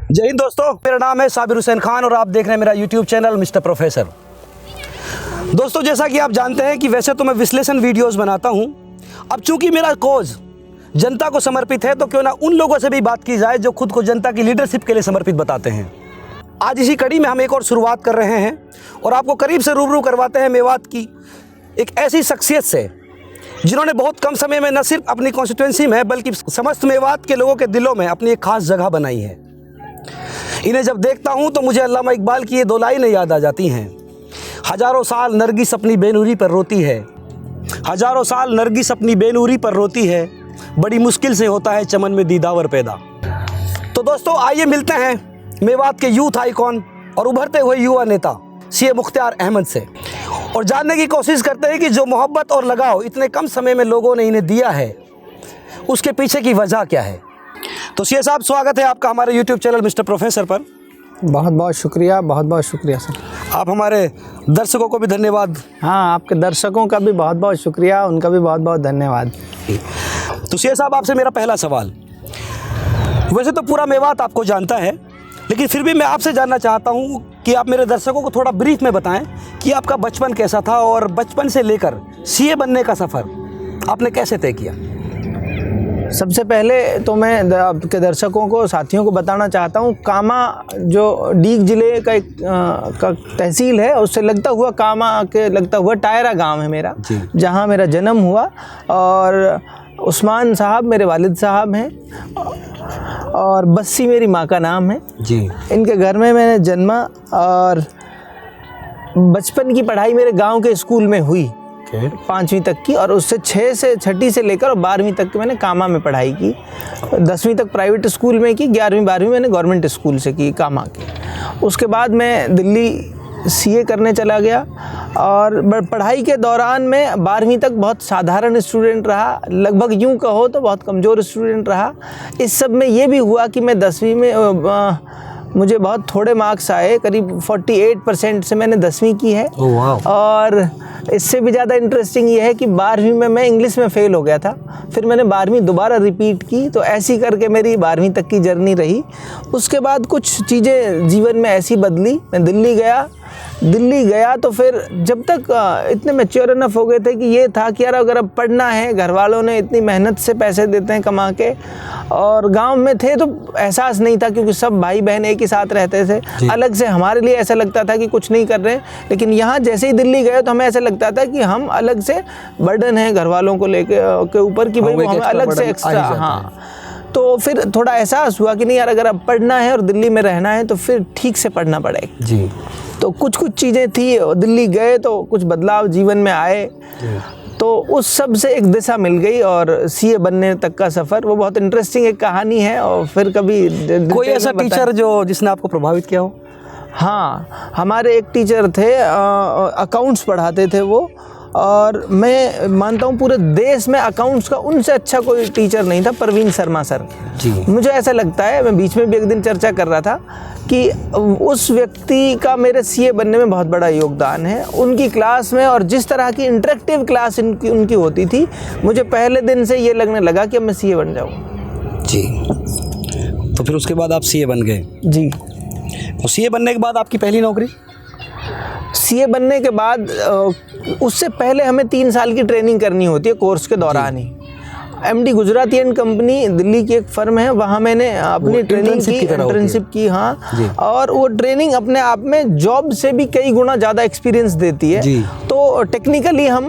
जय हिंद दोस्तों, मेरा नाम है साबिर हुसैन खान और आप देख रहे हैं मेरा यूट्यूब चैनल मिस्टर प्रोफेसर। दोस्तों, जैसा कि आप जानते हैं कि वैसे तो मैं विश्लेषण वीडियोस बनाता हूं। अब चूंकि मेरा कोज जनता को समर्पित है तो क्यों ना उन लोगों से भी बात की जाए जो खुद को जनता की लीडरशिप के लिए समर्पित बताते हैं। आज इसी कड़ी में हम एक और शुरुआत कर रहे हैं और आपको करीब से रूबरू करवाते हैं मेवात की एक ऐसी शख्सियत से जिन्होंने बहुत कम समय में न सिर्फ अपनी कॉन्स्टिट्यूंसी में बल्कि समस्त मेवात के लोगों के दिलों में अपनी एक खास जगह बनाई है। इन्हें जब देखता हूं तो मुझे अल्लामा इकबाल की ये दो लाइनें याद आ जाती हैं। हजारों साल नरगिस अपनी बेनूरी पर रोती है, हजारों साल नरगिस अपनी बेनूरी पर रोती है, बड़ी मुश्किल से होता है चमन में दीदावर पैदा। तो दोस्तों, आइए मिलते हैं मेवात के यूथ आइकॉन और उभरते हुए युवा नेता सीए मुख्तार अहमद से और जानने की कोशिश करते हैं कि जो मोहब्बत और लगाव इतने कम समय में लोगों ने इन्हें दिया है उसके पीछे की वजह क्या है। तो सीए साहब, स्वागत है आपका हमारे यूट्यूब चैनल मिस्टर प्रोफेसर पर। बहुत बहुत शुक्रिया, बहुत बहुत शुक्रिया सर। आप हमारे दर्शकों को भी धन्यवाद। हाँ, आपके दर्शकों का भी बहुत बहुत शुक्रिया, उनका भी बहुत बहुत धन्यवाद। तो सीए साहब, आपसे मेरा पहला सवाल, वैसे तो पूरा मेवात आपको जानता है लेकिन फिर भी मैं आपसे जानना चाहता हूँ कि आप मेरे दर्शकों को थोड़ा ब्रीफ में बताएं कि आपका बचपन कैसा था और बचपन से लेकर सीए बनने का सफ़र आपने कैसे तय किया। सबसे पहले तो मैं आपके दर्शकों को, साथियों को बताना चाहता हूँ, कामा जो डीग ज़िले का एक का तहसील है उससे लगता हुआ कामा के लगता हुआ टायरा गांव है मेरा, जहाँ मेरा जन्म हुआ। और उस्मान साहब मेरे वालिद साहब हैं और बस्सी मेरी माँ का नाम है जी। इनके घर में मैंने जन्मा और बचपन की पढ़ाई मेरे गांव के स्कूल में हुई 5वीं तक की, और उससे 6ठी से लेकर 12वीं तक मैंने कामा में पढ़ाई की। 10वीं तक प्राइवेट स्कूल में की, 11वीं 12वीं मैंने गवर्नमेंट स्कूल से की कामा की। उसके बाद मैं दिल्ली सीए करने चला गया और पढ़ाई के दौरान मैं 12वीं तक बहुत साधारण स्टूडेंट रहा, लगभग यूँ कहो तो बहुत कमज़ोर स्टूडेंट रहा। इस सब में ये भी हुआ कि मैं 10वीं में मुझे बहुत थोड़े मार्क्स आए, करीब 48% से मैंने 10वीं की है। और इससे भी ज़्यादा इंटरेस्टिंग ये है कि 12वीं में मैं इंग्लिश में फ़ेल हो गया था, फिर मैंने 12वीं दोबारा रिपीट की। तो ऐसी करके मेरी 12वीं तक की जर्नी रही। उसके बाद कुछ चीज़ें जीवन में ऐसी बदली, मैं दिल्ली गया तो फिर जब तक इतने मैच्योर इनफ हो गए थे कि ये था कि यार अगर अब पढ़ना है, घर वालों ने इतनी मेहनत से पैसे देते हैं कमा के, और गांव में थे तो एहसास नहीं था क्योंकि सब भाई बहन एक ही साथ रहते थे। अलग से हमारे लिए ऐसा लगता था कि कुछ नहीं कर रहे हैं, लेकिन यहाँ जैसे ही दिल्ली गए तो हमें ऐसा लगता था कि हम अलग से बर्डन है घर वालों को के ऊपर कि भाई हमें अलग से एक्स्ट्रा। हाँ, तो फिर थोड़ा एहसास हुआ कि नहीं यार, अगर अब पढ़ना है और दिल्ली में रहना है तो फिर ठीक से पढ़ना पड़ेगा जी। तो कुछ चीज़ें थी, दिल्ली गए तो कुछ बदलाव जीवन में आए, तो उस सब से एक दिशा मिल गई और सीए बनने तक का सफ़र वो बहुत इंटरेस्टिंग एक कहानी है। और फिर कभी कोई ऐसा टीचर जो जिसने आपको प्रभावित किया हो? हाँ, हमारे एक टीचर थे, अकाउंट्स पढ़ाते थे वो, और मैं मानता हूँ पूरे देश में अकाउंट्स का उनसे अच्छा कोई टीचर नहीं था, प्रवीण शर्मा सर जी। मुझे ऐसा लगता है, मैं बीच में भी एक दिन चर्चा कर रहा था कि उस व्यक्ति का मेरे सीए बनने में बहुत बड़ा योगदान है। उनकी क्लास में और जिस तरह की इंटरेक्टिव क्लास उनकी होती थी, मुझे पहले दिन से ये लगने लगा कि अब मैं सीए बन जाऊँ जी। तो फिर उसके बाद आप सीए बन गए जी। तो सीए बनने के बाद आपकी पहली नौकरी? सीए बनने के बाद उससे पहले हमें 3 साल की ट्रेनिंग करनी होती है कोर्स के दौरान ही। MD Gujarati and company Delhi की एक फर्म है, वहाँ मैंने अपनी ट्रेनिंग की, इंटर्नशिप की। हाँ, और वो ट्रेनिंग अपने आप में जॉब से भी कई गुना ज़्यादा एक्सपीरियंस देती है। तो टेक्निकली हम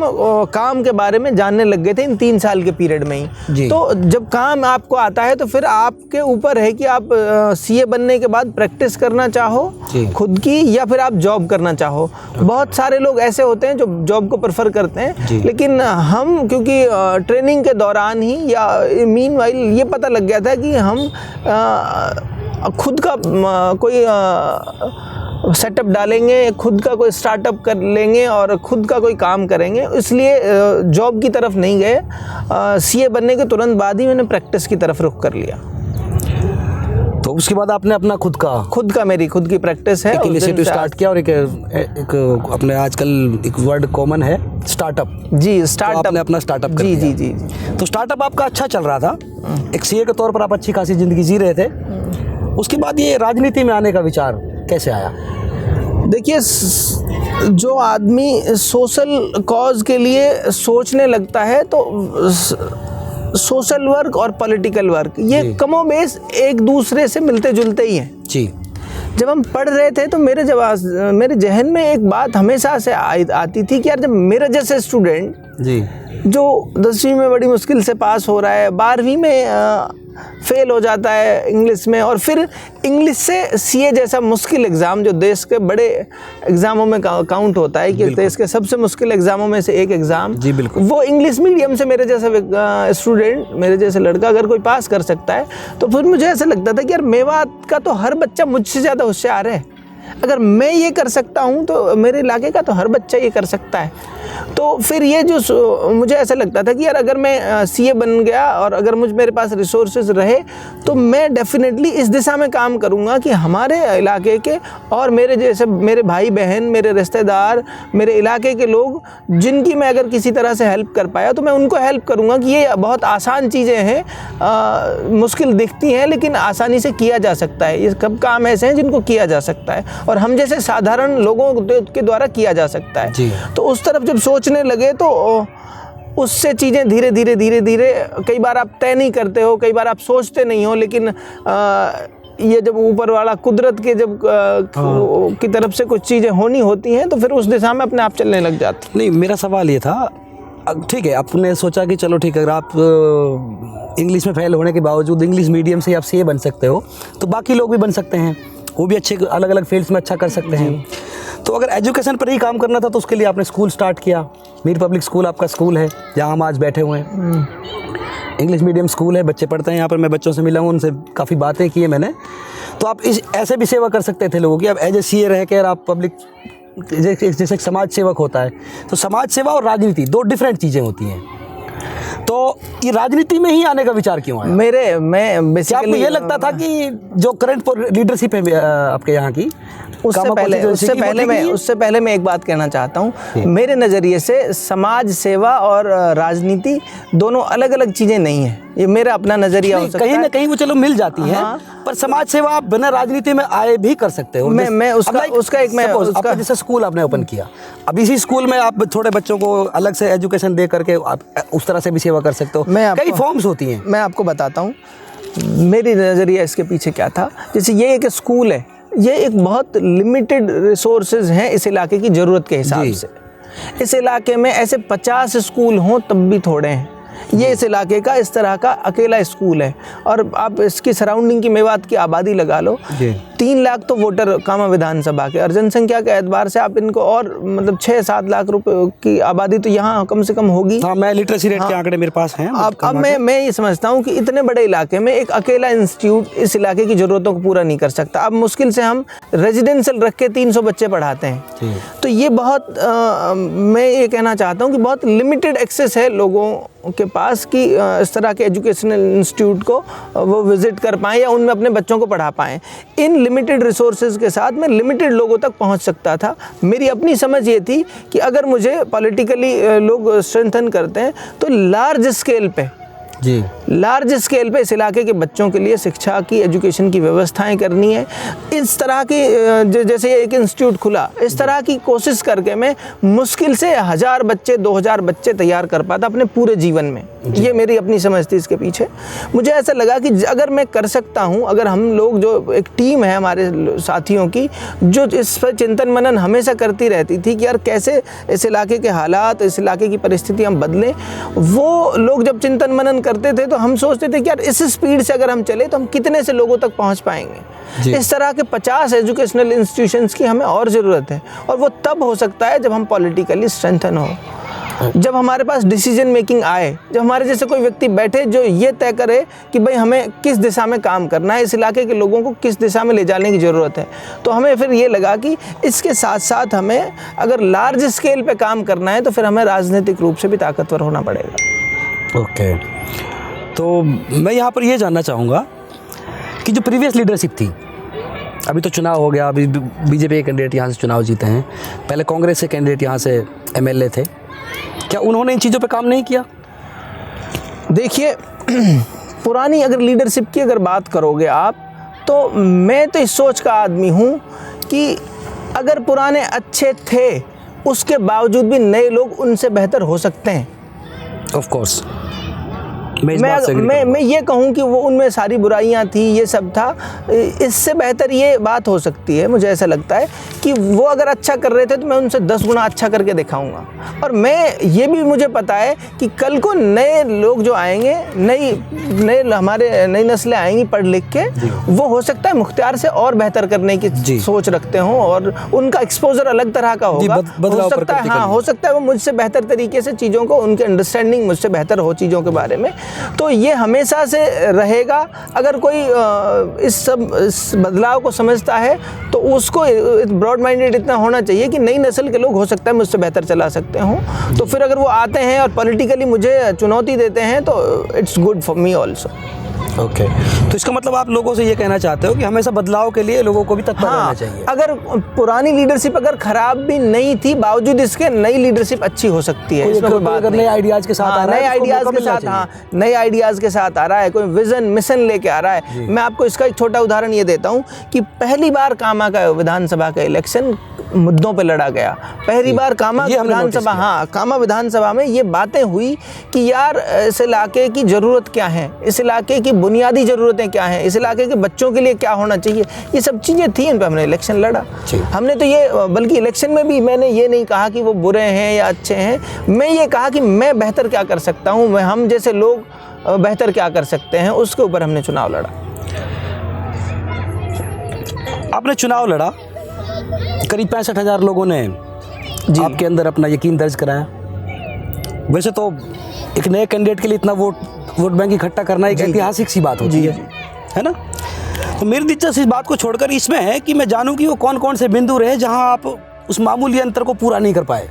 काम के बारे में जानने लग गए थे इन 3 साल के पीरियड में ही। तो जब काम आपको आता है तो फिर आपके ऊपर है कि आप सीए बनने के बाद प्रैक्टिस करना चाहो खुद की या फिर आप जॉब करना चाहो। बहुत सारे लोग ऐसे होते हैं जो जॉब को प्रेफर करते हैं, लेकिन हम क्योंकि ट्रेनिंग के दौरान ही या मीनवाइल ये पता लग गया था कि हम खुद का कोई सेटअप डालेंगे, खुद का कोई स्टार्टअप कर लेंगे और खुद का कोई काम करेंगे, इसलिए जॉब की तरफ नहीं गए। सीए बनने के तुरंत बाद ही मैंने प्रैक्टिस की तरफ रुख कर लिया। तो उसके बाद आपने अपना खुद का मेरी खुद की प्रैक्टिस है, एक इनिशिएटिव स्टार्ट किया और एक अपने आजकल एक वर्ड कॉमन है स्टार्टअप जी। स्टार्टअप, आपने अपना स्टार्टअप कर दिया। जी। तो स्टार्टअप आपका अच्छा चल रहा था, एक सीए के तौर पर आप अच्छी खासी ज़िंदगी जी रहे थे उसके बाद ये राजनीति में आने का विचार कैसे आया? देखिए, जो आदमी सोशल कॉज के लिए सोचने लगता है तो सोशल वर्क और पॉलिटिकल वर्क ये कमोबेश एक दूसरे से मिलते जुलते ही हैं जी। जब हम पढ़ रहे थे तो मेरे जहन में एक बात हमेशा से आती थी कि यार, जब मेरे जैसे स्टूडेंट जी जो 10वीं में बड़ी मुश्किल से पास हो रहा है, 12वीं में फेल हो जाता है इंग्लिश में, और फिर इंग्लिश से सीए जैसा मुश्किल एग्ज़ाम जो देश के बड़े एग्ज़ामों में काउंट होता है कि देश के सबसे मुश्किल एग्ज़ामों में से एक एग्ज़ाम, जी बिल्कुल, वो इंग्लिश मीडियम से मेरे जैसा स्टूडेंट, मेरे जैसे लड़का अगर कोई पास कर सकता है, तो फिर मुझे ऐसा लगता था कि यार, मेवात का तो हर बच्चा मुझसे ज़्यादा होशियार है। अगर मैं ये कर सकता हूँ तो मेरे इलाके का तो हर बच्चा ये कर सकता है। तो फिर ये जो मुझे ऐसा लगता था कि यार, अगर मैं सीए बन गया और अगर मेरे पास रिसोर्सेज रहे तो मैं डेफिनेटली इस दिशा में काम करूँगा कि हमारे इलाके के और मेरे जैसे मेरे भाई बहन, मेरे रिश्तेदार, मेरे इलाके के लोग जिनकी मैं अगर किसी तरह से हेल्प कर पाया तो मैं उनको हेल्प करूँगा कि ये बहुत आसान चीज़ें हैं, मुश्किल दिखती हैं लेकिन आसानी से किया जा सकता है। ये कब काम ऐसे हैं जिनको किया जा सकता है और हम जैसे साधारण लोगों के द्वारा किया जा सकता है। तो उस तरफ जब सोचने लगे तो उससे चीज़ें धीरे धीरे कई बार आप तय नहीं करते हो, कई बार आप सोचते नहीं हो, लेकिन ये जब ऊपर वाला कुदरत के जब की तरफ से कुछ चीज़ें होनी होती हैं तो फिर उस दिशा में अपने आप चलने लग जाती। नहीं, मेरा सवाल ये था, ठीक है, आपने सोचा कि चलो ठीक है, अगर आप इंग्लिश में फेल होने के बावजूद इंग्लिश मीडियम से आप सीए बन सकते हो तो बाकी लोग भी बन सकते हैं, वो भी अच्छे अलग अलग फील्ड्स में अच्छा कर सकते हैं। तो अगर एजुकेशन पर ही काम करना था तो उसके लिए आपने स्कूल स्टार्ट किया। मीर पब्लिक स्कूल आपका स्कूल है जहाँ हम आज बैठे हुए हैं। इंग्लिश मीडियम स्कूल है, बच्चे पढ़ते हैं यहाँ पर। मैं बच्चों से मिला हूँ, उनसे काफ़ी बातें की है मैंने। तो आप ऐसे भी सेवा कर सकते थे लोगों की। अब एज ए सीए रह कर आप पब्लिक जैसे समाज सेवक होता है, तो समाज सेवा और राजनीति दो डिफरेंट चीज़ें होती हैं। तो ये राजनीति में ही आने का विचार क्यों आया? मैं बेसिकली, आपको ये लगता था कि जो करंट लीडरशिप है आपके यहाँ की, उससे पहले मैं एक बात कहना चाहता हूँ। मेरे नज़रिए से समाज सेवा और राजनीति दोनों अलग अलग चीज़ें नहीं हैं। ये मेरा अपना नज़रिया हो सकता है। कहीं ना कहीं वो चलो मिल जाती है, पर समाज सेवा आप बिना राजनीति में आए भी कर सकते हो। आपका जैसे स्कूल आपने ओपन किया, अब इसी स्कूल में आप थोड़े बच्चों को अलग से एजुकेशन दे करके आप उस तरह से भी सेवा कर सकते हो। कई फॉर्म्स होती हैं। मैं आपको बताता हूँ मेरी नज़रिया इसके पीछे क्या था। जैसे ये एक स्कूल है, ये एक बहुत लिमिटेड रिसोर्सेज हैं इस इलाके की ज़रूरत के हिसाब से। इस इलाके में ऐसे 50 स्कूल हों तब भी थोड़े हैं। ये इस इलाके का इस तरह का अकेला स्कूल है और आप इसकी सराउंडिंग की मेवात की आबादी लगा लो, 3 लाख तो वोटर कामा विधानसभा के, और जनसंख्या के एतबार से आप इनको और मतलब 6-7 लाख रुपए की आबादी तो यहाँ कम से कम होगी। हाँ, मैं लिटरेसी रेट के आंकड़े मेरे पास हैं। अब मैं ये समझता हूँ कि इतने बड़े इलाके में एक अकेला इंस्टीट्यूट इस इलाके की ज़रूरतों को पूरा नहीं कर सकता। अब मुश्किल से हम रेजिडेंशियल रख के 300 बच्चे पढ़ाते हैं, तो ये बहुत मैं ये कहना चाहता हूँ कि बहुत लिमिटेड एक्सेस है लोगों के पास कि इस तरह के एजुकेशनल इंस्टीट्यूट को वो विज़िट कर पाएँ या उनमें अपने बच्चों को पढ़ा पाएँ। इन लिमिटेड रिसोर्सेज के साथ मैं लिमिटेड लोगों तक पहुंच सकता था। मेरी अपनी समझ ये थी कि अगर मुझे पॉलिटिकली लोग स्ट्रेंथन करते हैं तो लार्ज स्केल पे इस इलाके के बच्चों के लिए शिक्षा की, एजुकेशन की व्यवस्थाएं करनी है। इस तरह की जैसे एक इंस्टीट्यूट खुला, इस तरह की कोशिश करके मैं मुश्किल से 1000 बच्चे 2000 बच्चे तैयार कर पाता अपने पूरे जीवन में। ये मेरी अपनी समझ थी इसके पीछे। मुझे ऐसा लगा कि अगर मैं कर सकता हूँ, अगर हम लोग जो एक टीम है हमारे साथियों की जो इस पर चिंतन मनन हमेशा करती रहती थी कि यार कैसे इस इलाके के हालात, इस इलाके की परिस्थिति हम बदलें, वो लोग जब चिंतन मनन करते थे तो हम सोचते थे कि यार इस स्पीड से अगर हम चले तो हम कितने से लोगों तक पहुंच पाएंगे। इस तरह के 50 एजुकेशनल इंस्टीट्यूशंस की हमें और ज़रूरत है, और वो तब हो सकता है जब हम पॉलिटिकली स्ट्रेंथन हो, जब हमारे पास डिसीजन मेकिंग आए, जब हमारे जैसे कोई व्यक्ति बैठे जो ये तय करे कि भाई हमें किस दिशा में काम करना है, इस इलाके के लोगों को किस दिशा में ले जाने की ज़रूरत है। तो हमें फिर ये लगा कि इसके साथ साथ हमें अगर लार्ज स्केल पे काम करना है तो फिर हमें राजनीतिक रूप से भी ताकतवर होना पड़ेगा। ओके, तो मैं यहाँ पर ये जानना चाहूँगा कि जो प्रीवियस लीडरशिप थी, अभी तो चुनाव हो गया, अभी बीजेपी के कैंडिडेट यहाँ से चुनाव जीते हैं, पहले कांग्रेस के कैंडिडेट यहाँ से एमएलए थे, क्या उन्होंने इन चीज़ों पे काम नहीं किया? देखिए, पुरानी अगर लीडरशिप की अगर बात करोगे आप तो मैं तो इस सोच का आदमी हूँ कि अगर पुराने अच्छे थे उसके बावजूद भी नए लोग उनसे बेहतर हो सकते हैं। ऑफ कोर्स मैं ये कहूँ कि वो उनमें सारी बुराइयां थी, ये सब था, इससे बेहतर ये बात हो सकती है। मुझे ऐसा लगता है कि वो अगर अच्छा कर रहे थे तो मैं उनसे 10 गुना अच्छा करके दिखाऊंगा। और मैं ये भी मुझे पता है कि कल को नए लोग जो आएंगे, हमारे नई नस्लें आएंगी पढ़ लिख के, वो हो सकता है मुख्तियार से और बेहतर करने की सोच रखते हों और उनका एक्सपोजर अलग तरह का होगा। हो सकता है, हाँ, हो सकता है वो मुझसे बेहतर तरीके से चीज़ों को, उनके अंडरस्टैंडिंग मुझसे बेहतर हो चीज़ों के बारे में। तो ये हमेशा से रहेगा। अगर कोई इस बदलाव को समझता है तो उसको ब्रॉड माइंडेड इतना होना चाहिए कि नई नस्ल के लोग हो सकता है मुझसे बेहतर चला सकते हों। तो फिर अगर वो आते हैं और पॉलिटिकली मुझे चुनौती देते हैं तो it's good for me also. Okay तो इसका मतलब आप लोगों से ये कहना चाहते हो कि हमेशा बदलाव के लिए लोगों को भी तत्पर रहना चाहिए। अगर पुरानी लीडरशिप अगर खराब भी नहीं थी, बावजूद इसके नई लीडरशिप अच्छी हो सकती है। इसमें कोई बात नहीं। नए आइडियाज़ के साथ आ रहा है, नए आइडियाज़ के साथ, हाँ, नए आइडियाज़ के साथ आ रहा है, कोई विजन मिशन लेके आ रहा है। मैं आपको इसका एक छोटा उदाहरण ये देता हूँ कि पहली बार कामा का विधानसभा का इलेक्शन मुद्दों पे लड़ा गया। पहली बार कामा विधानसभा, हाँ, कामा विधानसभा में ये बातें हुई कि यार इस इलाके की ज़रूरत क्या है, इस इलाके की बुनियादी ज़रूरतें क्या हैं, इस इलाके के बच्चों के लिए क्या होना चाहिए, ये सब चीज़ें थी। इन पर हमने इलेक्शन लड़ा। हमने तो ये, बल्कि इलेक्शन में भी मैंने ये नहीं कहा कि वो बुरे हैं या अच्छे हैं, मैं ये कहा कि मैं बेहतर क्या कर सकता हूँ, हम जैसे लोग बेहतर क्या कर सकते हैं, उसके ऊपर हमने चुनाव लड़ा। आपने चुनाव लड़ा, करीब 65,000 लोगों ने आपके अंदर अपना यकीन दर्ज कराया। वैसे तो एक नए कैंडिडेट के लिए इतना वोट बैंक इकट्ठा करना एक ऐतिहासिक सी बात होती है ना। तो मेरी दिलचस्पी इस बात को छोड़कर इसमें है कि मैं जानूं कि वो कौन कौन से बिंदु रहे जहां आप उस मामूली अंतर को पूरा नहीं कर पाए,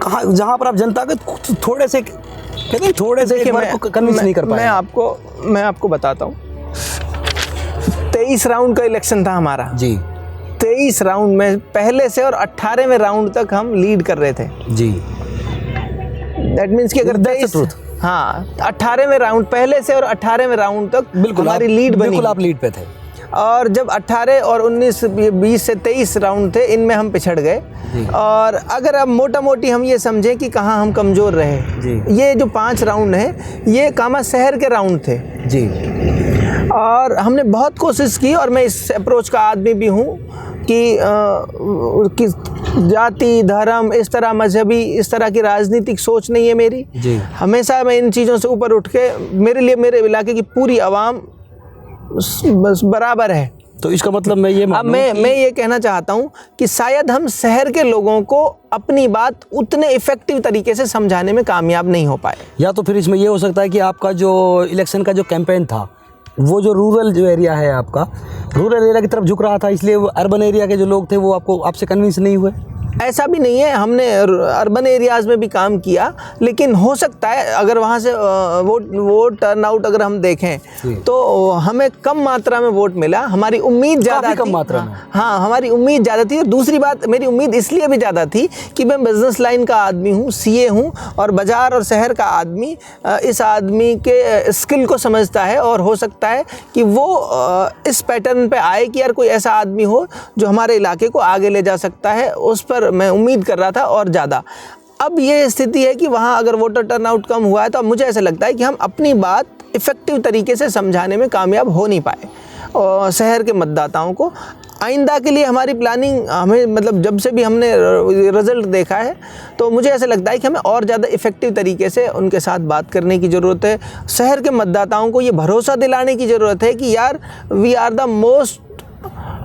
कहाँ जहां पर आप जनता के थोड़े से कन्विंस नहीं कर पाए। मैं आपको बताता हूँ। 23 राउंड का इलेक्शन था हमारा जी। 23 राउंड में पहले से और 18वें राउंड तक हम लीड कर रहे थे जी। दैट मीन्स कि अगर 18वें राउंड पहले से और 18वें राउंड तक बिल्कुल हमारी लीड बनी। बिल्कुल आप लीड पे थे। और जब 18 और 19, 20 से 23 राउंड थे, इनमें हम पिछड़ गए। और अगर अब मोटा मोटी हम ये समझें कि कहाँ हम कमज़ोर रहे, ये जो 5 राउंड हैं ये कामा शहर के राउंड थे जी। और हमने बहुत कोशिश की, और मैं इस अप्रोच का आदमी भी हूँ कि जाति, धर्म, इस तरह मजहबी, इस तरह की राजनीतिक सोच नहीं है मेरी जी। हमेशा मैं इन चीज़ों से ऊपर उठ के, मेरे लिए मेरे इलाके की पूरी आवाम बस बराबर है। तो इसका मतलब मैं ये कहना चाहता हूँ कि शायद हम शहर के लोगों को अपनी बात उतने इफेक्टिव तरीके से समझाने में कामयाब नहीं हो पाए। या तो फिर इसमें ये हो सकता है कि आपका जो इलेक्शन का जो कैंपेन था, वो जो रूरल जो एरिया है आपका, रूरल एरिया की तरफ झुक रहा था, इसलिए वो अर्बन एरिया के जो लोग थे वो आपसे कन्विंस नहीं हुए। ऐसा भी नहीं है, हमने अर्बन एरियाज़ में भी काम किया, लेकिन हो सकता है अगर वहाँ से वोट टर्नआउट अगर हम देखें तो हमें कम मात्रा में वोट मिला। हमारी उम्मीद ज़्यादा थी, कम मात्रा में। हाँ, हमारी उम्मीद ज़्यादा थी। और दूसरी बात, मेरी उम्मीद इसलिए भी ज़्यादा थी कि मैं बिज़नेस लाइन का आदमी हूँ, CA हूँ, और बाज़ार और शहर का आदमी इस आदमी के स्किल को समझता है, और हो सकता है कि वो इस पैटर्न पर आए कि यार कोई ऐसा आदमी हो जो हमारे इलाके को आगे ले जा सकता है। उस पर मैं उम्मीद कर रहा था और ज़्यादा। अब ये स्थिति है कि वहाँ अगर वोटर टर्नआउट कम हुआ है तो अब मुझे ऐसा लगता है कि हम अपनी बात इफ़ेक्टिव तरीके से समझाने में कामयाब हो नहीं पाए और शहर के मतदाताओं को। आइंदा के लिए हमारी प्लानिंग, हमें मतलब जब से भी हमने रिज़ल्ट देखा है तो मुझे ऐसा लगता है कि हमें और ज़्यादा इफ़ेक्टिव तरीके से उनके साथ बात करने की ज़रूरत है। शहर के मतदाताओं को ये भरोसा दिलाने की ज़रूरत है कि यार we are the most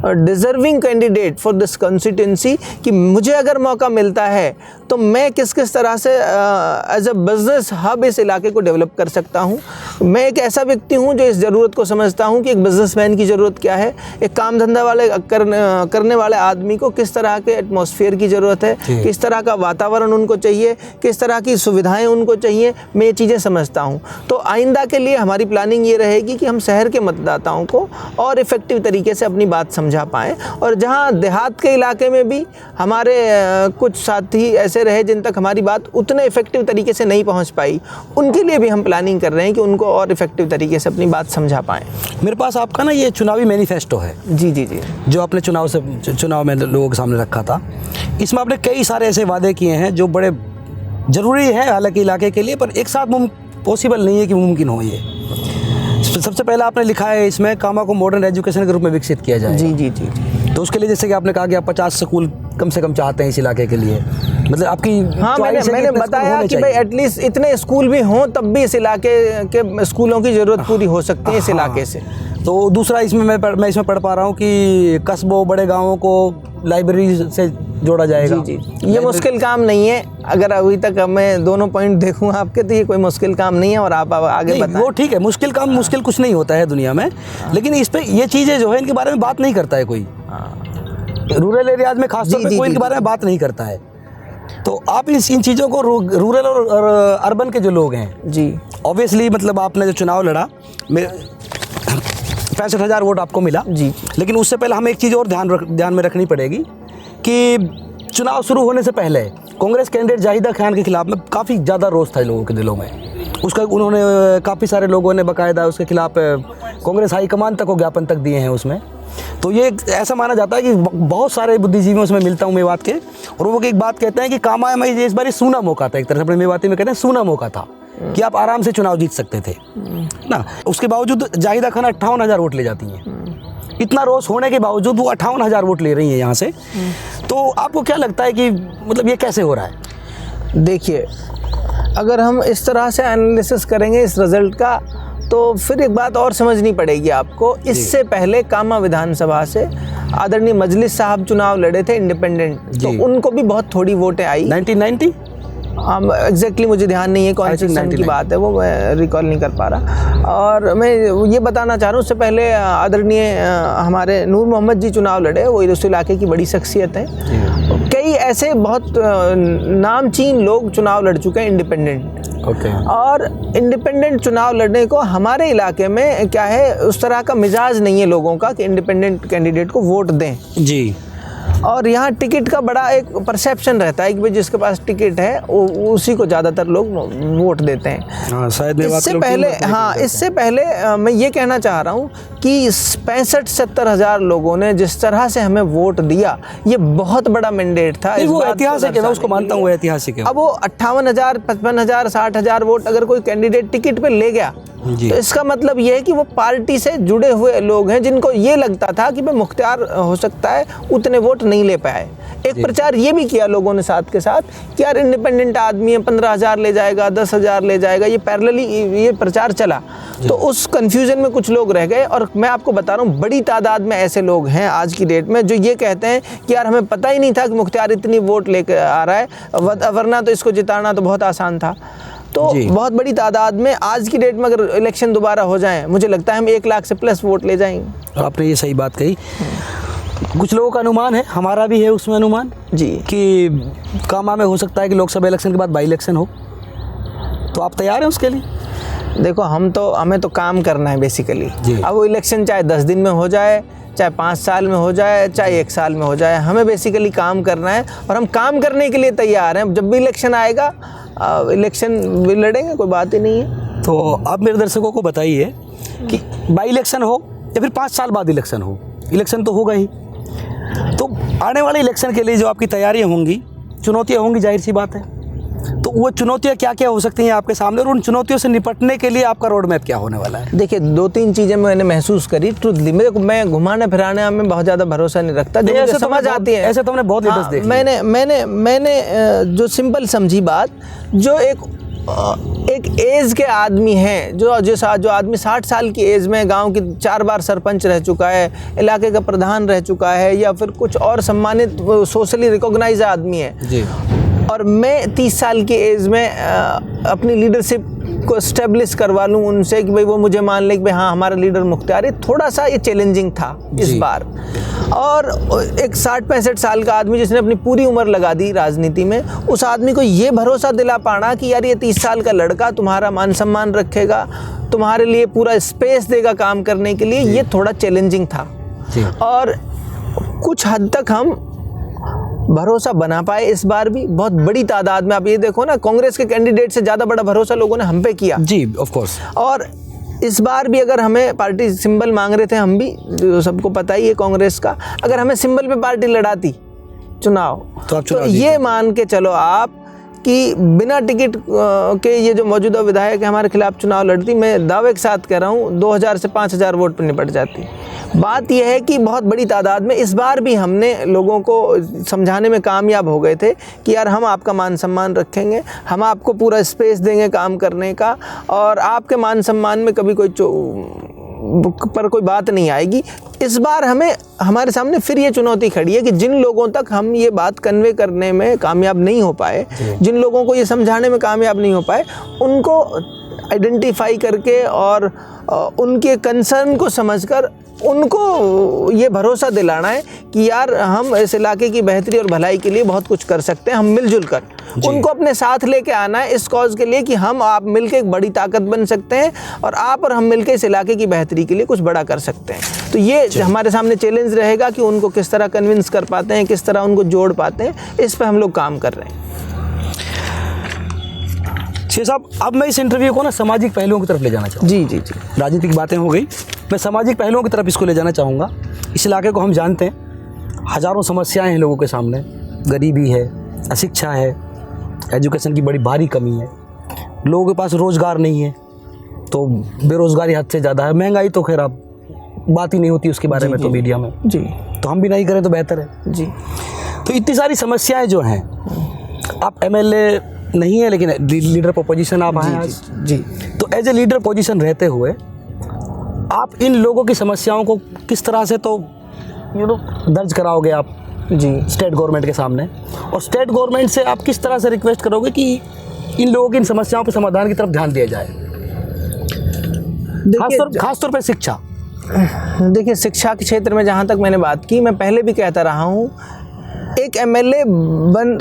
deserving candidate for this constituency, कि मुझे अगर मौका मिलता है तो मैं किस किस तरह से एज अ बिज़नेस हब इस इलाके को डेवलप कर सकता हूँ। मैं एक ऐसा व्यक्ति हूँ जो इस ज़रूरत को समझता हूँ कि एक बिज़नेसमैन की ज़रूरत क्या है, एक काम धंधा वाले करने वाले आदमी को किस तरह के एटमॉस्फेयर की ज़रूरत है, किस तरह का वातावरण उनको चाहिए, किस तरह की सुविधाएँ उनको चाहिए, मैं ये चीज़ें समझता हूँ। तो आइंदा के लिए हमारी प्लानिंग ये रहेगी कि हम शहर के मतदाताओं को और इफ़ेक्टिव तरीके से अपनी बात समझा पाएँ। और जहाँ देहात के इलाके में भी हमारे कुछ साथी ऐसे रहे जिन तक हमारी बात उतने इफ़ेक्टिव तरीके से नहीं पहुँच पाई, उनके लिए भी हम प्लानिंग कर रहे हैं कि उनको और इफेक्टिव तरीके से अपनी बात समझा पाएँ। मेरे पास आपका ना ये चुनावी मैनिफेस्टो है जी जी जी। जो आपने चुनाव में लोगों के सामने रखा था। इसमें आपने कई सारे ऐसे वादे किए हैं जो बड़े ज़रूरी है हालांकि इलाके के लिए, पर एक साथ पॉसिबल नहीं है कि मुमकिन हो ये। सबसे पहला आपने लिखा है इसमें कामा को मॉडर्न एजुकेशन के रूप में विकसित किया जाए। जी जी जी जी। तो उसके लिए जैसे कि आपने कहा कि आप 50 स्कूल कम से कम चाहते हैं इस इलाके के लिए, मतलब आपकी हाँ, मैंने बताया कि भाई एटलीस्ट इतने स्कूल भी हों तब भी इस इलाके के स्कूलों की ज़रूरत पूरी हो सकती है इस इलाके से। तो दूसरा इसमें मैं इसमें पढ़ पा रहा हूँ कि कस्बों बड़े गाँवों को लाइब्रेरी से जोड़ा जाएगा। जी जी, ये मुश्किल काम नहीं है। अगर अभी तक मैं दोनों पॉइंट देखूँ आपके तो ये कोई मुश्किल काम नहीं है। और आप आगे बताएं। वो ठीक है, मुश्किल काम मुश्किल कुछ नहीं होता है दुनिया में, लेकिन इस पे ये चीज़ें जो है इनके बारे में बात नहीं करता है कोई। रूरल एरियाज में खासतौर पे कोई इनके बारे में बात नहीं करता है। तो आप इन चीज़ों को रूरल और अर्बन के जो लोग हैं जी, ऑब्वियसली मतलब आपने जो चुनाव लड़ा 65,000 वोट आपको मिला जी, लेकिन उससे पहले हमें एक चीज़ और ध्यान में रखनी पड़ेगी कि चुनाव शुरू होने से पहले कांग्रेस कैंडिडेट जाहिदा खान के खिलाफ में काफ़ी ज़्यादा रोष था लोगों के दिलों में। उसका उन्होंने काफ़ी सारे लोगों ने बाकायदा उसके खिलाफ कांग्रेस हाईकमान तक को ज्ञापन तक दिए हैं उसमें। तो ये ऐसा माना जाता है कि बहुत सारे बुद्धिजीवियों से मैं मिलता हूँ मेवात के, और वो एक बात कहते हैं कि कामा में इस बार सूना मौका था। एक तरह से अपने मेवाती में कहते हैं सूना मौका था कि आप आराम से चुनाव जीत सकते थे ना। उसके बावजूद जाहिदा खान 58,000 वोट ले जाती हैं। इतना रोष होने के बावजूद वो 58,000 वोट ले रही हैं यहाँ से। तो आपको क्या लगता है कि मतलब ये कैसे हो रहा है? देखिए, अगर हम इस तरह से एनालिसिस करेंगे इस रिज़ल्ट का तो फिर एक बात और समझनी पड़ेगी आपको। इससे पहले कामा विधानसभा से आदरणीय मजलिस साहब चुनाव लड़े थे इंडिपेंडेंट, तो उनको भी बहुत थोड़ी वोटें आई। 1990 एग्जैक्टली मुझे ध्यान नहीं है कौन सी सन की बात है, वो मैं रिकॉल नहीं कर पा रहा। और मैं ये बताना चाह रहा हूँ, उससे पहले आदरणीय हमारे नूर मोहम्मद जी चुनाव लड़े, वो उस इलाके की बड़ी शख्सियत हैं। कई ऐसे बहुत नामचीन लोग चुनाव लड़ चुके हैं इंडिपेंडेंट। और इंडिपेंडेंट चुनाव लड़ने को हमारे इलाके में क्या है, उस तरह का मिजाज नहीं है लोगों का कि इंडिपेंडेंट कैंडिडेट को वोट दें जी। और यहाँ टिकट का बड़ा एक परसेप्शन रहता है कि भाई जिसके पापास टिकट है उसी को ज़्यादातर लोग वोट देते हैं। शायद इससे पहले मैं ये कहना चाह रहा हूँ कि 65-70 हज़ार लोगों ने जिस तरह से हमें वोट दिया, ये बहुत बड़ा मैंडेट था। वो ऐतिहासिक है, मैं उसको मानता हूँ, ऐतिहासिक है। अब वो 58,000, 55,000, 60,000 वोट अगर कोई कैंडिडेट टिकट पे ले गया तो इसका मतलब ये है कि वो पार्टी से जुड़े हुए लोग हैं जिनको ये लगता था कि भाई मुख्तियार हो सकता है उतने वोट नहीं ले पाए। एक प्रचार ये भी किया लोगों ने साथ के साथ कि यार इंडिपेंडेंट आदमी है, 15,000 ले जाएगा, 10,000 ले जाएगा, ये पैरेलली ये प्रचार चला। तो उस कन्फ्यूजन में कुछ लोग रह गए। और मैं आपको बता रहा हूँ, बड़ी तादाद में ऐसे लोग हैं आज की डेट में जो ये कहते हैं कि यार हमें पता ही नहीं था कि मुख्तियार इतनी वोट लेकर आ रहा है, वरना तो इसको जिताना तो बहुत आसान था। तो बहुत बड़ी तादाद में आज की डेट में अगर इलेक्शन दोबारा हो जाए, मुझे लगता है हम 1 लाख से प्लस वोट ले जाएंगे। आपने ये सही बात कही। कुछ लोगों का अनुमान है, हमारा भी है उसमें अनुमान जी, कि कामा में हो सकता है कि लोकसभा इलेक्शन के बाद बाई इलेक्शन हो। तो आप तैयार हैं उसके लिए? देखो, हमें तो काम करना है बेसिकली। अब वो इलेक्शन चाहे 10 दिन में हो जाए, चाहे 5 साल में हो जाए, चाहे 1 साल में हो जाए, हमें बेसिकली काम करना है और हम काम करने के लिए तैयार हैं। जब भी इलेक्शन आएगा इलेक्शन भी लड़ेंगे, कोई बात ही नहीं है। तो आप मेरे दर्शकों को बताइए कि बाई इलेक्शन हो या फिर 5 साल बाद इलेक्शन हो, इलेक्शन तो होगा ही। तो आने वाले इलेक्शन के लिए जो आपकी तैयारियां होंगी, चुनौतियां होंगी, जाहिर सी बात है। तो वो चुनौतियां क्या क्या हो सकती हैं आपके सामने, और उन चुनौतियों से निपटने के लिए आपका रोड मैप क्या होने वाला है? देखिए, 2-3 चीज़ें मैंने महसूस करी ट्रूथली। मैं घुमाने फिराने में बहुत ज़्यादा भरोसा नहीं रखता, जो मुझे समझ आती है। ऐसे तो हमने बहुत लेटेस्ट देखा। मैंने जो सिंपल समझी बात, जो एक एज के आदमी हैं, जो आदमी 60 साल की एज में गांव की 4 बार सरपंच रह चुका है, इलाके का प्रधान रह चुका है, या फिर कुछ और सम्मानित सोशली रिकॉग्नाइज आदमी है जी। और मैं 30 साल की एज में अपनी लीडरशिप को एस्टेब्लिश करवा लूँ उनसे कि भाई वो मुझे मान ले कि भाई हाँ हमारा लीडर मुख्तियार है, थोड़ा सा ये चैलेंजिंग था इस बार। और एक 60-65 साल का आदमी जिसने अपनी पूरी उम्र लगा दी राजनीति में, उस आदमी को ये भरोसा दिला पाना कि यार ये 30 साल का लड़का तुम्हारा मान सम्मान रखेगा, तुम्हारे लिए पूरा स्पेस देगा काम करने के लिए, ये थोड़ा चैलेंजिंग था। और कुछ हद तक हम भरोसा बना पाए इस बार भी बहुत बड़ी तादाद में। आप ये देखो ना, कांग्रेस के कैंडिडेट से ज़्यादा बड़ा भरोसा लोगों ने हम पे किया जी, ऑफ कोर्स। और इस बार भी अगर हमें पार्टी सिंबल मांग रहे थे, हम भी, जो सबको पता ही है कांग्रेस का, अगर हमें सिंबल पे पार्टी लड़ाती चुनाव तो आप चुनाव ये मान के चलो आप कि बिना टिकट के ये जो मौजूदा विधायक है हमारे खिलाफ चुनाव लड़ती, मैं दावे के साथ कह रहा हूँ 2000 से 5000 वोट पर निपट जाती। बात यह है कि बहुत बड़ी तादाद में इस बार भी हमने लोगों को समझाने में कामयाब हो गए थे कि यार हम आपका मान सम्मान रखेंगे, हम आपको पूरा स्पेस देंगे काम करने का, और आपके मान सम्मान में कभी कोई बात नहीं आएगी। इस बार हमारे सामने फिर ये चुनौती खड़ी है कि जिन लोगों तक हम ये बात कन्वे करने में कामयाब नहीं हो पाए, जिन लोगों को ये समझाने में कामयाब नहीं हो पाए, उनको आइडेंटिफाई करके और उनके कंसर्न को समझकर उनको ये भरोसा दिलाना है कि यार हम इस इलाके की बेहतरी और भलाई के लिए बहुत कुछ कर सकते हैं, हम मिलजुल कर उनको अपने साथ लेके आना है इस कॉज के लिए कि हम आप मिलके एक बड़ी ताकत बन सकते हैं और आप और हम मिलके इस इलाके की बेहतरी के लिए कुछ बड़ा कर सकते हैं। तो ये हमारे सामने चैलेंज रहेगा कि उनको किस तरह कन्विंस कर पाते हैं, किस तरह उनको जोड़ पाते हैं, इस पर हम लोग काम कर रहे हैं। शेर साहब, अब मैं इस इंटरव्यू को ना सामाजिक पहलुओं की तरफ ले जाना चाहूँगा। जी जी जी। राजनीतिक बातें हो गई, मैं सामाजिक पहलुओं की तरफ इसको ले जाना चाहूँगा। इस इलाके को हम जानते हैं, हज़ारों समस्याएं हैं लोगों के सामने, गरीबी है, अशिक्षा है, एजुकेशन की बड़ी भारी कमी है, लोगों के पास रोज़गार नहीं है, तो बेरोज़गारी हद से ज़्यादा है, महंगाई तो खैर आप बात ही नहीं होती उसके बारे में तो मीडिया में जी, तो हम भी नहीं करें तो बेहतर है जी। तो इतनी सारी समस्याएं जो हैं, आप एमएलए नहीं है लेकिन लीडर पोजीशन आप हैं आज जी। तो एज ए लीडर पोजीशन रहते हुए आप इन लोगों की समस्याओं को किस तरह से तो दर्ज कराओगे आप जी स्टेट गवर्नमेंट के सामने, और स्टेट गवर्नमेंट से आप किस तरह से रिक्वेस्ट करोगे कि इन लोगों की इन समस्याओं पर समाधान की तरफ ध्यान दिया जाए, खासतौर पर शिक्षा? देखिए, शिक्षा के क्षेत्र में जहाँ तक मैंने बात की, मैं पहले भी कहता रहा हूँ, एक एमएलए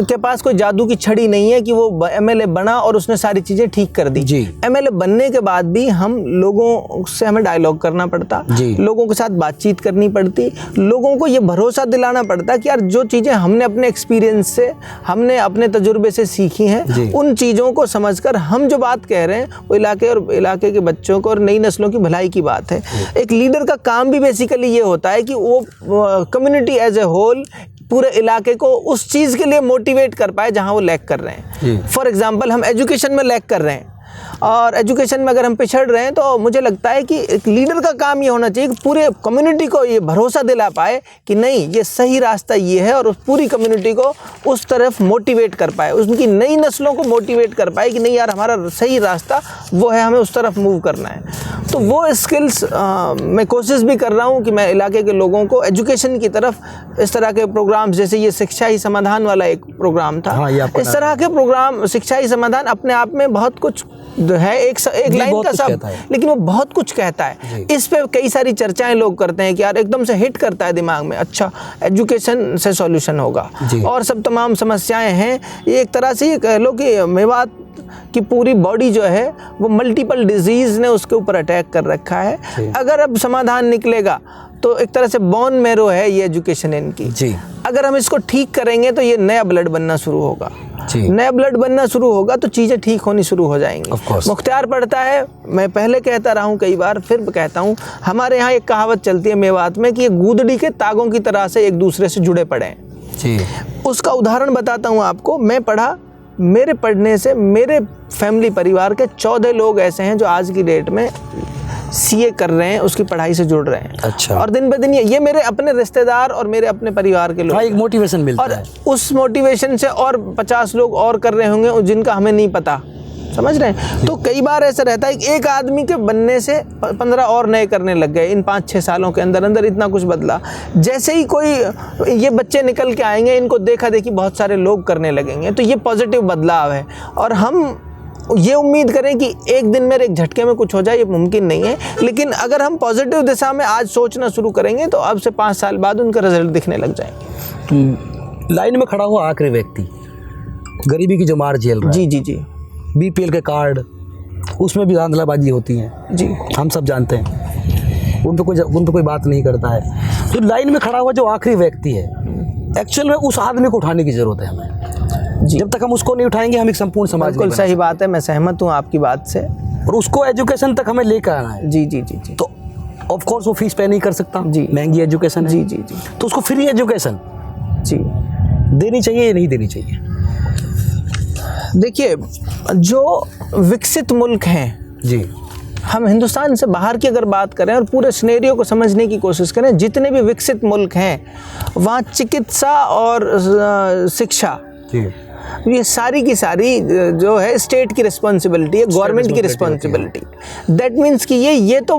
के पास कोई जादू की छड़ी नहीं है कि वो एमएलए बना और उसने सारी चीज़ें ठीक कर दी। एमएलए बनने के बाद भी हम लोगों से हमें डायलॉग करना पड़ता, लोगों के साथ बातचीत करनी पड़ती, लोगों को ये भरोसा दिलाना पड़ता कि यार जो चीज़ें हमने अपने एक्सपीरियंस से, हमने अपने तजुर्बे से सीखी हैं, उन चीज़ों को समझकर हम जो बात कह रहे हैं वो इलाके और इलाके के बच्चों को और नई नस्लों की भलाई की बात है। एक लीडर का काम भी बेसिकली ये होता है कि वो कम्युनिटी एज ए होल, पूरे इलाके को उस चीज़ के लिए मोटिवेट कर पाए जहां वो लैग कर रहे हैं। फॉर एग्जांपल, हम एजुकेशन में लैग कर रहे हैं और एजुकेशन में अगर हम पिछड़ रहे हैं तो मुझे लगता है कि एक लीडर का काम ये होना चाहिए कि पूरे कम्युनिटी को ये भरोसा दिला पाए कि नहीं, ये सही रास्ता ये है, और उस पूरी कम्युनिटी को उस तरफ मोटिवेट कर पाए, उनकी नई नस्लों को मोटिवेट कर पाए कि नहीं यार, हमारा सही रास्ता वो है, हमें उस तरफ मूव करना है। तो वो स्किल्स मैं कोशिश भी कर रहा हूँ कि मैं इलाके के लोगों को एजुकेशन की तरफ इस तरह के प्रोग्राम्स, जैसे ये शिक्षा ही समाधान वाला एक प्रोग्राम था, इस तरह के प्रोग्राम, शिक्षा ही समाधान अपने आप में बहुत कुछ है, एक लाइन का सब, लेकिन वो बहुत कुछ कहता है। इस पे कई सारी चर्चाएं लोग करते हैं कि यार एकदम से हिट करता है दिमाग में, अच्छा एजुकेशन से सॉल्यूशन होगा और सब तमाम समस्याएं हैं। ये एक तरह से ये कह लो कि मेवात की पूरी बॉडी जो है वो मल्टीपल डिजीज ने उसके ऊपर अटैक कर रखा है। अगर अब समाधान निकलेगा तो एक तरह से बोन मैरो है ये एजुकेशन इनकी, अगर हम इसको ठीक करेंगे तो ये नया ब्लड बनना शुरू होगा, नया ब्लड बनना शुरू होगा तो चीज़ें ठीक होनी शुरू हो जाएंगी। मुख्तियार पड़ता है, मैं पहले कहता रहा हूँ कई बार, फिर कहता हूँ, हमारे यहाँ एक कहावत चलती है मेवात में कि ये गूदड़ी के तागों की तरह से एक दूसरे से जुड़े पड़े हैं। उसका उदाहरण बताता हूँ आपको। मैं पढ़ा, मेरे पढ़ने से मेरे फैमिली परिवार के 14 लोग ऐसे हैं जो आज की डेट में सीए कर रहे हैं, उसकी पढ़ाई से जुड़ रहे हैं। अच्छा। और दिन ब दिन ये मेरे अपने रिश्तेदार और मेरे अपने परिवार के लोग, एक मोटिवेशन मिलता है, और उस मोटिवेशन से और 50 लोग और कर रहे होंगे जिनका हमें नहीं पता, समझ रहे हैं। तो कई बार ऐसा रहता है कि एक आदमी के बनने से 15 और नए करने लग गए। इन 5-6 सालों के अंदर अंदर इतना कुछ बदला। जैसे ही कोई ये बच्चे निकल के आएंगे, इनको देखा देखी बहुत सारे लोग करने लगेंगे, तो ये पॉजिटिव बदलाव है। और हम ये उम्मीद करें कि एक दिन में एक झटके में कुछ हो जाए, ये मुमकिन नहीं है, लेकिन अगर हम पॉजिटिव दिशा में आज सोचना शुरू करेंगे तो अब से 5 साल बाद उनका रिजल्ट दिखने लग जाएंगे। लाइन में खड़ा हुआ आखिरी व्यक्ति, गरीबी की जो मार झेल रहा है, जी, बीपीएल के कार्ड, उसमें भी धांधलाबाजी होती है जी, हम सब जानते हैं, उन पे कोई बात नहीं करता है। तो लाइन में खड़ा हुआ जो आखिरी व्यक्ति है, एक्चुअल में उस आदमी को उठाने की ज़रूरत है हमें। जी। जब तक हम उसको नहीं उठाएंगे हम एक संपूर्ण समाज बिल्कुल नहीं बना सही बात है, मैं सहमत हूँ आपकी बात से। सकते। और उसको एजुकेशन तक हमें लेकर आना है। जी जी जी जी। तो ऑफ कोर्स वो फीस पे नहीं कर सकता, जी। महंगी एजुकेशन है। जी जी जी तो उसको फ्री एजुकेशन जी। देनी चाहिए या नहीं देनी चाहिए? देखिए, जो विकसित मुल्क हैं, जी हम हिंदुस्तान से बाहर की अगर बात करें और पूरे सिनेरियो को समझने की कोशिश करें, जितने भी विकसित मुल्क हैं वहाँ चिकित्सा और शिक्षा, जी ये सारी की सारी जो है स्टेट की रिस्पॉन्सिबिलिटी है, गवर्नमेंट की रिस्पॉन्सिबिलिटी। दैट मीन्स कि ये तो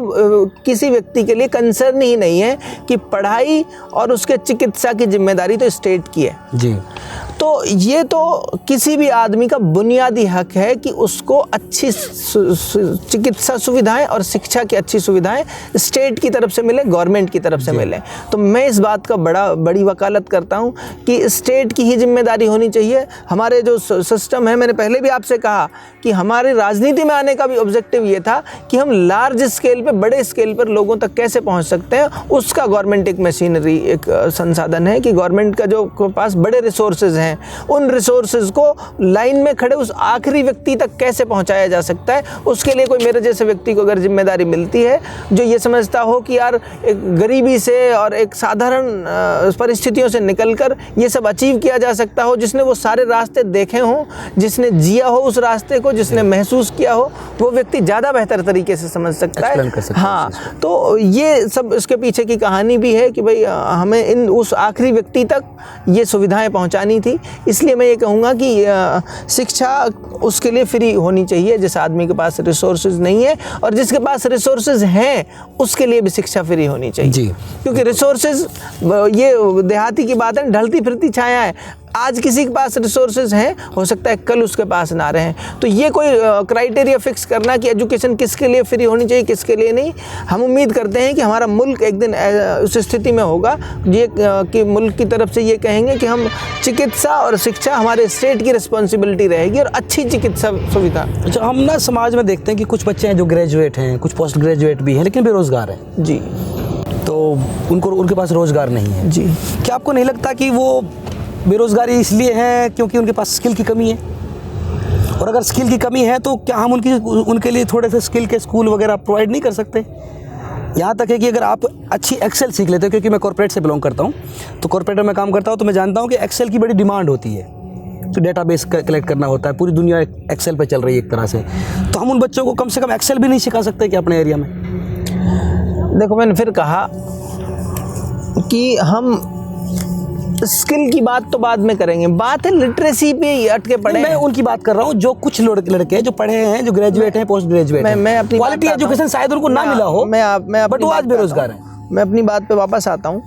किसी व्यक्ति के लिए कंसर्न ही नहीं है कि पढ़ाई और उसके चिकित्सा की जिम्मेदारी तो स्टेट की है। जी। तो ये तो किसी भी आदमी का बुनियादी हक है कि उसको अच्छी चिकित्सा सुविधाएं और शिक्षा की अच्छी सुविधाएं स्टेट की तरफ से मिले, गवर्नमेंट की तरफ से मिले। तो मैं इस बात का बड़ी वकालत करता हूं कि स्टेट की ही जिम्मेदारी होनी चाहिए। हमारे जो सिस्टम है, मैंने पहले भी आपसे कहा कि हमारे राजनीति में आने का भी ऑब्जेक्टिव ये था कि हम लार्ज स्केल पे, बड़े स्केल पर लोगों तक कैसे पहुंच सकते हैं। उसका गवर्नमेंट एक मशीनरी, एक संसाधन है कि गवर्नमेंट का जो पास बड़े रिसोर्सेज हैं, उन रिसोर्सेज को लाइन में खड़े उस आखिरी व्यक्ति तक कैसे पहुंचाया जा सकता है। उसके लिए कोई मेरे जैसे व्यक्ति को अगर जिम्मेदारी मिलती है, जो ये समझता हो कि यार एक गरीबी से और एक साधारण परिस्थितियों से निकलकर ये सब अचीव किया जा सकता हो, जिसने वो सारे रास्ते देखे हों, जिसने जिया हो उस रास्ते को, जिसने महसूस किया हो, वो व्यक्ति ज़्यादा बेहतर तरीके से समझ सकता है। हाँ, तो ये सब इसके पीछे की कहानी भी है कि भाई हमें उस आखिरी व्यक्ति तक ये सुविधाएं पहुंचानी थी। इसलिए मैं ये कहूँगा कि शिक्षा उसके लिए फ्री होनी चाहिए जिस आदमी के पास रिसोर्सेज नहीं है, और जिसके पास रिसोर्सेज हैं उसके लिए भी शिक्षा फ्री होनी चाहिए जी। क्योंकि रिसोर्सेज, ये देहाती की बात है, ढलती फिरती छाया है। आज किसी के पास रिसोर्सेज हैं, हो सकता है कल उसके पास ना रहे। तो ये कोई क्राइटेरिया फिक्स करना कि एजुकेशन किसके लिए फ्री होनी चाहिए, किसके लिए नहीं, हम उम्मीद करते हैं कि हमारा मुल्क एक दिन उस स्थिति में होगा ये कि मुल्क की तरफ से ये कहेंगे कि हम चिकित्सा और शिक्षा हमारे स्टेट की रिस्पॉन्सिबिलिटी रहेगी, और अच्छी चिकित्सा सुविधा। अच्छा, हम ना समाज में देखते हैं कि कुछ बच्चे हैं जो ग्रेजुएट हैं, कुछ पोस्ट ग्रेजुएट भी हैं, लेकिन बेरोज़गार हैं जी। तो उनके पास रोज़गार नहीं है जी। क्या आपको नहीं लगता कि वो बेरोज़गारी इसलिए है क्योंकि उनके पास स्किल की कमी है? और अगर स्किल की कमी है तो क्या हम उनके लिए थोड़े से स्किल के स्कूल वगैरह प्रोवाइड नहीं कर सकते? यहाँ तक है कि अगर आप अच्छी एक्सेल सीख लेते हो, क्योंकि मैं कॉर्पोरेट से बिलोंग करता हूँ, तो कॉर्पोरेट में काम करता हूँ, तो मैं जानता हूँ कि एक्सेल की बड़ी डिमांड होती है। तो डेटाबेस कलेक्ट करना होता है, पूरी दुनिया एक्सेल पे चल रही है एक तरह से। तो हम उन बच्चों को कम से कम एक्सेल भी नहीं सिखा सकते कि अपने एरिया में? देखो, मैंने फिर कहा कि हम स्किल की बात तो बाद में करेंगे, बात है लिटरेसी पे अटके पड़े हैं। मैं उनकी बात कर रहा हूँ जो कुछ लड़के हैं जो पढ़े हैं, जो ग्रेजुएट हैं, पोस्ट ग्रेजुएट हैं, मैं अपनी क्वालिटी एजुकेशन शायद उनको ना मिला हो, बट वो आज बेरोजगार हैं। मैं अपनी बात पे वापस आता हूँ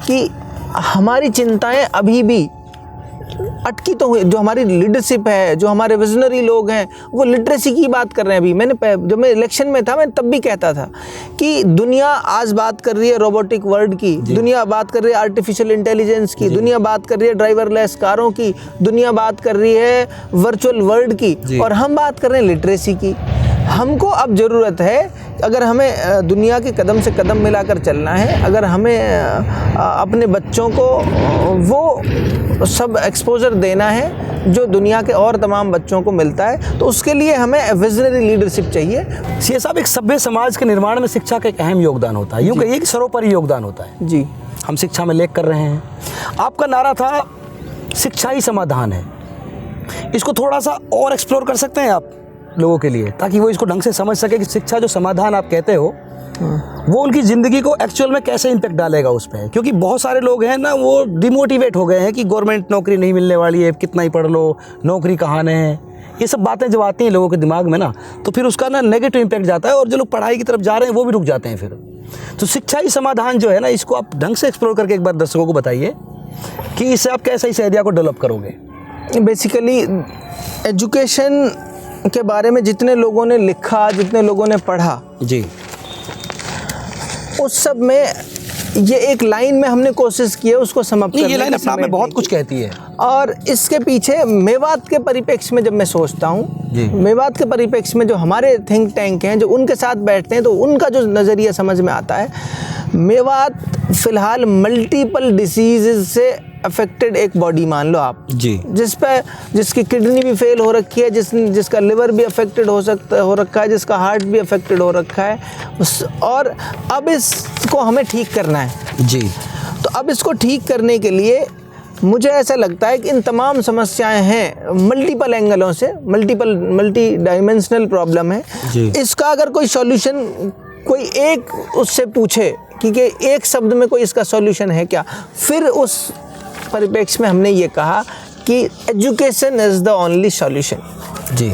कि हमारी चिंताएं अभी भी अटकी तो हुई। जो हमारी लीडरशिप है, जो हमारे विजनरी लोग हैं, वो लिटरेसी की बात कर रहे हैं। अभी जब मैं इलेक्शन में था, मैं तब भी कहता था कि दुनिया आज बात कर रही है रोबोटिक वर्ल्ड की, दुनिया बात कर रही है आर्टिफिशियल इंटेलिजेंस की, दुनिया बात कर रही है ड्राइवरलेस कारों की, दुनिया बात कर रही है वर्चुअल वर्ल्ड की, और हम बात कर रहे हैं लिटरेसी की। हमको अब ज़रूरत है, अगर हमें दुनिया के कदम से कदम मिलाकर चलना है, अगर हमें अपने बच्चों को वो सब एक्सपोजर देना है जो दुनिया के और तमाम बच्चों को मिलता है, तो उसके लिए हमें विजनरी लीडरशिप चाहिए। सीए साहब, एक सभ्य समाज के निर्माण में शिक्षा का एक अहम योगदान होता है, यूँ कहिए कि सर्वोपरि योगदान होता है जी। हम शिक्षा में लेख कर रहे हैं। आपका नारा था शिक्षा ही समाधान है, इसको थोड़ा सा और एक्सप्लोर कर सकते हैं आप लोगों के लिए, ताकि वो इसको ढंग से समझ सके कि शिक्षा जो समाधान आप कहते हो वो उनकी ज़िंदगी को एक्चुअल में कैसे इम्पैक्ट डालेगा उस पर। क्योंकि बहुत सारे लोग हैं ना, वो डिमोटिवेट हो गए हैं कि गवर्नमेंट नौकरी नहीं मिलने वाली है, कितना ही पढ़ लो, नौकरी कहाँ है, ये सब बातें जब आती हैं लोगों के दिमाग में ना, तो फिर उसका ना नेगेटिव इम्पैक्ट जाता है, और जो लोग पढ़ाई की तरफ जा रहे हैं वो भी रुक जाते हैं फिर। तो शिक्षा ही समाधान जो है ना, इसको आप ढंग से एक्सप्लोर करके एक बार दर्शकों को बताइए कि इससे आप कैसे इस एरिया को डेवलप करोगे। बेसिकली एजुकेशन के बारे में जितने लोगों ने लिखा, जितने लोगों ने पढ़ा जी, उस सब में ये एक लाइन में हमने कोशिश की है उसको समाप्त करने की। ये लाइन अपने आप में बहुत कुछ कहती है। और इसके पीछे मेवात के परिप्रेक्ष्य में जब मैं सोचता हूँ, मेवात के परिप्रेक्ष्य में जो हमारे थिंक टैंक हैं, जो उनके साथ बैठते हैं, तो उनका जो नज़रिया समझ में आता है, मेवात फ़िलहाल मल्टीपल डिसीज़ से अफेक्टेड एक बॉडी मान लो आप, जी, जिसकी किडनी भी फेल हो रखी है, जिसका लिवर भी अफेक्टेड हो रखा है, जिसका हार्ट भी अफेक्टेड हो रखा है, और अब इसको हमें ठीक करना है। जी, तो अब इसको ठीक करने के लिए मुझे ऐसा लगता है कि इन तमाम समस्याएं हैं, मल्टीपल एंगलों से, मल्टी डायमेंशनल प्रॉब्लम है। इसका अगर कोई सॉल्यूशन कोई एक उससे पूछे कि एक शब्द में कोई इसका सॉल्यूशन है क्या, फिर उस परिप्रेक्ष्य में हमने ये कहा कि education is the only solution. जी,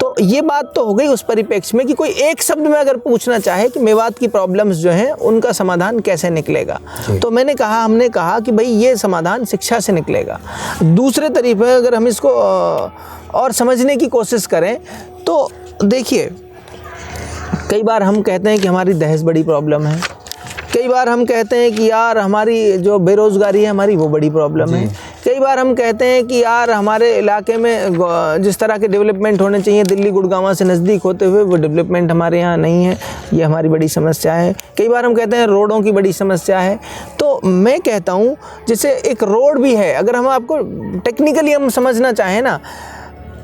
तो ये बात तो हो गई उस परिप्रेक्ष्य में कि कोई एक शब्द में अगर पूछना चाहे कि मेवात की प्रॉब्लम्स जो हैं उनका समाधान कैसे निकलेगा, तो हमने कहा कि भाई ये समाधान शिक्षा से निकलेगा। दूसरे तरीके में अगर हम इसको और समझने की कोशिश करें तो देखिए, कई बार हम कहते हैं कि हमारी दहेज बड़ी प्रॉब्लम है, कई बार हम कहते हैं कि यार हमारी जो बेरोज़गारी है हमारी वो बड़ी प्रॉब्लम है, कई बार हम कहते हैं कि यार हमारे इलाके में जिस तरह के डेवलपमेंट होने चाहिए दिल्ली गुड़गांव से नज़दीक होते हुए वो डेवलपमेंट हमारे यहाँ नहीं है, ये हमारी बड़ी समस्या है। कई बार हम कहते हैं रोडों की बड़ी समस्या है। तो मैं कहता हूँ जैसे एक रोड भी है, अगर हम आपको टेक्निकली हम समझना चाहें ना,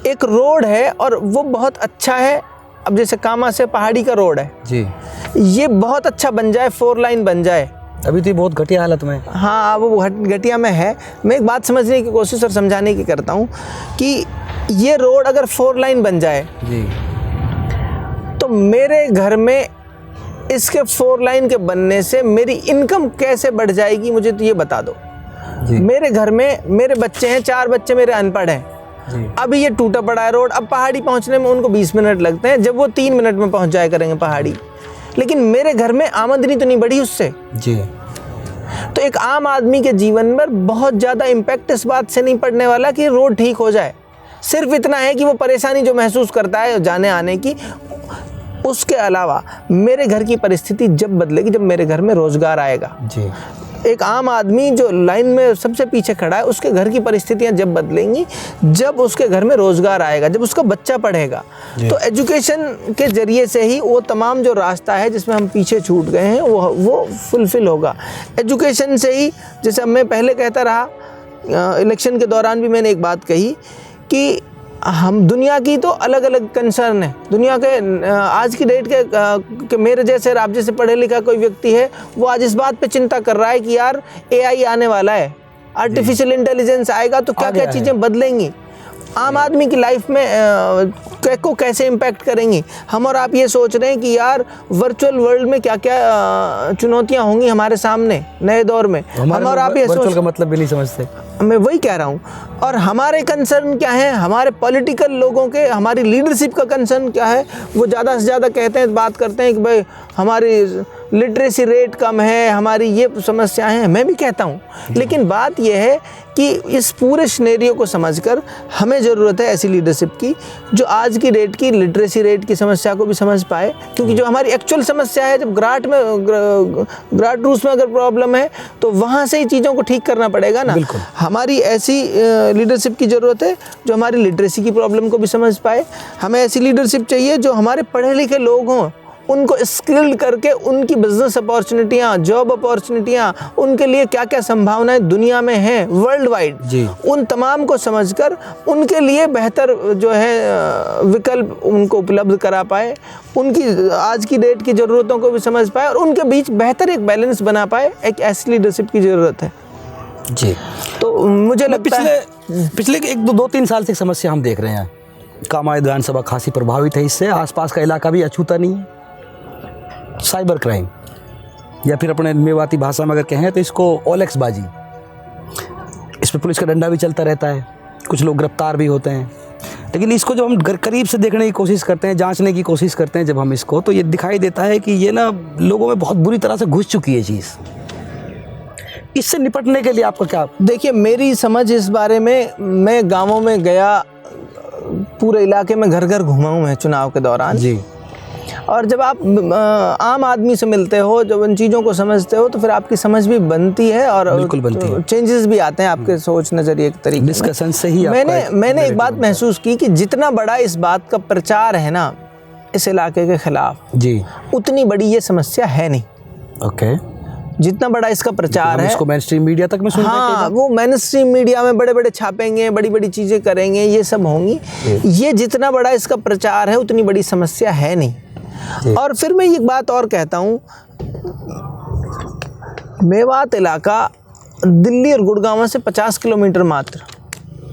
एक रोड है और वो बहुत अच्छा है। अब जैसे कामा से पहाड़ी का रोड है जी, ये बहुत अच्छा बन जाए, 4 लाइन बन जाए, अभी तो ये बहुत घटिया हालत में। हाँ, वो घटिया में है। मैं एक बात समझने की कोशिश और समझाने की करता हूँ कि ये रोड अगर 4 लाइन बन जाए जी, तो मेरे घर में इसके 4 लाइन के बनने से मेरी इनकम कैसे बढ़ जाएगी, मुझे तो ये बता दो। मेरे घर में मेरे बच्चे हैं, 4 बच्चे मेरे अनपढ़ हैं। अभी ये टूटा पड़ा है रोड, अब पहाड़ी पहुंचने में उनको 20 मिनट लगते हैं, जब वो 3 मिनट में पहुंच जाया करेंगे पहाड़ी। लेकिन मेरे घर में आमदनी तो नहीं बढ़ी उससे जी। तो एक आम आदमी के जीवन पर बहुत ज़्यादा इम्पैक्ट इस बात से नहीं पड़ने वाला कि रोड ठीक हो जाए, सिर्फ इतना है कि वो परेशानी जो महसूस करता है जाने आने की, उसके अलावा मेरे घर की परिस्थिति जब बदलेगी जब मेरे घर में रोज़गार आएगा जी। एक आम आदमी जो लाइन में सबसे पीछे खड़ा है उसके घर की परिस्थितियां जब बदलेंगी जब उसके घर में रोज़गार आएगा, जब उसका बच्चा पढ़ेगा। तो एजुकेशन के ज़रिए से ही वो तमाम जो रास्ता है जिसमें हम पीछे छूट गए हैं वो फुलफ़िल होगा। एजुकेशन से ही, जैसे मैं पहले कहता रहा, इलेक्शन के दौरान भी मैंने एक बात कही कि हम दुनिया की तो अलग अलग कंसर्न है, दुनिया के आज की डेट के मेरे जैसे आप जैसे पढ़े लिखा कोई व्यक्ति है वो आज इस बात पे चिंता कर रहा है कि यार AI आने वाला है, आर्टिफिशियल इंटेलिजेंस आएगा तो क्या क्या चीज़ें बदलेंगी, आम आदमी की लाइफ में को कैसे इम्पैक्ट करेंगी। हम और आप ये सोच रहे हैं कि यार वर्चुअल वर्ल्ड में क्या क्या चुनौतियाँ होंगी हमारे सामने नए दौर में, हम और आप ये सोच, का मतलब भी नहीं समझते। मैं वही कह रहा हूँ। और हमारे कंसर्न क्या है, हमारे पॉलिटिकल लोगों के, हमारी लीडरशिप का कंसर्न क्या है, वो ज़्यादा से ज़्यादा कहते हैं, बात करते हैं कि भाई हमारी लिटरेसी रेट कम है, हमारी ये समस्याएं हैं। मैं भी कहता हूँ, लेकिन बात यह है कि इस पूरे सिनेरियो को समझकर हमें ज़रूरत है ऐसी लीडरशिप की जो आज की डेट की लिटरेसी रेट की समस्या को भी समझ पाए, क्योंकि जो हमारी एक्चुअल समस्या है, जब ग्राट रूट्स में अगर प्रॉब्लम है तो वहाँ से ही चीज़ों को ठीक करना पड़ेगा ना। हमारी ऐसी लीडरशिप की ज़रूरत है जो हमारी लिटरेसी की प्रॉब्लम को भी समझ पाए। हमें ऐसी लीडरशिप चाहिए जो हमारे पढ़े लिखे लोग हों, उनको स्किल्ड करके उनकी बिजनेस अपॉर्चुनिटियाँ, जॉब अपॉर्चुनिटियाँ, उनके लिए क्या क्या संभावनाएं दुनिया में हैं वर्ल्ड वाइड, उन तमाम को समझकर उनके लिए बेहतर जो है विकल्प उनको उपलब्ध करा पाए, उनकी आज की डेट की ज़रूरतों को भी समझ पाए और उनके बीच बेहतर एक बैलेंस बना पाए। एक ऐसी लीडरशिप की ज़रूरत है जी। तो मुझे लगता है पिछले 1-2-3 साल से समस्या हम देख रहे हैं, कामा विधानसभा खासी प्रभावित है इससे, आसपास का इलाका भी अछूता नहीं है। साइबर क्राइम, या फिर अपने मेवाती भाषा में अगर कहें तो इसको ओलेक्स बाजी, इस पर पुलिस का डंडा भी चलता रहता है, कुछ लोग गिरफ्तार भी होते हैं। लेकिन इसको जब हम करीब से देखने की कोशिश करते हैं, जांचने की कोशिश करते हैं जब हम इसको, तो ये दिखाई देता है कि ये ना लोगों में बहुत बुरी तरह से घुस चुकी है चीज़। इससे निपटने के लिए आपका क्या? देखिए, मेरी समझ इस बारे में, मैं गाँवों में गया, पूरे इलाके में घर घर घुमा हूँ मैं चुनाव के दौरान जी। और जब आप आम आदमी से मिलते हो, जब उन चीज़ों को समझते हो, तो फिर आपकी समझ भी बनती है और बिल्कुल बनती है, चेंजेस भी आते हैं आपके सोच नज़रिए के तरीके। डिस्कशन से ही मैंने एक बात महसूस की कि जितना बड़ा इस बात का प्रचार है ना इस इलाके के खिलाफ जी, उतनी बड़ी ये समस्या है नहीं। ओके। जितना बड़ा इसका प्रचार है, इसको मेनस्ट्रीम मीडिया तक में सुनने हाँ, वो मेनस्ट्रीम मीडिया में बड़े बड़े छापेंगे, बड़ी बड़ी चीज़ें करेंगे, ये सब होंगी। ये जितना बड़ा इसका प्रचार है उतनी बड़ी समस्या है नहीं। और फिर मैं एक बात और कहता हूँ, मेवात इलाका दिल्ली और गुड़गांव से 50 किलोमीटर मात्र।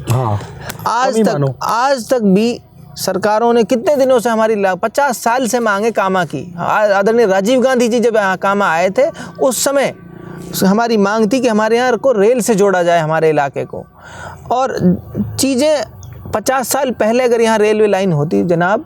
हाँ, आज तक भी सरकारों ने कितने दिनों से हमारी 50 साल से मांगे कामा की। आदरणीय राजीव गांधी जी जब यहाँ कामा आए थे उस समय हमारी मांग थी कि हमारे यहाँ को रेल से जोड़ा जाए हमारे इलाके को। और चीज़ें 50 साल पहले अगर यहाँ रेलवे लाइन होती जनाब,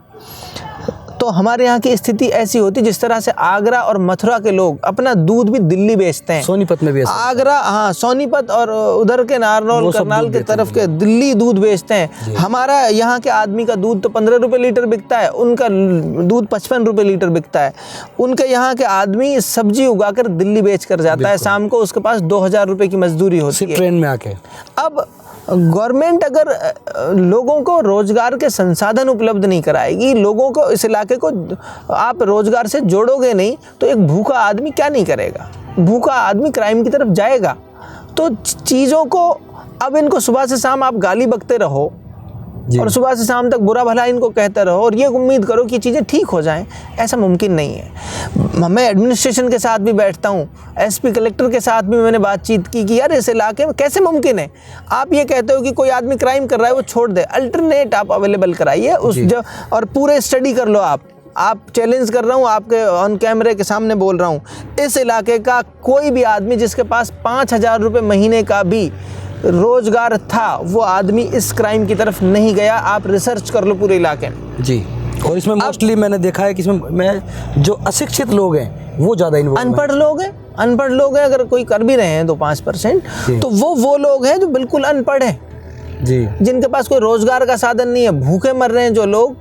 तो हमारे यहाँ की स्थिति ऐसी होती जिस तरह से आगरा और मथुरा के लोग अपना दूध भी दिल्ली बेचते हैं। सोनीपत में भी आगरा, हाँ, सोनीपत और उधर के नारनौल करनाल के तरफ के दिल्ली दूध बेचते हैं। हमारा यहाँ के आदमी का दूध तो 15 रुपये लीटर बिकता है, उनका दूध 55 रुपये लीटर बिकता है। उनके यहाँ के आदमी सब्जी उगाकर दिल्ली बेच कर जाता है, शाम को उसके पास 2000 रुपये की मजदूरी होती है ट्रेन में आके। अब गवर्नमेंट अगर लोगों को रोजगार के संसाधन उपलब्ध नहीं कराएगी, लोगों को इस इलाके को आप रोजगार से जोड़ोगे नहीं, तो एक भूखा आदमी क्या नहीं करेगा? भूखा आदमी क्राइम की तरफ जाएगा। तो चीज़ों को अब इनको सुबह से शाम आप गाली बकते रहो और सुबह से शाम तक बुरा भला इनको कहते रहो और ये उम्मीद करो कि चीज़ें ठीक हो जाएं, ऐसा मुमकिन नहीं है। मैं एडमिनिस्ट्रेशन के साथ भी बैठता हूँ, एसपी कलेक्टर के साथ भी मैंने बातचीत की कि यार इस इलाके में कैसे मुमकिन है? आप ये कहते हो कि कोई आदमी क्राइम कर रहा है वो छोड़ दे, अल्टरनेट आप अवेलेबल कराइए उस और पूरे स्टडी कर लो। आप चैलेंज कर रहा हूँ, आपके ऑन कैमरे के सामने बोल रहा हूँ, इस इलाके का कोई भी आदमी जिसके पास 5000 रुपये महीने का भी रोजगार था, वो आदमी इस क्राइम की तरफ नहीं गया। आप रिसर्च कर लो पूरे इलाके में जी। और इसमें मोस्टली मैंने देखा है कि इसमें जो अशिक्षित लोग हैं वो ज़्यादा इन्वॉल्व हैं। अनपढ़ लोग हैं, अगर कोई कर भी रहे हैं तो 5%, तो वो लोग हैं जो बिल्कुल अनपढ़ हैं जी, जिनके पास कोई रोजगार का साधन नहीं है, भूखे मर रहे हैं जो लोग,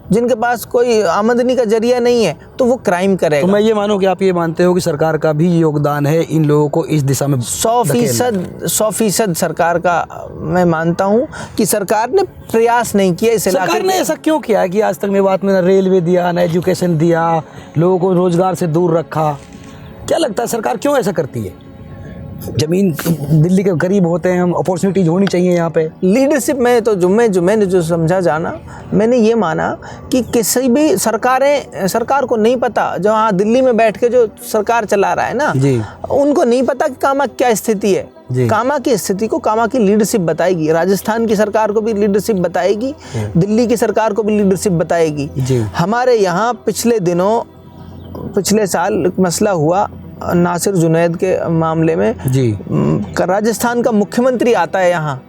जिनके पास कोई आमदनी का जरिया नहीं है, तो वो क्राइम करेगा। तो मैं ये मानूं कि आप ये मानते हो कि सरकार का भी योगदान है इन लोगों को इस दिशा में 100% सरकार का मैं मानता हूँ कि सरकार ने प्रयास नहीं किया इस इलाके। सरकार ने ऐसा क्यों किया है कि आज तक मेवात में ना रेलवे दिया, ना एजुकेशन दिया, लोगों को रोजगार से दूर रखा? क्या लगता है सरकार क्यों ऐसा करती है? जमीन दिल्ली के करीब होते हैं हम, अपॉर्चुनिटीज होनी चाहिए यहाँ पे। लीडरशिप में तो मैंने जो समझा जाना, मैंने ये माना कि किसी भी सरकार को नहीं पता, जो हाँ दिल्ली में बैठ के जो सरकार चला रहा है ना जी, उनको नहीं पता कि कामा क्या स्थिति है। कामा की स्थिति को कामा की लीडरशिप बताएगी, राजस्थान की सरकार को भी लीडरशिप बताएगी, दिल्ली की सरकार को भी लीडरशिप बताएगी। हमारे यहाँ पिछले साल मसला हुआ नासिर जुनैद के मामले में जी। राजस्थान का मुख्यमंत्री आता है यहाँ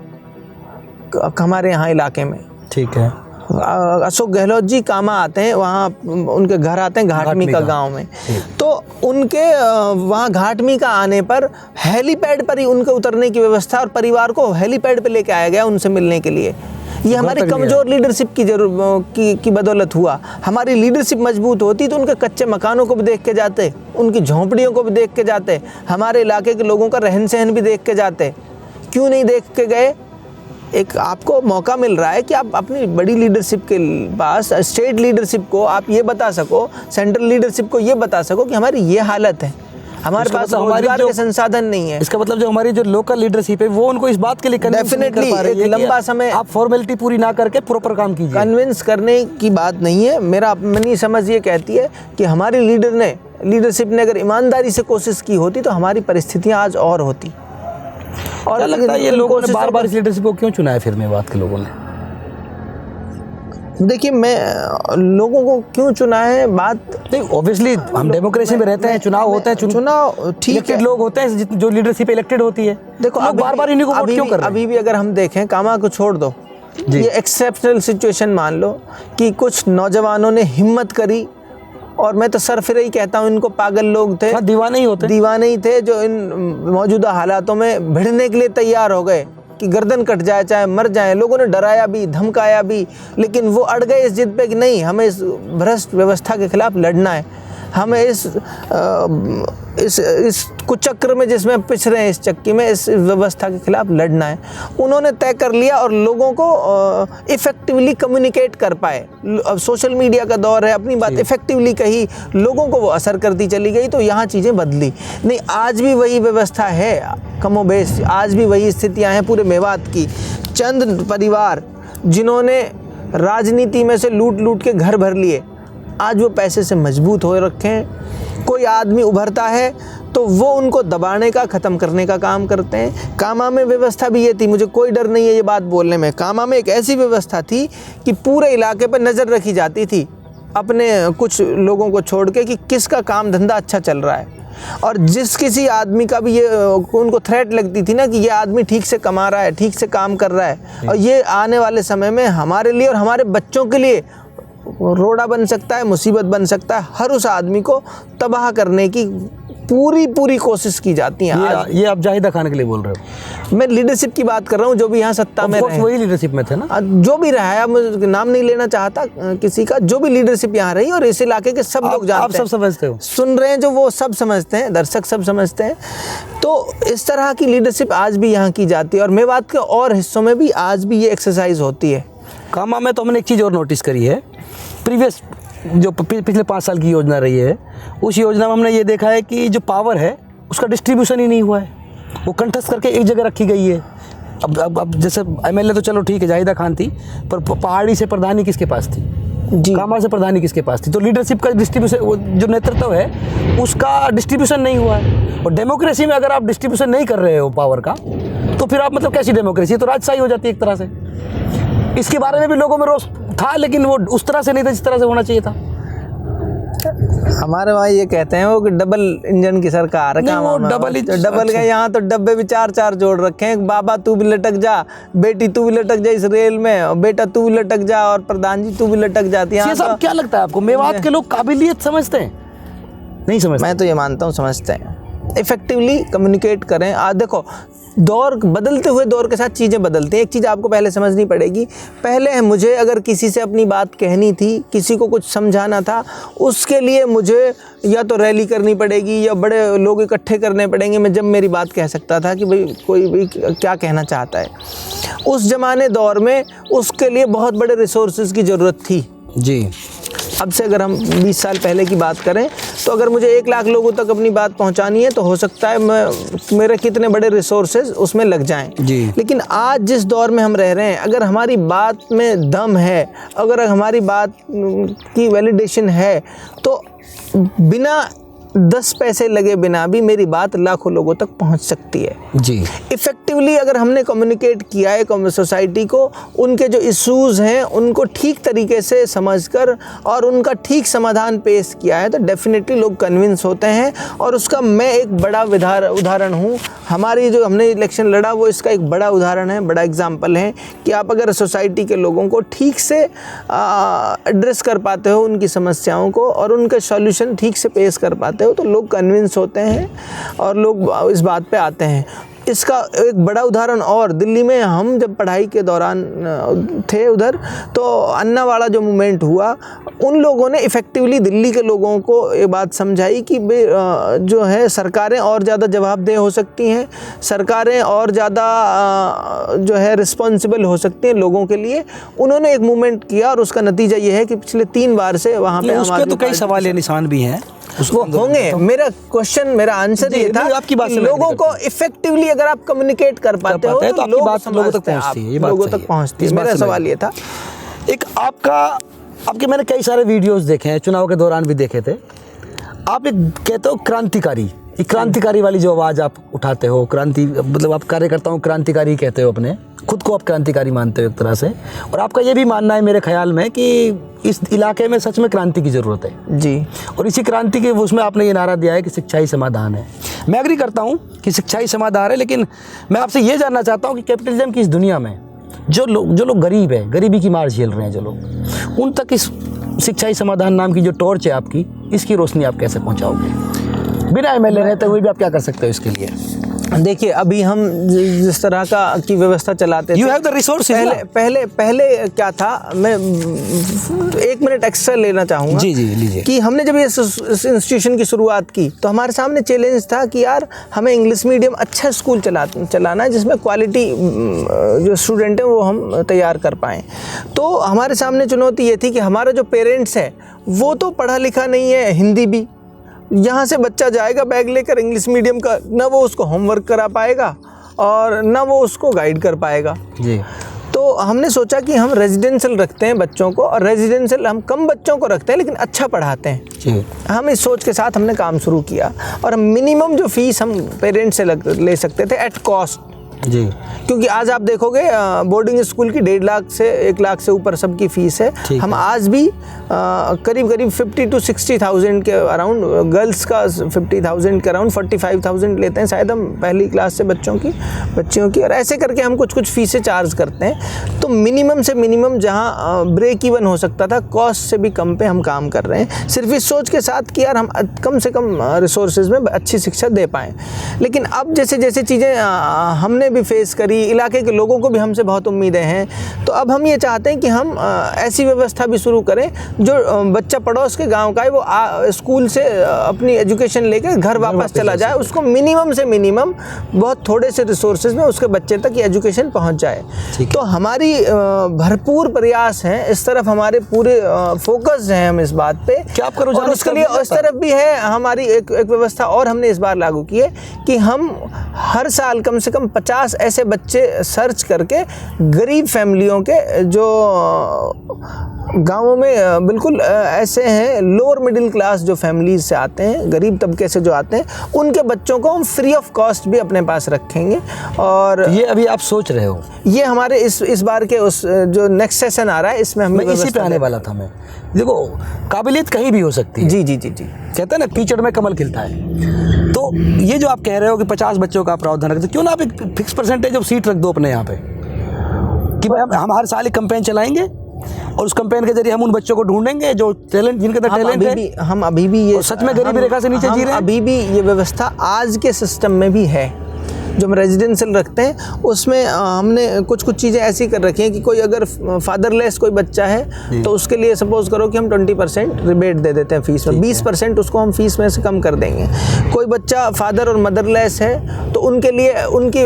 हमारे यहाँ इलाके में, ठीक है। अशोक गहलोत जी कामा आते हैं, वहाँ उनके घर आते हैं घाटमी का गांव में, तो उनके वहाँ घाटमी का आने पर हेलीपैड पर ही उनके उतरने की व्यवस्था और परिवार को हेलीपैड पे लेके आया गया उनसे मिलने के लिए। ये हमारी कमज़ोर लीडरशिप की बदौलत हुआ। हमारी लीडरशिप मजबूत होती तो उनके कच्चे मकानों को भी देख के जाते, उनकी झोंपड़ियों को भी देख के जाते, हमारे इलाके के लोगों का रहन सहन भी देख के जाते। क्यों नहीं देख के गए? एक आपको मौका मिल रहा है कि आप अपनी बड़ी लीडरशिप के पास, स्टेट लीडरशिप को आप ये बता सको, सेंट्रल लीडरशिप को ये बता सको कि हमारी ये हालत है, हमारे पास रोजगार के संसाधन नहीं है। इसका मतलब जो हमारी जो लोकल लीडरशिप है वो उनको इस बात के लिए डेफिनेटली एक लंबा समय आप फॉर्मेलिटी पूरी ना करके प्रॉपर काम कीजिए। कन्विंस करने की बात नहीं है, मेरी समझ ये कहती है कि हमारी लीडरशिप ने अगर ईमानदारी से कोशिश की होती तो हमारी परिस्थितियाँ आज और होती। और क्या लगता है ये लोगों ने बार बार इस लीडरशिप को क्यों चुना है फिर मेवात के लोगों ने? देखिए, मैं लोगों को क्यों चुना है बात, ऑब्वियसली हम डेमोक्रेसी में रहते हैं, चुनाव होते हैं, चुनाव ठीक है, लोग होते हैं जो लीडरशिप इलेक्टेड होती है। देखो अब बार बार इन्हीं को वोट क्यों कर रहे हैं? अभी भी अगर हम देखें, कामा को छोड़ दो, ये एक्सेप्शनल सिचुएशन मान लो कि कुछ नौजवानों ने हिम्मत करी, और मैं तो सरफिर ही कहता हूँ, इनको पागल लोग थे, दीवाने ही थे जो इन मौजूदा हालातों में भिड़ने के लिए तैयार हो गए कि गर्दन कट जाए चाहे मर जाए। लोगों ने डराया भी, धमकाया भी, लेकिन वो अड़ गए इस जिद पे कि नहीं, हमें इस भ्रष्ट व्यवस्था के खिलाफ लड़ना है। हम इस कुचक्र में जिसमें पिस रहे हैं, इस चक्की में, इस व्यवस्था के खिलाफ लड़ना है। उन्होंने तय कर लिया और लोगों को इफ़ेक्टिवली कम्युनिकेट कर पाए। अब सोशल मीडिया का दौर है, अपनी बात इफ़ेक्टिवली कही, लोगों को वो असर करती चली गई, तो यहाँ चीज़ें बदली नहीं। आज भी वही व्यवस्था है कमोबेश, आज भी वही स्थितियाँ हैं पूरे मेवात की। चंद परिवार जिन्होंने राजनीति में से लूट लूट के घर भर लिए, आज वो पैसे से मजबूत हो रखे हैं। कोई आदमी उभरता है तो वो उनको दबाने का, ख़त्म करने का काम करते हैं। कामा में व्यवस्था भी ये थी, मुझे कोई डर नहीं है ये बात बोलने में, कामा में एक ऐसी व्यवस्था थी कि पूरे इलाके पर नज़र रखी जाती थी अपने कुछ लोगों को छोड़ के कि किसका काम धंधा अच्छा चल रहा है। और जिस किसी आदमी का भी ये उनको थ्रेट लगती थी ना कि ये आदमी ठीक से कमा रहा है, ठीक से काम कर रहा है और ये आने वाले समय में हमारे लिए और हमारे बच्चों के लिए रोड़ा बन सकता है, मुसीबत बन सकता है, हर उस आदमी को तबाह करने की पूरी कोशिश की जाती है। ये आप जाहिदा खान के लिए बोल रहे हो? मैं लीडरशिप की बात कर रहा हूँ, जो भी यहाँ सत्ता में रहे, वही लीडरशिप में थे ना, जो भी रहा है। अब मैं नाम नहीं लेना चाहता किसी का, जो भी लीडरशिप यहाँ रही और इस इलाके के सब लोग जानते हैं, आप सब समझते हो, सुन रहे हैं जो, वो सब समझते हैं, दर्शक सब समझते हैं। तो इस तरह की लीडरशिप आज भी यहाँ की जाती है और मेवात के और हिस्सों में भी आज भी ये एक्सरसाइज होती है। कामा में तो हमने एक चीज़ और नोटिस करी है, प्रीवियस जो पिछले 5 साल की योजना रही है, उस योजना में हमने ये देखा है कि जो पावर है उसका डिस्ट्रीब्यूशन ही नहीं हुआ है, वो कंठस्थ करके एक जगह रखी गई है। अब जैसे एमएलए तो चलो ठीक है, जाहिदा खान थी, पर पहाड़ी से प्रधानी किसके पास थी जी, कामा से प्रधानी किसके पास थी? तो लीडरशिप का डिस्ट्रीब्यूशन, जो नेतृत्व है उसका डिस्ट्रीब्यूशन नहीं हुआ है। और डेमोक्रेसी में अगर आप डिस्ट्रीब्यूशन नहीं कर रहे हो पावर का, तो फिर आप मतलब कैसी डेमोक्रेसी? तो राजशाही हो जाती है एक तरह से। इसके बारे में भी लोगों में रोष था, लेकिन वो उस तरह से नहीं था जिस तरह से होना चाहिए था। हमारे वहाँ ये कहते हैं वो कि डबल इंजन की सरकार है। डबल का यहाँ तो डब्बे भी 4-4 जोड़ रखे हैं। बाबा तू भी लटक जा, बेटी तू भी लटक जा इस रेल में, और बेटा तू भी लटक जा, और प्रधान जी तू भी लटक जाती है। तो क्या लगता है आपको, मेवात के लोग काबिलियत समझते हैं? नहीं समझते? मैं तो ये मानता हूँ समझते हैं। इफेक्टिवली कम्युनिकेट करें। आज देखो, दौर बदलते हुए दौर के साथ चीज़ें बदलती हैं। एक चीज़ आपको पहले समझनी पड़ेगी, पहले मुझे अगर किसी से अपनी बात कहनी थी, किसी को कुछ समझाना था, उसके लिए मुझे या तो रैली करनी पड़ेगी या बड़े लोग इकट्ठे करने पड़ेंगे। मैं जब मेरी बात कह सकता था कि भाई कोई भी क्या कहना चाहता है, उस ज़माने दौर में उसके लिए बहुत बड़े रिसोर्सेज की ज़रूरत थी जी। अब से अगर हम 20 साल पहले की बात करें तो अगर मुझे 1 लाख लोगों तक अपनी बात पहुंचानी है तो हो सकता है मेरे कितने बड़े रिसोर्सेज उसमें लग जाएं जी। लेकिन आज जिस दौर में हम रह रहे हैं, अगर हमारी बात में दम है, अगर हमारी बात की वैलिडेशन है, तो बिना 10 पैसे लगे बिना भी मेरी बात लाखों लोगों तक पहुंच सकती है जी। इफ़ेक्टिवली अगर हमने कम्युनिकेट किया है सोसाइटी को, उनके जो इश्यूज़ हैं उनको ठीक तरीके से समझकर और उनका ठीक समाधान पेश किया है, तो डेफिनेटली लोग कन्विंस होते हैं। और उसका मैं एक बड़ा उदाहरण हूँ। हमारी जो हमने इलेक्शन लड़ा वो इसका एक बड़ा उदाहरण है, बड़ा एग्जाम्पल है कि आप अगर सोसाइटी के लोगों को ठीक से एड्रेस कर पाते हो, उनकी समस्याओं को, और उनके सॉल्यूशन ठीक से पेश कर पाते हो, तो लोग कन्विंस होते हैं और लोग इस बात पे आते हैं। इसका एक बड़ा उदाहरण और, दिल्ली में हम जब पढ़ाई के दौरान थे उधर, तो अन्नावाड़ा जो मूवमेंट हुआ, उन लोगों ने इफ़ेक्टिवली दिल्ली के लोगों को ये बात समझाई कि जो है सरकारें और ज़्यादा जवाबदेह हो सकती हैं, सरकारें और ज़्यादा जो है रिस्पॉन्सिबल हो सकती हैं लोगों के लिए। उन्होंने एक मूवमेंट किया और उसका नतीजा ये है कि पिछले 3 बार से वहाँ पे उसके तो कई सवाल या निशान भी हैं, वो होंगे। मेरा क्वेश्चन, मेरा आंसर ये था आपकी बात से लोगों को इफेक्टिवली अगर आप कम्युनिकेट कर पाते हो तो आपकी बात लोगों तक पहुंचती है। ये बात लोगों तक पहुंचती है। मेरा सवाल ये था, एक आपके मैंने कई सारे वीडियोस देखे हैं, चुनाव के दौरान भी देखे थे। आप एक कहते हो क्रांतिकारी, क्रांतिकारी वाली जो आवाज़ आप उठाते हो, क्रांति मतलब आप कार्यकर्ताओं क्रांतिकारी कहते हो, अपने खुद को आप क्रांतिकारी मानते हो एक तरह से। और आपका ये भी मानना है मेरे ख्याल में कि इस इलाके में सच में क्रांति की ज़रूरत है जी। और इसी क्रांति के उसमें आपने ये नारा दिया है कि शिक्षा ही समाधान है। मैं एग्री करता हूँ कि शिक्षा ही समाधान है, लेकिन मैं आपसे ये जानना चाहता हूँ कि कैपिटलिज्म की इस दुनिया में जो लोग गरीब है, गरीबी की मार झेल रहे हैं जो लोग, उन तक इस शिक्षा ही समाधान नाम की जो टॉर्च है आपकी, इसकी रोशनी आप कैसे पहुँचाओगे? बिना एमएलए रहते हुए भी आप क्या कर सकते हो इसके लिए? देखिए अभी हम जिस तरह की व्यवस्था चलाते थे, यू हैव द रिसोर्सेज। पहले क्या था, मैं 1 मिनट एक्स्ट्रा लेना चाहूँगा। जी लीजिए। कि हमने जब इस इंस्टीट्यूशन की शुरुआत की तो हमारे सामने चैलेंज था कि यार हमें इंग्लिश मीडियम अच्छा स्कूल चलाना है जिसमें क्वालिटी जो स्टूडेंट हैं वो हम तैयार कर पाएँ। तो हमारे सामने चुनौती ये थी कि हमारा जो पेरेंट्स है वो तो पढ़ा लिखा नहीं है, हिंदी भी, यहाँ से बच्चा जाएगा बैग लेकर इंग्लिश मीडियम का, ना वो उसको होमवर्क करा पाएगा और ना वो उसको गाइड कर पाएगा जी। तो हमने सोचा कि हम रेजिडेंशियल रखते हैं बच्चों को, और रेजिडेंशियल हम कम बच्चों को रखते हैं लेकिन अच्छा पढ़ाते हैं जी। हम इस सोच के साथ हमने काम शुरू किया, और मिनिमम जो फीस हम पेरेंट्स से ले सकते थे एट कॉस्ट जी। क्योंकि आज आप देखोगे बोर्डिंग स्कूल की 1.5 लाख से 1 लाख से ऊपर सबकी फीस है। हम आज भी करीब 50 to 60,000 के अराउंड, गर्ल्स का 50,000 के अराउंड 45,000 लेते हैं शायद हम पहली क्लास से बच्चियों की, और ऐसे करके हम कुछ फीसें चार्ज करते हैं। तो मिनिमम से मिनिमम जहां ब्रेक इवन हो सकता था कॉस्ट से भी कम पे हम काम कर रहे हैं, सिर्फ इस सोच के साथ कि यार हम कम से कम रिसोर्सेज में अच्छी शिक्षा दे पाएँ। लेकिन अब जैसे जैसे चीज़ें हमने भी फेस करी, इलाके के लोगों को भी हमसे बहुत उम्मीदें हैं, तो अब हम ये चाहते हैं कि हम ऐसी व्यवस्था भी शुरू करें जो बच्चा पड़ोस के गांव का है वो स्कूल से अपनी एजुकेशन लेकर घर वापस चला जाए, उसको मिनिमम से मिनिमम बहुत थोड़े से रिसोर्सेज में उसके बच्चे तक एजुकेशन पहुंच जाए। तो हमारी भरपूर प्रयास हैं इस तरफ, हमारे पूरे फोकस हैं हम इस बात पे कि आप करो। और उसके लिए उस तरफ भी है हमारी एक व्यवस्था और हमने इस बार लागू की है कि हम हर साल कम से कम 50 ऐसे बच्चे सर्च करके गरीब फैमिलियों के जो गांवों में बिल्कुल ऐसे हैं लोअर मिडिल क्लास जो फैमिलीज से आते हैं, गरीब तबके से जो आते हैं, उनके बच्चों को हम फ्री ऑफ कॉस्ट भी अपने पास रखेंगे। और ये अभी आप सोच रहे हो? ये हमारे इस बार के उस जो नेक्स्ट सेशन आ रहा है इसमें हम इसी पे आने वाला था मैं। देखो काबिलियत कहीं भी हो सकती है। जी। कहते हैं ना कीचड़ में कमल खिलता है। तो ये जो आप कह रहे हो कि 50 बच्चों का प्रावधान रखते, क्यों ना आप एक फिक्स परसेंटेज ऑफ सीट रख दो अपने यहाँ पे कि भाई हम हर साल एक कैंपेन चलाएंगे और उस कैंपेन के जरिए हम उन बच्चों को ढूंढेंगे जो टैलेंट, जिनके अंदर टैलेंट है। हम अभी भी ये सच में गरीबी रेखा से नीचे जी रहे हैं। अभी भी ये व्यवस्था आज के सिस्टम में भी है जो हम रेजिडेंशियल रखते हैं, उसमें हमने कुछ चीज़ें ऐसी कर रखी हैं कि कोई अगर फादरलेस कोई बच्चा है तो उसके लिए सपोज करो कि हम 20% रिबेट दे देते हैं फीस में, 20% उसको हम फीस में से कम कर देंगे। कोई बच्चा फादर और मदरलेस है तो उनके लिए उनकी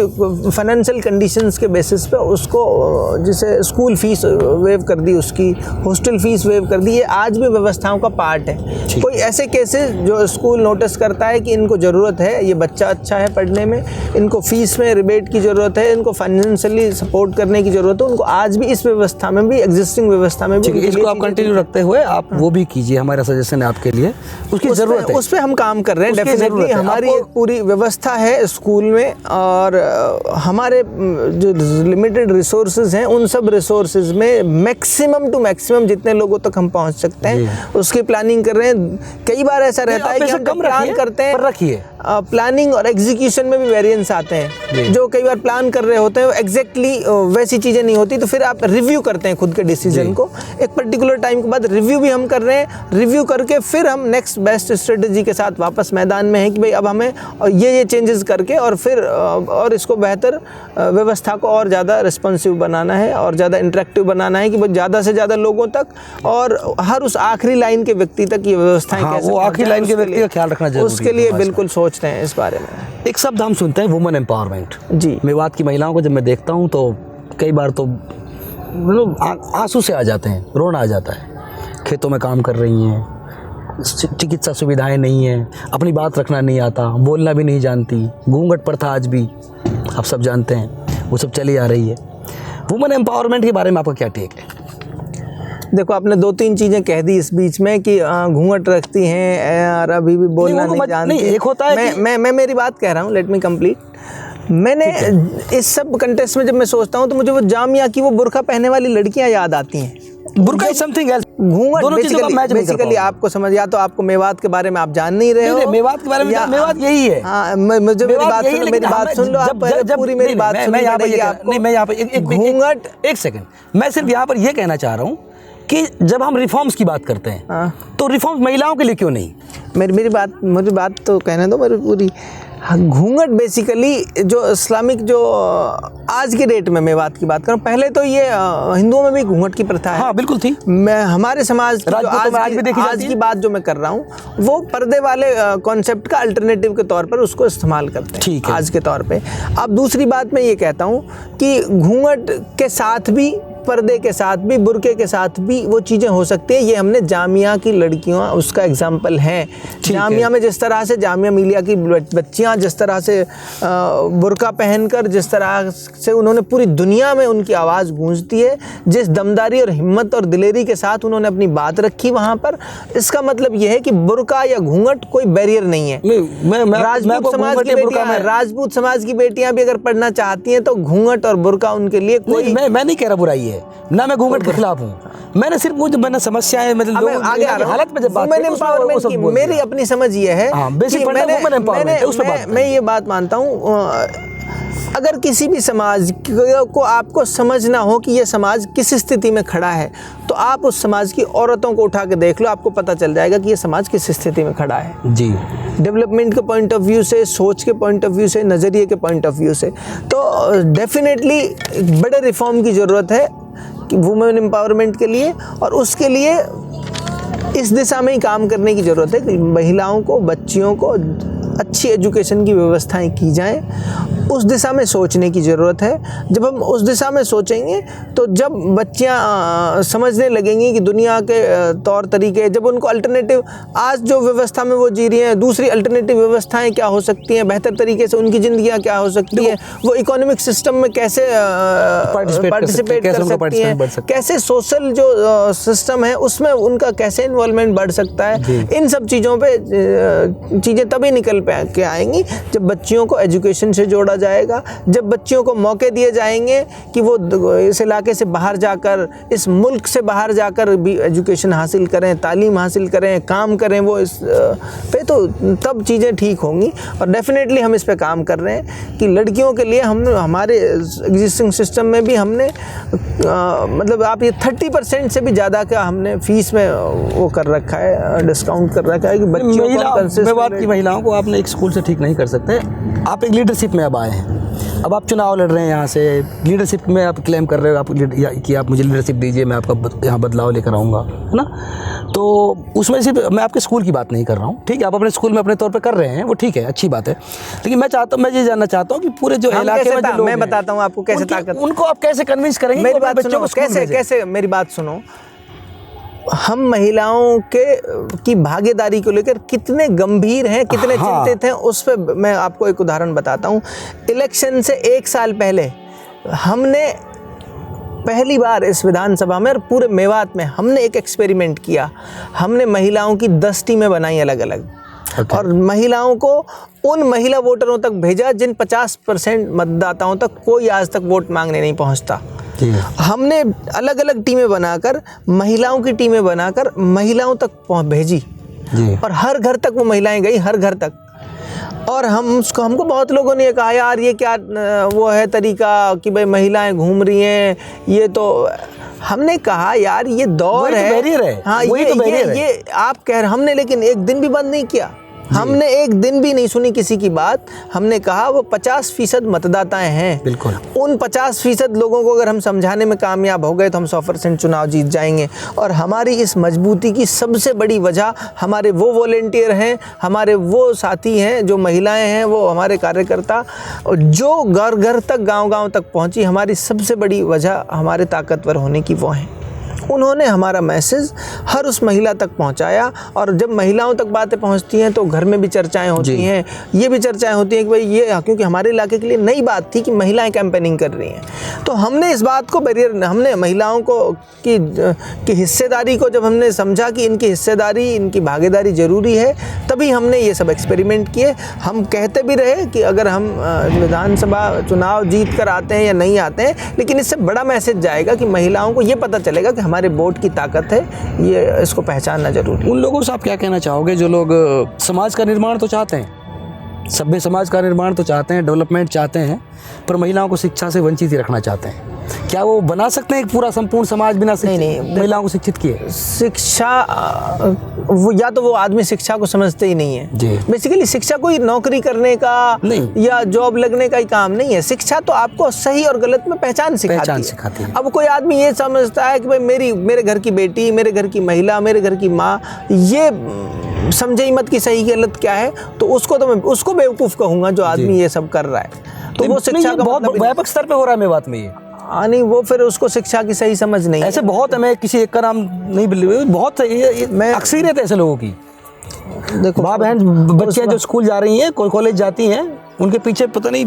फाइनेंशियल कंडीशंस के बेसिस पे उसको जैसे स्कूल फीस वेव कर दी, उसकी हॉस्टल फीस वेव कर दी। ये आज भी व्यवस्थाओं का पार्ट है। कोई ऐसे केसेस जो स्कूल नोटिस करता है कि इनको ज़रूरत है, ये बच्चा अच्छा है पढ़ने में, इनको फीस में रिबेट की ज़रूरत है, इनको फाइनेंशियली सपोर्ट करने की ज़रूरत है, उनको आज भी इस व्यवस्था में भी, एग्जिस्टिंग व्यवस्था में भी इसको आप कंटिन्यू रखते हुए आप वो भी कीजिए। हमारा सजेशन है आपके लिए, उसकी ज़रूरत है, उस पर हम काम कर रहे हैं। डेफिनेटली हमारी एक पूरी व्यवस्था है स्कूल में, और हमारे जो लिमिटेड रिसोर्सेज हैं उन सब रिसोर्सेज में मैक्सिमम टू मैक्सिमम जितने लोगों तक हम पहुंच सकते हैं उसकी प्लानिंग कर रहे हैं। कई बार ऐसा रहता है कि हम प्लान करते हैं, रखिए प्लानिंग और एग्जीक्यूशन में भी वेरिएंस आते हैं। जो कई बार प्लान कर रहे होते हैं एग्जैक्टली वैसी चीज़ें नहीं होती, तो फिर आप रिव्यू करते हैं खुद के डिसीजन को। एक पर्टिकुलर टाइम के बाद रिव्यू भी हम कर रहे हैं, रिव्यू करके फिर हम नेक्स्ट बेस्ट स्ट्रेटजी के साथ वापस मैदान में हैं कि भाई अब हमें ये चेंजेस करके और फिर और इसको बेहतर व्यवस्था को और ज़्यादा रिस्पॉन्सिव बनाना है और ज़्यादा इंटरेक्टिव बनाना है कि वो ज़्यादा से ज़्यादा लोगों तक और हर उस आखिरी लाइन के व्यक्ति तक ये व्यवस्थाएं कैसे, वो आखिरी लाइन के व्यक्ति का ख्याल रखना जरूरी है। उसके लिए बिल्कुल सोचते हैं इस बारे में। एक शब्द हम सुनते हैं वुमेन एम्पावरमेंट। जी, मेवात की महिलाओं को जब मैं देखता हूँ तो कई बार तो मतलब आंसू से आ जाते हैं, रोना आ जाता है। खेतों में काम कर रही हैं, चिकित्सा सुविधाएं नहीं हैं, अपनी बात रखना नहीं आता, बोलना भी नहीं जानती, घूंघट प्रथा आज भी आप सब जानते हैं वो सब चली आ रही है। वुमेन एम्पावरमेंट के बारे में आपका क्या टेक है? देखो आपने 2-3 चीज़ें कह दी इस बीच में कि घूंघट रखती हैं और अभी भी बोलना नहीं जानती। नहीं, एक होता है मैं मेरी बात कह रहा हूँ, लेट मी कंप्लीट। मैंने इस सब कंटेस्ट में जब मैं सोचता हूँ तो मुझे वो जामिया की वो बुर्का पहनने वाली लड़कियाँ याद आती हैं। बुर्का इज समथिंग एल्स। घूंघट बेसिकली आपको समझ, या तो आपको मेवात के बारे में आप जान नहीं रहे हो। मेवात के बारे में मेवात यही है। हाँ, मुझे मेरी बात सुन लो आप, पूरी मेरी बात सुन लो। मैं यहाँ पे घूंघट, एक सेकंड, मैं सिर्फ यहाँ पर ये कहना चाह रहा हूँ कि जब हम रिफॉर्म्स की बात करते हैं तो रिफॉर्म्स महिलाओं के लिए क्यों नहीं? मेरी बात तो कहने दो मेरी पूरी। हाँ, घूंघट बेसिकली जो इस्लामिक जो आज के डेट में मैं बात की बात करूँ, पहले तो ये हिंदुओं में भी घूंघट की प्रथा है। हाँ बिल्कुल थी। मैं हमारे समाज की जो राजपूतों में आज भी देखी जाती आज है। की बात जो मैं कर रहा हूँ वो पर्दे वाले कॉन्सेप्ट का अल्टरनेटिव के तौर पर उसको इस्तेमाल करते हैं, ठीक है। आज के तौर पे। अब दूसरी बात मैं ये कहता हूँ कि घूंघट के साथ भी, पर्दे के साथ भी, बुर्के के साथ भी वो चीज़ें हो सकती हैं। ये हमने जामिया की लड़कियां उसका एग्जाम्पल है। जामिया में जिस तरह से जामिया मिलिया की बच्चियां जिस तरह से बुर्का पहनकर जिस तरह से उन्होंने पूरी दुनिया में उनकी आवाज़ गूंजती है, जिस दमदारी और हिम्मत और दिलेरी के साथ उन्होंने अपनी बात रखी वहाँ पर, इसका मतलब ये है कि बुर्का या घूंघट कोई बैरियर नहीं है। राजपूत समाज की बेटियां भी अगर पढ़ना चाहती हैं तो घूंघट और बुर्का उनके लिए कोई, मैं नहीं कह रहा बुराई है ना, मैं घूंघट के खिलाफ हूँ। मैंने सिर्फ वो जो मैंने समस्याएं मतलब लोगों आगे आ रहा हूं। हालत में जब बात वुमेन एम्पावरमेंट की मेरी अपनी समझ ये है कि मैं ये बात मानता हूँ, अगर किसी भी समाज को आपको समझना हो कि ये समाज किस स्थिति में खड़ा है, तो आप उस समाज की औरतों को उठा के देख लो, आपको पता चल जाएगा कि ये समाज किस स्थिति में खड़ा है जी। डेवलपमेंट के पॉइंट ऑफ व्यू से, सोच के पॉइंट ऑफ व्यू से, नज़रिए के पॉइंट ऑफ व्यू से। तो डेफिनेटली बड़े रिफॉर्म की ज़रूरत है कि वुमेन एम्पावरमेंट के लिए, और उसके लिए इस दिशा में ही काम करने की ज़रूरत है कि महिलाओं को, बच्चियों को अच्छी एजुकेशन की व्यवस्थाएं की जाएं। उस दिशा में सोचने की ज़रूरत है। जब हम उस दिशा में सोचेंगे तो जब बच्चियां समझने लगेंगी कि दुनिया के तौर तरीके, जब उनको अल्टरनेटिव, आज जो व्यवस्था में वो जी रही हैं, दूसरी अल्टरनेटिव व्यवस्थाएं क्या हो सकती हैं, बेहतर तरीके से उनकी ज़िंदगियां क्या हो सकती हैं, वो इकोनॉमिक सिस्टम में कैसे पार्टिसिपेट कर सकती हैं, कैसे सोशल जो सिस्टम है उसमें उनका कैसे इन्वॉल्वमेंट बढ़ सकता है, इन सब चीज़ों पर चीज़ें तभी निकल के आएंगी जब बच्चियों को एजुकेशन से जोड़ा जाएगा, जब बच्चियों को मौके दिए जाएंगे कि वो इस इलाके से बाहर जाकर, इस मुल्क से बाहर जाकर भी एजुकेशन हासिल करें, तालीम हासिल करें, काम करें, वो इस पे, तो तब चीज़ें ठीक होंगी। और डेफिनेटली हम इस पे काम कर रहे हैं कि लड़कियों के लिए हम हमारे एग्जिस्टिंग सिस्टम में भी हमने मतलब आप ये 30% से भी ज़्यादा का हमने फीस में वो कर रखा है, डिस्काउंट कर रखा है कि बच्चियों को, महिलाओं को आपने एक स्कूल से ठीक नहीं कर सकते। आप एक लीडरशिप में अब आए हैं, अब आप चुनाव लड़ रहे हैं, यहाँ से लीडरशिप में आप क्लेम कर रहे हो कि आप मुझे लीडरशिप दीजिए, मैं आपका यहाँ बदलाव लेकर आऊँगा, है ना। तो उसमें सिर्फ मैं आपके स्कूल की बात नहीं कर रहा हूँ, ठीक है, आप अपने स्कूल में अपने तौर पे कर रहे हैं, वो ठीक है, अच्छी बात है। लेकिन मैं ये जानना चाहता हूँ कि पूरे जो इलाके में जो लोग, मैं बताता हूँ आपको कैसे ताकत, उनको आप कैसे कन्विंस करेंगे, मेरी बात सुनो, कैसे मेरी बात सुनो। हम महिलाओं की भागीदारी को लेकर कितने गंभीर हैं, कितने चिंतित हैं, उस पर मैं आपको एक उदाहरण बताता हूँ। इलेक्शन से 1 साल पहले हमने पहली बार इस विधानसभा में और पूरे मेवात में हमने एक एक्सपेरिमेंट किया। हमने महिलाओं की 10 टीमें बनाई अलग अलग, और महिलाओं को उन महिला वोटरों तक भेजा जिन 50% मतदाताओं तक कोई आज तक वोट मांगने नहीं पहुंचता। हमने अलग अलग टीमें बनाकर, महिलाओं की टीमें बनाकर महिलाओं तक भेजी, और हर घर तक वो महिलाएं गई, हर घर तक। और हमको बहुत लोगों ने कहा, यार ये क्या वो है तरीका कि भाई महिलाएं घूम रही हैं, ये तो, हमने कहा यार ये दौर है, हाँ ये आप कह रहे, हमने लेकिन एक दिन भी बंद नहीं किया, हमने एक दिन भी नहीं सुनी किसी की बात। हमने कहा वो 50% मतदाताएं हैं, बिल्कुल, उन 50% लोगों को अगर हम समझाने में कामयाब हो गए तो हम 100% चुनाव जीत जाएंगे। और हमारी इस मजबूती की सबसे बड़ी वजह हमारे वो वॉलेंटियर हैं, हमारे वो साथी हैं, जो महिलाएं हैं, वो हमारे कार्यकर्ता, जो घर घर तक, गांव-गांव तक पहुंची। हमारी सबसे बड़ी वजह हमारे ताकतवर होने की वो है। उन्होंने हमारा मैसेज हर उस महिला तक पहुंचाया, और जब महिलाओं तक बातें पहुंचती हैं तो घर में भी चर्चाएं होती हैं, ये भी चर्चाएं होती हैं कि भाई ये, क्योंकि हमारे इलाके के लिए नई बात थी कि महिलाएं कैंपेनिंग कर रही हैं। तो हमने इस बात को हमने महिलाओं को की हिस्सेदारी को जब हमने समझा कि इनकी हिस्सेदारी, इनकी भागीदारी ज़रूरी है, तभी हमने ये सब एक्सपेरिमेंट किए। हम कहते भी रहे कि अगर हम विधानसभा चुनाव जीत कर आते हैं या नहीं आते हैं, लेकिन इससे बड़ा मैसेज जाएगा कि महिलाओं को ये पता चलेगा कि हमारे वोट की ताकत है, ये इसको पहचानना जरूरी है। उन लोगों से आप क्या कहना चाहोगे जो लोग समाज का निर्माण तो चाहते हैं, सभ्य समाज का निर्माण तो चाहते हैं, डेवलपमेंट चाहते हैं, पर महिलाओं को शिक्षा से वंचित ही रखना चाहते हैं? क्या वो बना सकते हैं एक पूरा संपूर्ण समाज बिना नहीं, महिलाओं को शिक्षित किए? शिक्षा वो या तो वो आदमी शिक्षा को समझते ही नहीं जी। है। बेसिकली शिक्षा कोई नौकरी करने का नहीं। या जॉब लगने का ही काम नहीं है। शिक्षा तो आपको सही और गलत में पहचान सिखाती है। अब कोई आदमी ये समझता है कि भाई मेरे घर की बेटी, मेरे घर की महिला, मेरे घर की माँ, ये समझे ही मत कि सही गलत क्या है, तो उसको बेवकूफ़ कहूँगा जो आदमी ये सब कर रहा है। तो वो शिक्षा का बहुत मतलब व्यापक स्तर पे हो रहा है मेरी बात में ये। नहीं, वो फिर उसको शिक्षा की सही समझ नहीं ऐसे है। बहुत है, मैं किसी एक का नाम नहीं बोल, बहुत मैं अक्सरियत है ऐसे लोगों की। देखो माँ बहन बच्चियाँ जो स्कूल जा रही हैं, कॉलेज जाती हैं, उनके पीछे पता नहीं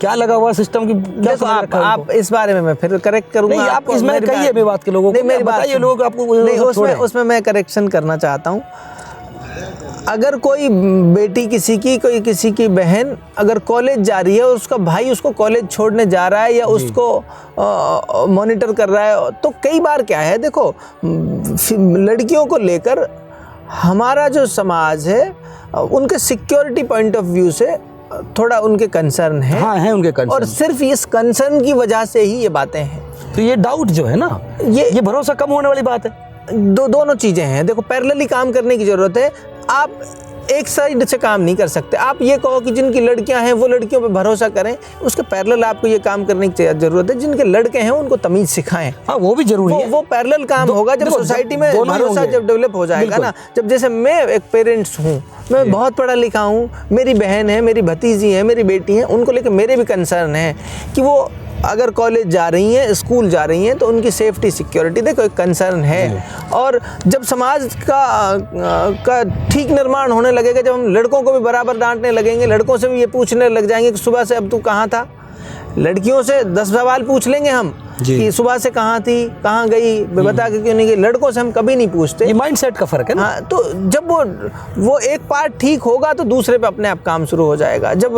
क्या लगा हुआ सिस्टम की। क्या देखो आप इस बारे में मैं फिर करेक्ट करूंगा। नहीं, आप इसमें कहिए अपनी बात के लोगों को। नहीं, मेरी बात बताइए, लोग आपको नहीं, उसमें मैं करेक्शन करना चाहता हूँ। अगर कोई बेटी किसी की बहन अगर कॉलेज जा रही है और उसका भाई उसको कॉलेज छोड़ने जा रहा है या उसको मॉनिटर कर रहा है, तो कई बार क्या है, देखो लड़कियों को लेकर हमारा जो समाज है उनके सिक्योरिटी पॉइंट ऑफ व्यू से थोड़ा उनके कंसर्न है। हाँ, है उनके कंसर्न। और सिर्फ इस कंसर्न की वजह से ही ये बातें हैं। तो ये डाउट जो है ना, ये भरोसा कम होने वाली बात है। दोनों चीज़ें हैं। देखो, पैरेलली काम करने की ज़रूरत है। आप एक साइड से काम नहीं कर सकते। आप ये कहो कि जिनकी लड़कियां हैं वो लड़कियों पे भरोसा करें, उसके पैरेलल आपको ये काम करने की ज़रूरत है। जिनके लड़के हैं उनको तमीज़ सिखाएं। हाँ, वो भी जरूरी है। वो पैरेलल काम होगा जब सोसाइटी में भरोसा जब डेवलप हो जाएगा ना। जब जैसे मैं एक पेरेंट्स हूँ, मैं बहुत पढ़ा लिखा हूँ, मेरी बहन है, मेरी भतीजी है, मेरी बेटी है, उनको लेकर मेरे भी कंसर्न है कि वो अगर कॉलेज जा रही हैं, स्कूल जा रही हैं, तो उनकी सेफ्टी सिक्योरिटी देखो एक कंसर्न है। और जब समाज का ठीक निर्माण होने लगेगा, जब हम लड़कों को भी बराबर डांटने लगेंगे, लड़कों से भी ये पूछने लग जाएंगे कि सुबह से अब तू कहाँ था। लड़कियों से 10 सवाल पूछ लेंगे हम कि सुबह से कहाँ थी, कहाँ गई, बता के क्यों नहीं गई। लड़कों से हम कभी नहीं पूछते। ये माइंडसेट का फर्क है ना। हाँ, तो जब वो एक पार्ट ठीक होगा तो दूसरे पे अपने आप काम शुरू हो जाएगा। जब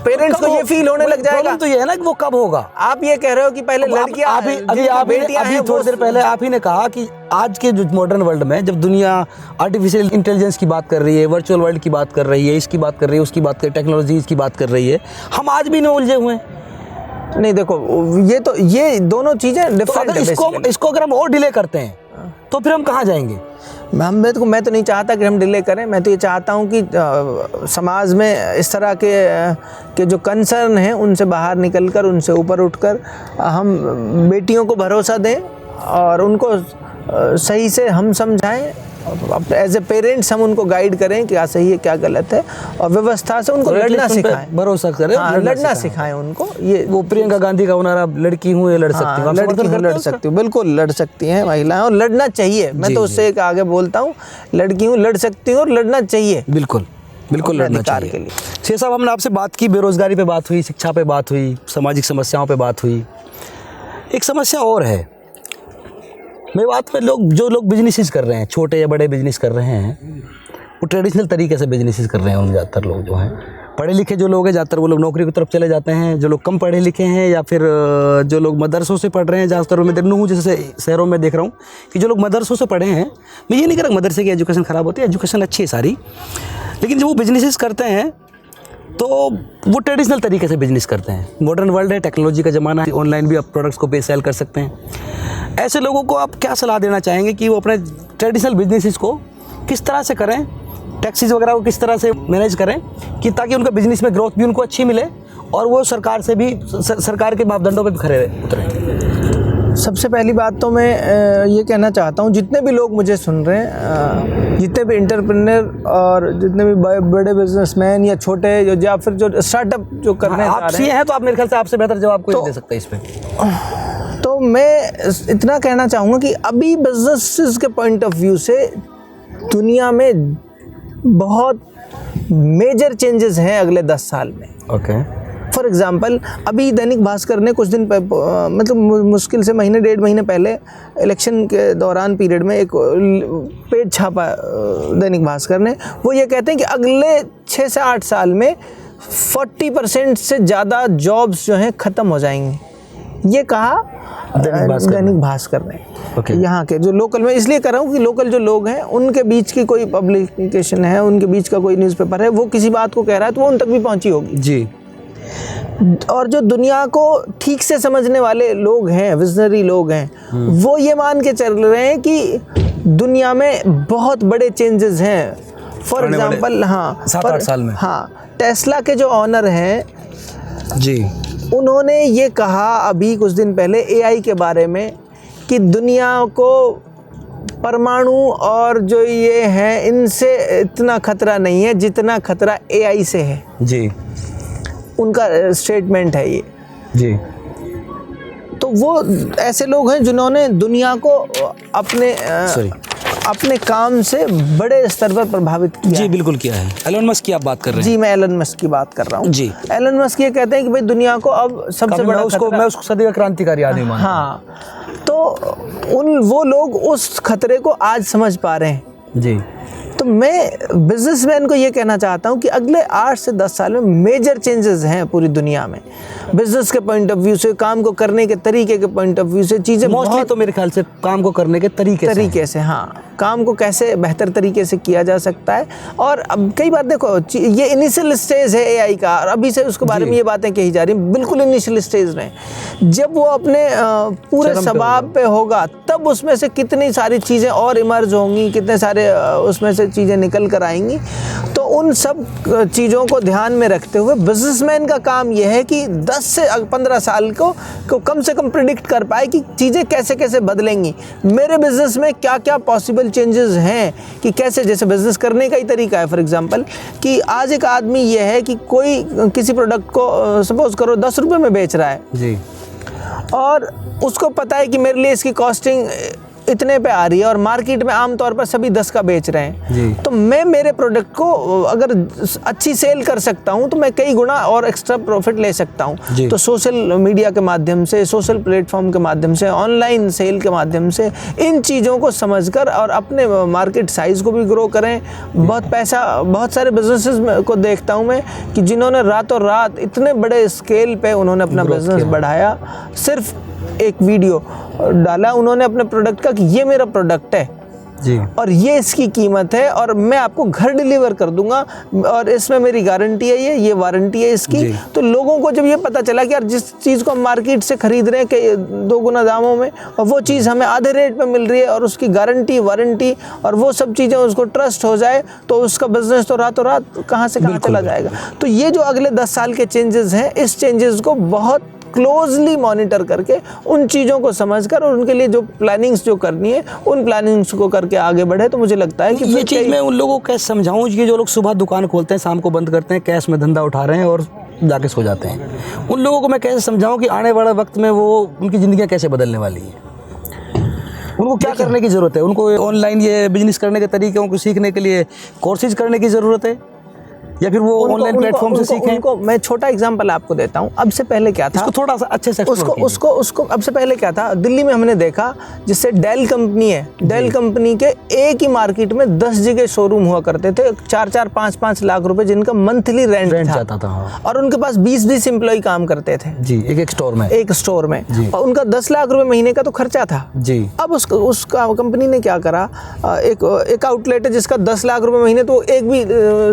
पेरेंट्स को ये फील होने लग जाएगा। तो ये है ना कि वो कब होगा। आप ये कह रहे हो कि पहले लड़कियां, अभी थोड़ी देर पहले आप ही ने कहा कि आज के जो मॉडर्न वर्ल्ड में जब दुनिया आर्टिफिशियल इंटेलिजेंस की बात कर रही है, वर्चुअल वर्ल्ड की बात कर रही है, इसकी बात कर रही है, उसकी बात कर रही है, टेक्नोलॉजीज की बात कर रही है, हम आज भी नहीं उलझे हुए हैं। नहीं, देखो ये दोनों चीजें डिफरेंट है। इसको अगर हम और डिले करते हैं तो फिर हम कहाँ जाएंगे? मैं तो नहीं चाहता कि हम डिले करें। मैं तो ये चाहता हूँ कि समाज में इस तरह के जो कंसर्न हैं उनसे बाहर निकलकर, उनसे ऊपर उठकर हम बेटियों को भरोसा दें और उनको सही से हम समझाएं। एज ए पेरेंट्स हम उनको गाइड करें क्या सही है क्या गलत है, और व्यवस्था से उनको लड़ना सिखाएं, भरोसा करें। हाँ, लड़ना सिखाएं उनको। ये वो प्रियंका गांधी का नारा, लड़की हूँ ये लड़ सकती हूँ। लड़की हूँ लड़ सकती हूँ, बिल्कुल लड़ सकती हैं महिलाएं और लड़ना चाहिए। मैं तो उससे एक आगे बोलता हूँ, लड़की हूँ लड़ सकती हूँ और लड़ना चाहिए। बिल्कुल लड़ना चाहिए के लिए। शेर साहब, हमने आपसे बात की, बेरोजगारी पे बात हुई, शिक्षा पे बात हुई, सामाजिक समस्याओं पे बात हुई। एक समस्या और है मेरी बात में, जो लोग बिजनेसेस कर रहे हैं, छोटे या बड़े बिजनेस कर रहे हैं, वो ट्रेडिशनल तरीके से बिजनेसेस कर रहे हैं। उन ज़्यादातर लोग जो हैं पढ़े लिखे जो लोग हैं, ज़्यादातर वो लोग नौकरी की तरफ चले जाते हैं। जो लोग कम पढ़े लिखे हैं या फिर जो लोग मदरसों से पढ़ रहे हैं, ज़्यादातर मैं देखता हूँ, जैसे शहरों में देख रहा हूँ कि जो लोग मदरसों से पढ़े हैं, मैं ये नहीं कह रहा मदरसे की एजुकेशन ख़राब होती है, एजुकेशन अच्छी है सारी, लेकिन जब वो बिजनेसेस करते हैं तो वो ट्रेडिशनल तरीके से बिजनेस करते हैं। मॉडर्न वर्ल्ड है, टेक्नोलॉजी का ज़माना है, ऑनलाइन भी आप प्रोडक्ट्स को पे सेल कर सकते हैं। ऐसे लोगों को आप क्या सलाह देना चाहेंगे कि वो अपने ट्रेडिशनल बिजनेसेस को किस तरह से करें, टैक्सेस वगैरह को किस तरह से मैनेज करें कि ताकि उनका बिजनेस में ग्रोथ भी उनको अच्छी मिले और वो सरकार के मापदंडों पर भी खरे उतरें? सबसे पहली बात तो मैं ये कहना चाहता हूँ, जितने भी लोग मुझे सुन रहे हैं, जितने भी एंटरप्रेन्योर और जितने भी बड़े बिजनेसमैन या छोटे या फिर जो स्टार्टअप जो करने जा रहे हैं, तो आप मेरे ख्याल से आपसे बेहतर जवाब कोई नहीं दे सकता इस पर। तो मैं इतना कहना चाहूँगा कि अभी बिजनेस के पॉइंट ऑफ व्यू से दुनिया में बहुत मेजर चेंजेस हैं अगले 10 साल में। ओके। फॉर एग्जाम्पल, अभी दैनिक भास्कर ने कुछ दिन मतलब मुश्किल से महीने 1.5 महीने पहले इलेक्शन के दौरान पीरियड में एक पेज छापा दैनिक भास्कर ने। वो ये कहते हैं कि अगले 6 से 8 साल में 40% से ज़्यादा जॉब्स जो हैं ख़त्म हो जाएंगी। ये कहा दैनिक भास्कर ने। यहाँ के जो लोकल, मैं इसलिए कर रहा हूँ कि लोकल जो लोग हैं उनके बीच की कोई पब्लिकेशन है, उनके बीच का कोई न्यूज़पेपर है, वो किसी बात को कह रहा है तो वो उन तक भी पहुँची होगी। जी। और जो दुनिया को ठीक से समझने वाले लोग हैं, विजनरी लोग हैं, वो ये मान के चल रहे हैं कि दुनिया में बहुत बड़े चेंजेस हैं। फॉर आने वाले एग्जांपल, हाँ, 7-8 साल में। हाँ, टेस्ला के जो ऑनर हैं जी, उन्होंने ये कहा अभी कुछ दिन पहले एआई के बारे में कि दुनिया को परमाणु और जो ये हैं इनसे इतना खतरा नहीं है जितना खतरा एआई से है। जी, उनका स्टेटमेंट है ये। जी। तो वो ऐसे लोग हैं जिन्होंने दुनिया को अपने काम से बड़े स्तर पर प्रभावित किया। जी, बिल्कुल किया है। एलन मस्क की आप बात कर रहे हैं? जी, मैं एलन मस्क की बात कर रहा हूँ। जी। एलन मस्क ये कहते हैं कि भाई दुनिया को अब सबसे बड़ा मैं उसको सदी का क्रांतिकारी आदमी मानता हूँ। हाँ, तो वो लोग उस खतरे को आज समझ पा रहे हैं। जी। तो मैं बिजनेसमैन को ये कहना चाहता हूँ कि अगले 8 से 10 साल में मेजर चेंजेस हैं पूरी दुनिया में। बिजनेस के पॉइंट ऑफ व्यू से, काम को करने के तरीके के पॉइंट ऑफ व्यू से चीज़ें मोस्टली तो मेरे ख्याल से काम को करने के तरीके से, हाँ, काम को कैसे बेहतर तरीके से किया जा सकता है। और अब कई बार देखो, ये इनिशियल स्टेज है एआई का, और अभी से उसके बारे में ये बातें कही जा रही हैं, बिल्कुल इनिशियल स्टेज में। जब वो अपने पूरे शबाब पे होगा तब उसमें से कितनी सारी चीज़ें और इमर्ज होंगी, कितने सारे उसमें से चीज़ें निकल कर आएंगी। तो उन सब चीज़ों को ध्यान में रखते हुए बिजनेसमैन का काम यह है कि 10 से 15 साल को कम से कम प्रिडिक्ट कर पाए कि चीज़ें कैसे कैसे बदलेंगी, मेरे बिजनेस में क्या क्या पॉसिबल चेंजेस हैं, कि कैसे, जैसे बिजनेस करने का ही तरीका है। फॉर एग्जांपल कि आज एक आदमी ये है कि कोई किसी प्रोडक्ट को सपोज करो 10 रुपये में बेच रहा है जी, और उसको पता है कि मेरे लिए इसकी कॉस्टिंग इतने पे आ रही है और मार्केट में आमतौर पर सभी 10 का बेच रहे हैं जी। तो मैं मेरे प्रोडक्ट को अगर अच्छी सेल कर सकता हूं तो मैं कई गुना और एक्स्ट्रा प्रॉफिट ले सकता हूं। तो सोशल मीडिया के माध्यम से, सोशल प्लेटफॉर्म के माध्यम से, ऑनलाइन सेल के माध्यम से इन चीज़ों को समझकर और अपने मार्केट साइज़ को भी ग्रो करें। बहुत सारे बिजनेसेस को देखता हूं मैं कि जिन्होंने रातों रात इतने बड़े स्केल पे उन्होंने अपना बिजनेस बढ़ाया, सिर्फ एक वीडियो डाला उन्होंने अपने प्रोडक्ट का कि ये मेरा प्रोडक्ट है जी, और ये इसकी कीमत है और मैं आपको घर डिलीवर कर दूंगा और इसमें मेरी गारंटी है, ये वारंटी है इसकी। तो लोगों को जब ये पता चला कि यार जिस चीज़ को हम मार्केट से खरीद रहे हैं कि 2 गुना दामों में और वो चीज़ हमें आधे रेट पे मिल रही है और उसकी गारंटी, वारंटी और वो सब चीज़ें उसको ट्रस्ट हो जाए तो उसका बिजनेस तो रातों रात कहाँ से कहाँ चला जाएगा। तो ये जो अगले 10 साल के चेंजेस हैं, इस चेंजेस को बहुत क्लोजली मॉनिटर करके उन चीज़ों को समझकर और उनके लिए जो प्लानिंग्स जो करनी है उन प्लानिंग्स को करके आगे बढ़े। तो मुझे लगता है कि ये चीज़ मैं उन लोगों को कैसे समझाऊं कि जो लोग सुबह दुकान खोलते हैं, शाम को बंद करते हैं, कैश में धंधा उठा रहे हैं और जाके सो जाते हैं, उन लोगों को मैं कैसे समझाऊं कि आने वाले वक्त में वो उनकी ज़िंदगियाँ कैसे बदलने वाली हैं, उनको क्या करने की ज़रूरत है, उनको ऑनलाइन ये बिजनेस करने के तरीक़ों को सीखने के लिए कोर्सेज करने की ज़रूरत है या फिर वो ऑनलाइन प्लेटफॉर्म से सीखें। उनको मैं छोटा एग्जांपल आपको देता हूँ। अब से पहले क्या था, इसको थोड़ा सा अच्छे से उसको अब से पहले क्या था, दिल्ली में हमने देखा जिससे डेल कंपनी है, डेल कंपनी के एक ही मार्केट में 10 जगह शोरूम हुआ करते थे, 4-4, 5-5 लाख रुपए जिनका मंथली रेंट जाता था और उनके पास 20-20 एम्प्लॉय काम करते थे जी, एक स्टोर में और उनका 10 लाख रुपए महीने का तो खर्चा था जी। अब उसका कंपनी ने क्या करा, एक आउटलेट है जिसका 10 लाख रुपए महीने, तो एक भी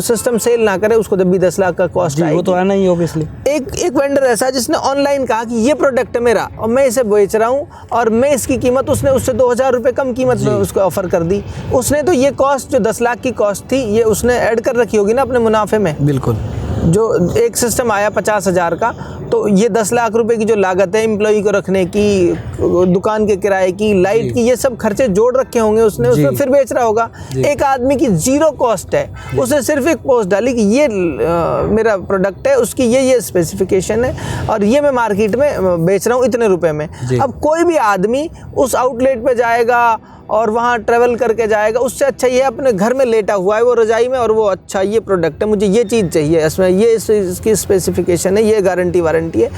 सिस्टम सेल ना करे उसको जब भी 10 लाख का कॉस्ट आएगी, वो तो आना ही ऑब्वियसली। एक वेंडर ऐसा जिसने ऑनलाइन कहा कि ये प्रोडक्ट है मेरा और मैं इसे बेच रहा हूँ और मैं इसकी कीमत, उसने उससे 2000 रुपये कम कीमत में उसको ऑफर कर दी। उसने तो ये कॉस्ट जो 10 लाख की कॉस्ट थी ये उसने ऐड कर रखी होगी ना अपने मुनाफे में। बिल्कुल। जो एक सिस्टम आया 50,000 का, तो ये 10 लाख रुपए की जो लागत है एम्प्लॉई को रखने की, दुकान के किराए की, लाइट की, ये सब खर्चे जोड़ रखे होंगे उसने, उसमें फिर बेच रहा होगा। एक आदमी की 0 कॉस्ट है, उसने सिर्फ एक पोस्ट डाली कि ये मेरा प्रोडक्ट है, उसकी ये स्पेसिफिकेशन है और ये मैं मार्केट में बेच रहा हूँ इतने रुपए में। अब कोई भी आदमी उस आउटलेट पे जाएगा और वहाँ ट्रैवल करके जाएगा, उससे अच्छा ये अपने घर में लेटा हुआ है वो रजाई में और वो अच्छा ये प्रोडक्ट है, मुझे ये चीज़ चाहिए, इसमें ये इसकी स्पेसिफिकेशन है, ये गारंटी वारंटी है,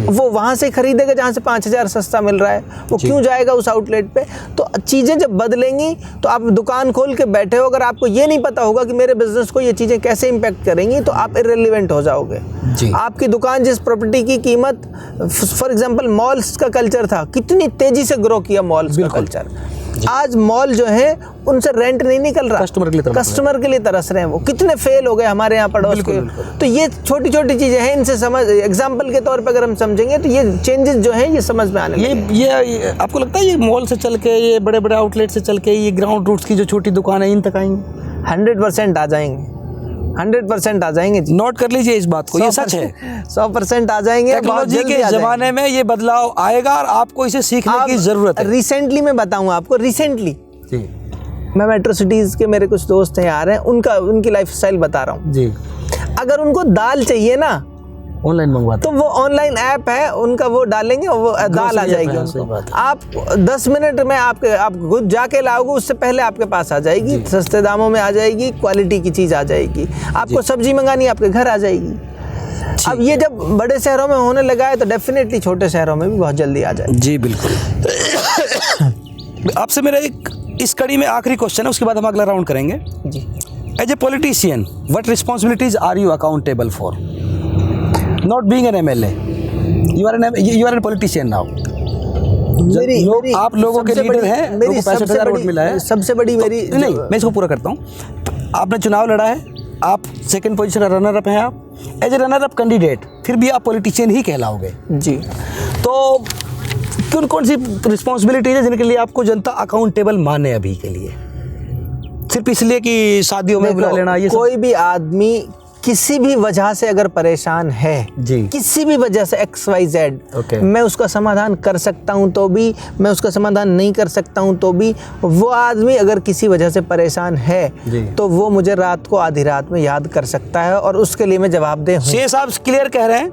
वो वहाँ से खरीदेगा जहाँ से 5,000 सस्ता मिल रहा है, वो क्यों जाएगा उस आउटलेट पे। तो चीज़ें जब बदलेंगी तो आप दुकान खोल के बैठे हो, अगर आपको ये नहीं पता होगा कि मेरे बिजनेस को ये चीज़ें कैसे इम्पैक्ट करेंगी तो आप इर्रेलेवेंट हो जाओगे। आपकी दुकान जिस प्रॉपर्टी की कीमत, फॉर एग्जाम्पल मॉल्स का कल्चर था, कितनी तेज़ी से ग्रो किया मॉल्स का कल्चर, आज मॉल जो है उनसे रेंट नहीं निकल रहा, कस्टमर के लिए तरस रहे हैं। कस्टमर के लिए तरस रहे हैं। वो कितने फेल हो गए हमारे यहाँ पड़ोस के। तो ये छोटी छोटी चीजें हैं, इनसे समझ, एग्जाम्पल के तौर पर अगर हम समझेंगे तो ये चेंजेस जो हैं ये समझ में आने लगे। ये आपको लगता है ये मॉल से चल के, ये बड़े बड़े आउटलेट से चल के, ये ग्राउंड रूट्स की जो छोटी दुकान है इन तक आएंगे? 100% आ जाएंगे, 100% आ जाएंगे जी। नोट कर लीजिए इस बात को, ये सच है। 100% आ जाएंगे। बहुत टेक्नोलॉजी जल्दी के आ जाएंगे। जमाने में ये बदलाव आएगा और आपको इसे सीखने की जरूरत है। रिसेंटली मैं बताऊं आपको, रिसेंटली जी मैं मेट्रो सिटीज के मेरे कुछ दोस्त हैं यार हैं, उनकी लाइफस्टाइल बता रहा हूँ। जी, अगर उनको दाल चाहिए ना ऑनलाइन मंगवाते तो वो ऑनलाइन ऐप है उनका, वो डालेंगे और वो दाल आ जाएगी है, सही उनको। बात है। आप 10 मिनट में आप खुद जाके लाओगे, उससे पहले आपके पास आ जाएगी, सस्ते दामों में आ जाएगी, क्वालिटी की चीज़ आ जाएगी। आपको सब्जी मंगानी आपके घर आ जाएगी। अब ये जब बड़े शहरों में होने लगा है तो डेफिनेटली छोटे शहरों में भी बहुत जल्दी आ जाएगी। जी बिल्कुल। आपसे मेरा एक इस कड़ी में आखिरी क्वेश्चन है, उसके बाद हम अगला राउंड करेंगे। जी। As a politician, what responsibilities are you accountable for? Not being an MLA, you are an politician now. आप लोगों के लीडर हैं, लोगों को 65,000 वोट मिला है। सबसे बड़ी मेरी नहीं, मैं इसको पूरा करता हूँ। आपने चुनाव लड़ा है, आप सेकंड पोजीशन रनर अप हैं। आप as a runner up candidate फिर भी आप पॉलिटिशियन ही कहलाओगे। जी। तो कौन सी रिस्पॉन्सिबिलिटीज है जिनके लिए आपको जनता अकाउंटेबल माने अभी के लिए? सिर्फ इसलिए कि शादियों में बुला लेना, ये कोई भी आदमी किसी भी वजह से अगर परेशान है जी, किसी भी वजह से XYZ, ओके, मैं उसका समाधान कर सकता हूं तो भी, मैं उसका समाधान नहीं कर सकता हूं तो भी, वो आदमी अगर किसी वजह से परेशान है तो वो मुझे रात को आधी रात में याद कर सकता है और उसके लिए मैं जवाबदेह हूं। ये साहब क्लियर कह रहे हैं,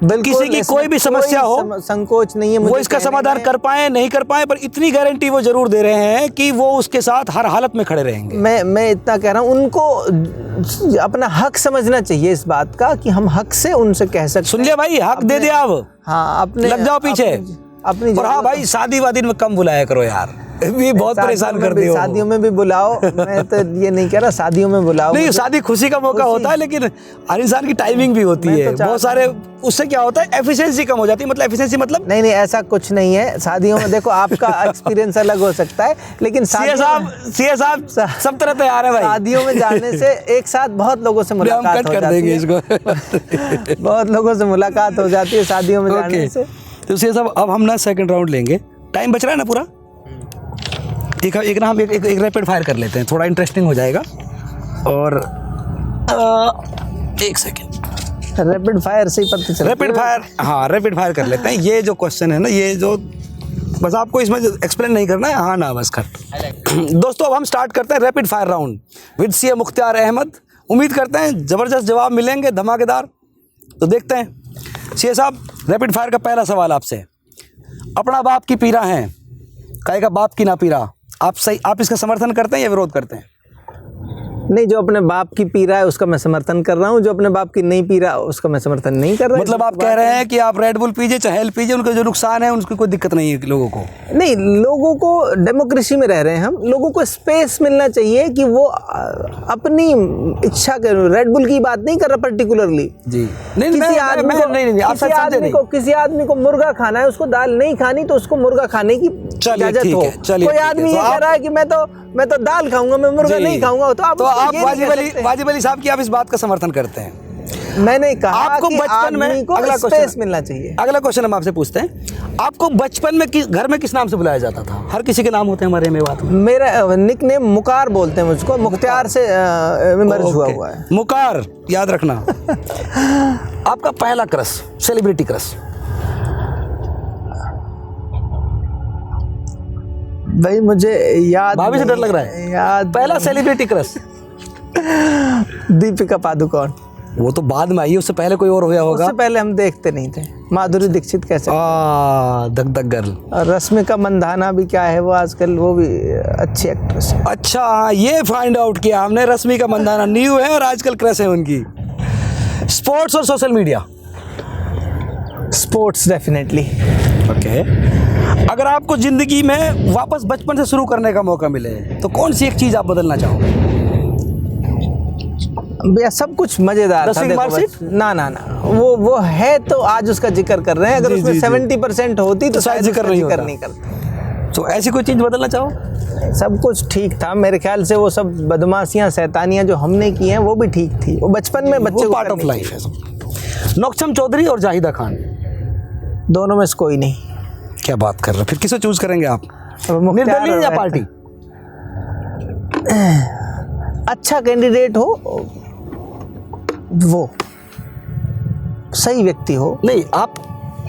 किसी की कोई भी समस्या हो, संकोच नहीं है मुझे वो इसका समाधान कर पाए नहीं कर पाए, पर इतनी गारंटी वो जरूर दे रहे हैं कि वो उसके साथ हर हालत में खड़े रहेंगे। मैं इतना कह रहा हूँ, उनको अपना हक समझना चाहिए इस बात का कि हम हक से उनसे कह सकते। सुन लिया भाई, हक दे दिया अब। हाँ, अपने लग जाओ पीछे अपनी। और हाँ भाई, शादी वादी में कम बुलाया करो यार, भी बहुत परेशान कर दियो। शादियों में भी बुलाओ, मैं तो ये नहीं कह रहा शादियों में बुलाओ। नहीं, शादी खुशी का मौका होता है, लेकिन हर इंसान की टाइमिंग भी होती है। बहुत सारे उससे क्या होता है, एफिशिएंसी कम हो जाती है। मतलब एफिशिएंसी मतलब नहीं, ऐसा कुछ नहीं है शादियों में। देखो, आपका एक्सपीरियंस अलग हो सकता है, लेकिन सीए साहब सब तरह तैयार है भाई। शादियों में जाने से एक साथ बहुत लोगों से मुलाकात हो जाती है। इसको बहुत लोगों से मुलाकात हो जाती है शादियों में जाने से। तो सीए साहब, अब हम ना सेकंड राउंड लेंगे। टाइम बच रहा है ना पूरा? एक ना हम एक रैपिड फायर कर लेते हैं, थोड़ा इंटरेस्टिंग हो जाएगा। और एक सेकेंड, रैपिड फायर से ही पता चलता है। रैपिड फायर, हाँ रैपिड फायर कर लेते हैं। ये जो क्वेश्चन है ना, ये जो बस आपको इसमें एक्सप्लेन नहीं करना है, हाँ ना बस खट। दोस्तों, अब हम स्टार्ट करते हैं rapid fire round with CA Mukhtiyar Ahmad. उम्मीद करते हैं ज़बरदस्त जवाब मिलेंगे, धमाकेदार। तो देखते हैं सीए साहब, रैपिड फायर का पहला सवाल आपसे। अपना बाप की पीरा है, कहेगा बाप की ना पीरा। आप इसका समर्थन करते हैं या विरोध करते हैं? नहीं, जो अपने बाप की पी रहा है उसका मैं समर्थन कर रहा हूँ, जो अपने बाप की नहीं पी रहा उसका मैं समर्थन नहीं कर रहा। मतलब आप कह रहे हैं कि आप रेड बुल पीजिए चाहे हेल पीजिए, उनका जो नुकसान है उसकी कोई दिक्कत नहीं है लोगों को? नहीं, लोगों को डेमोक्रेसी में रह रहे हैं हम, लोगों को स्पेस मिलना चाहिए कि वो अपनी इच्छा के। रेड बुल की बात नहीं कर रहा पर्टिकुलरली जी। नहीं, किसी आदमी को मुर्गा खाना है, उसको दाल नहीं खानी, तो उसको मुर्गा खाने की इजाजत हो। कोई आदमी ये कह रहा है कि मैं तो दाल खाऊंगा, मैं मुर्गा नहीं खाऊंगा, तो आप वाजिब अली साहब की आप इस बात का समर्थन करते हैं? मैंने कहा आपको कि बचपन में अगला स्पेस मिलना चाहिए। अगला क्वेश्चन हम आपसे पूछते हैं, आपको बचपन में घर में किस नाम से बुलाया जाता था? हर किसी के नाम होते हैं हमारे में बात। मेरा निकनेम मुकार बोलते हैं मुझको, मुख्तियार से मर्ज हुआ है। मुकार, याद रखना। आपका पहला क्रश, सेलिब्रिटी क्रश? भाई मुझे याद, भाभी से डर लग रहा है। याद, पहला सेलिब्रिटी क्रश? दीपिका पादुकोण। वो तो बाद में आई, उससे पहले कोई और हुआ होगा। उससे पहले हम देखते नहीं थे। माधुरी दीक्षित कैसे, धक धक गर्ल। और रश्मिका मंदाना भी क्या है, वो आजकल वो भी अच्छी एक्ट्रेस है। अच्छा, ये फाइंड आउट किया हमने, रश्मिका मंदाना न्यू है और आजकल क्रश है उनकी। स्पोर्ट्स और social media? Sports definitely. Okay. अगर आपको जिंदगी में वापस बचपन से शुरू करने का मौका मिले तो कौन सी एक चीज आप बदलना चाहोगे? भैया सब कुछ मजेदार था। ना ना ना, वो है तो आज उसका जिक्र कर रहे हैं। अगर उसमें 70% होती तो शायद जिक्र नहीं करते। तो ऐसी कोई चीज़ बदलना चाहो? सब कुछ ठीक था मेरे ख्याल से। वो सब बदमाशियां शैतानियां जो हमने की हैं वो भी ठीक थी। वो बचपन में बच्चे वो को पार्ट ऑफ करनी लाइफ है सब। नौकचम चौधरी और जाहिदा खान, चाहिए। दोनों में से कोई नहीं। क्या बात कर रहे हैं? फिर किसे चूज करेंगे आप, अब मुख्तार निर्दलीय और या रहता- पार्टी? अच्छा कैंडिडेट हो, वो सही व्यक्ति हो। नहीं, आप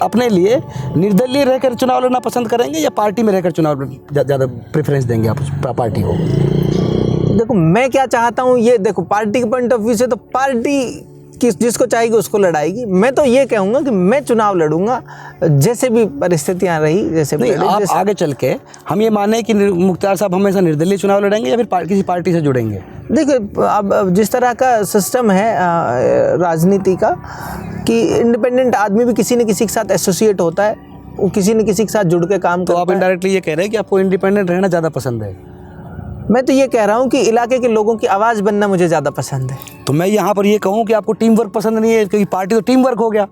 अपने लिए निर्दलीय रहकर चुनाव लड़ना पसंद करेंगे या पार्टी में रहकर चुनाव ज़्यादा प्रेफरेंस देंगे आप उस पार्टी को? देखो मैं क्या चाहता हूँ, ये देखो पार्टी के पॉइंट ऑफ व्यू से तो पार्टी जिसको चाहेगी उसको लड़ाएगी। मैं तो ये कहूँगा कि मैं चुनाव लड़ूंगा जैसे भी परिस्थितियाँ रही, जैसे नहीं, पहले, आप जैसे आगे चल के हम ये माने कि मुख्तार साहब हमेशा निर्दलीय चुनाव लड़ेंगे या फिर किसी पार्टी से जुड़ेंगे? देखो अब जिस तरह का सिस्टम है राजनीति का कि इंडिपेंडेंट आदमी भी किसी न किसी के साथ एसोसिएट होता है, वो किसी न किसी के साथ जुड़ के काम तो करता आप है। इनडायरेक्टली ये कह रहे हैं कि आपको इंडिपेंडेंट रहना ज़्यादा पसंद है? मैं तो ये कह रहा हूँ कि इलाके के लोगों की आवाज़ बनना मुझे ज़्यादा पसंद है। तो मैं यहाँ पर ये कहूँ कि आपको टीम वर्क पसंद नहीं है, क्योंकि पार्टी तो टीम वर्क हो गया।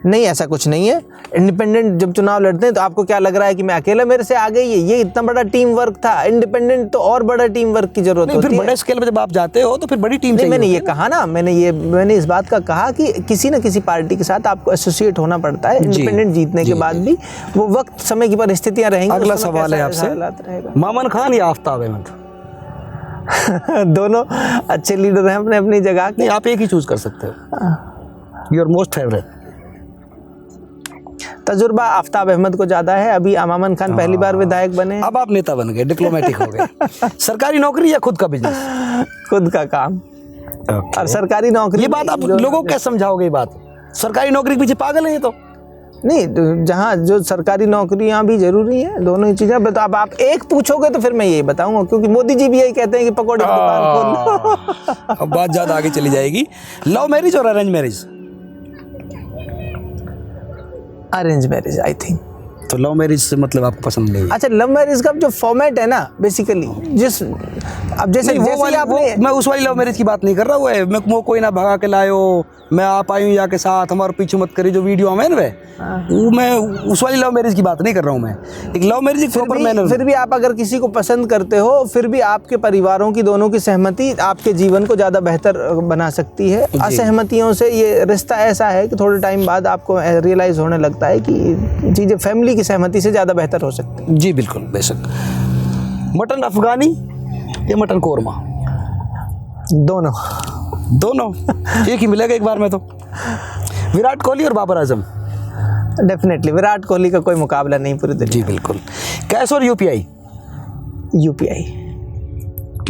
नहीं, ऐसा कुछ नहीं है। इंडिपेंडेंट जब चुनाव लड़ते हैं तो आपको क्या लग रहा है कि मैं अकेला मेरे से आगे ही है? ये इतना बड़ा टीम वर्क था। इंडिपेंडेंट तो और बड़ा टीम वर्क की जरूरत नहीं, होती फिर है। बड़े स्केल पे जब आप जाते हो तो फिर बड़ी टीम नहीं, चाहिए मैंने ये होती है। कहा ना, मैंने इस बात का कहा कि किसी न किसी पार्टी के साथ आपको एसोसिएट होना पड़ता है। इंडिपेंडेंट जीतने के बाद भी वो वक्त समय की परिस्थितियां रहेंगी। अगला उस समय सवाल है कैसा आपसे, हालात रहेगा। मामन खान या आफ्ताब अहमद? दोनों अच्छे लीडर हैं अपने अपनी जगह के। नहीं, आप एक ही चूज कर सकते हो। Your most favourite? तजुर्बा आफ्ताब अहमद को ज्यादा है। अभी मामन खान पहली बार विधायक बने। अब आप नेता बन गए, डिप्लोमेटिक हो गए। सरकारी नौकरी या खुद का बिजनेस? खुद का काम और सरकारी नौकरी। ये बात आप लोगों को कैसे समझाओगे? ये बात, सरकारी नौकरी के पीछे पागल है ये तो। नहीं, जहाँ जो सरकारी नौकरियाँ भी जरूरी हैं, दोनों ही चीज़ें। तो अब आप एक पूछोगे तो फिर मैं यही बताऊंगा, क्योंकि मोदी जी भी यही कहते हैं कि पकौड़े की दुकान खोल लो। अब बात ज़्यादा आगे चली जाएगी। लव मैरिज और arrange marriage? Arrange marriage I think. तो लव मैरिज से मतलब आपको पसंद नहीं है? अच्छा, लव मैरिज का जो फॉर्मेट है ना, बेसिकली अब जैसे नहीं, वो वाली, आपने मैं उस वाली लव मैरिज की बात नहीं कर रहा। वो कोई ना भगा के लायो, मैं आप आई हूँ या के साथ, हमारे पीछे मत करी, जो वीडियो हमें वो मैं उस वाली लव मैरिज की बात नहीं कर रहा हूँ। मैं एक लव मैरिज एक प्रॉपर मैनर। फिर भी आप अगर किसी को पसंद करते हो, फिर भी आपके परिवारों की दोनों की सहमति आपके जीवन को ज़्यादा बेहतर बना सकती है। असहमतियों से ये रिश्ता ऐसा है कि थोड़े टाइम बाद आपको रियलाइज़ होने लगता है कि चीज़ें फैमिली की सहमति से ज़्यादा बेहतर हो सकती है। जी बिल्कुल, बेशक। मटन अफगानी या मटन कोरमा? दोनों। दोनों एक ही मिलेगा एक बार में तो। विराट कोहली और बाबर आजम? डेफिनेटली विराट कोहली का कोई मुकाबला नहीं पूरी दुनिया। जी बिल्कुल। कैश और UPI? UPI.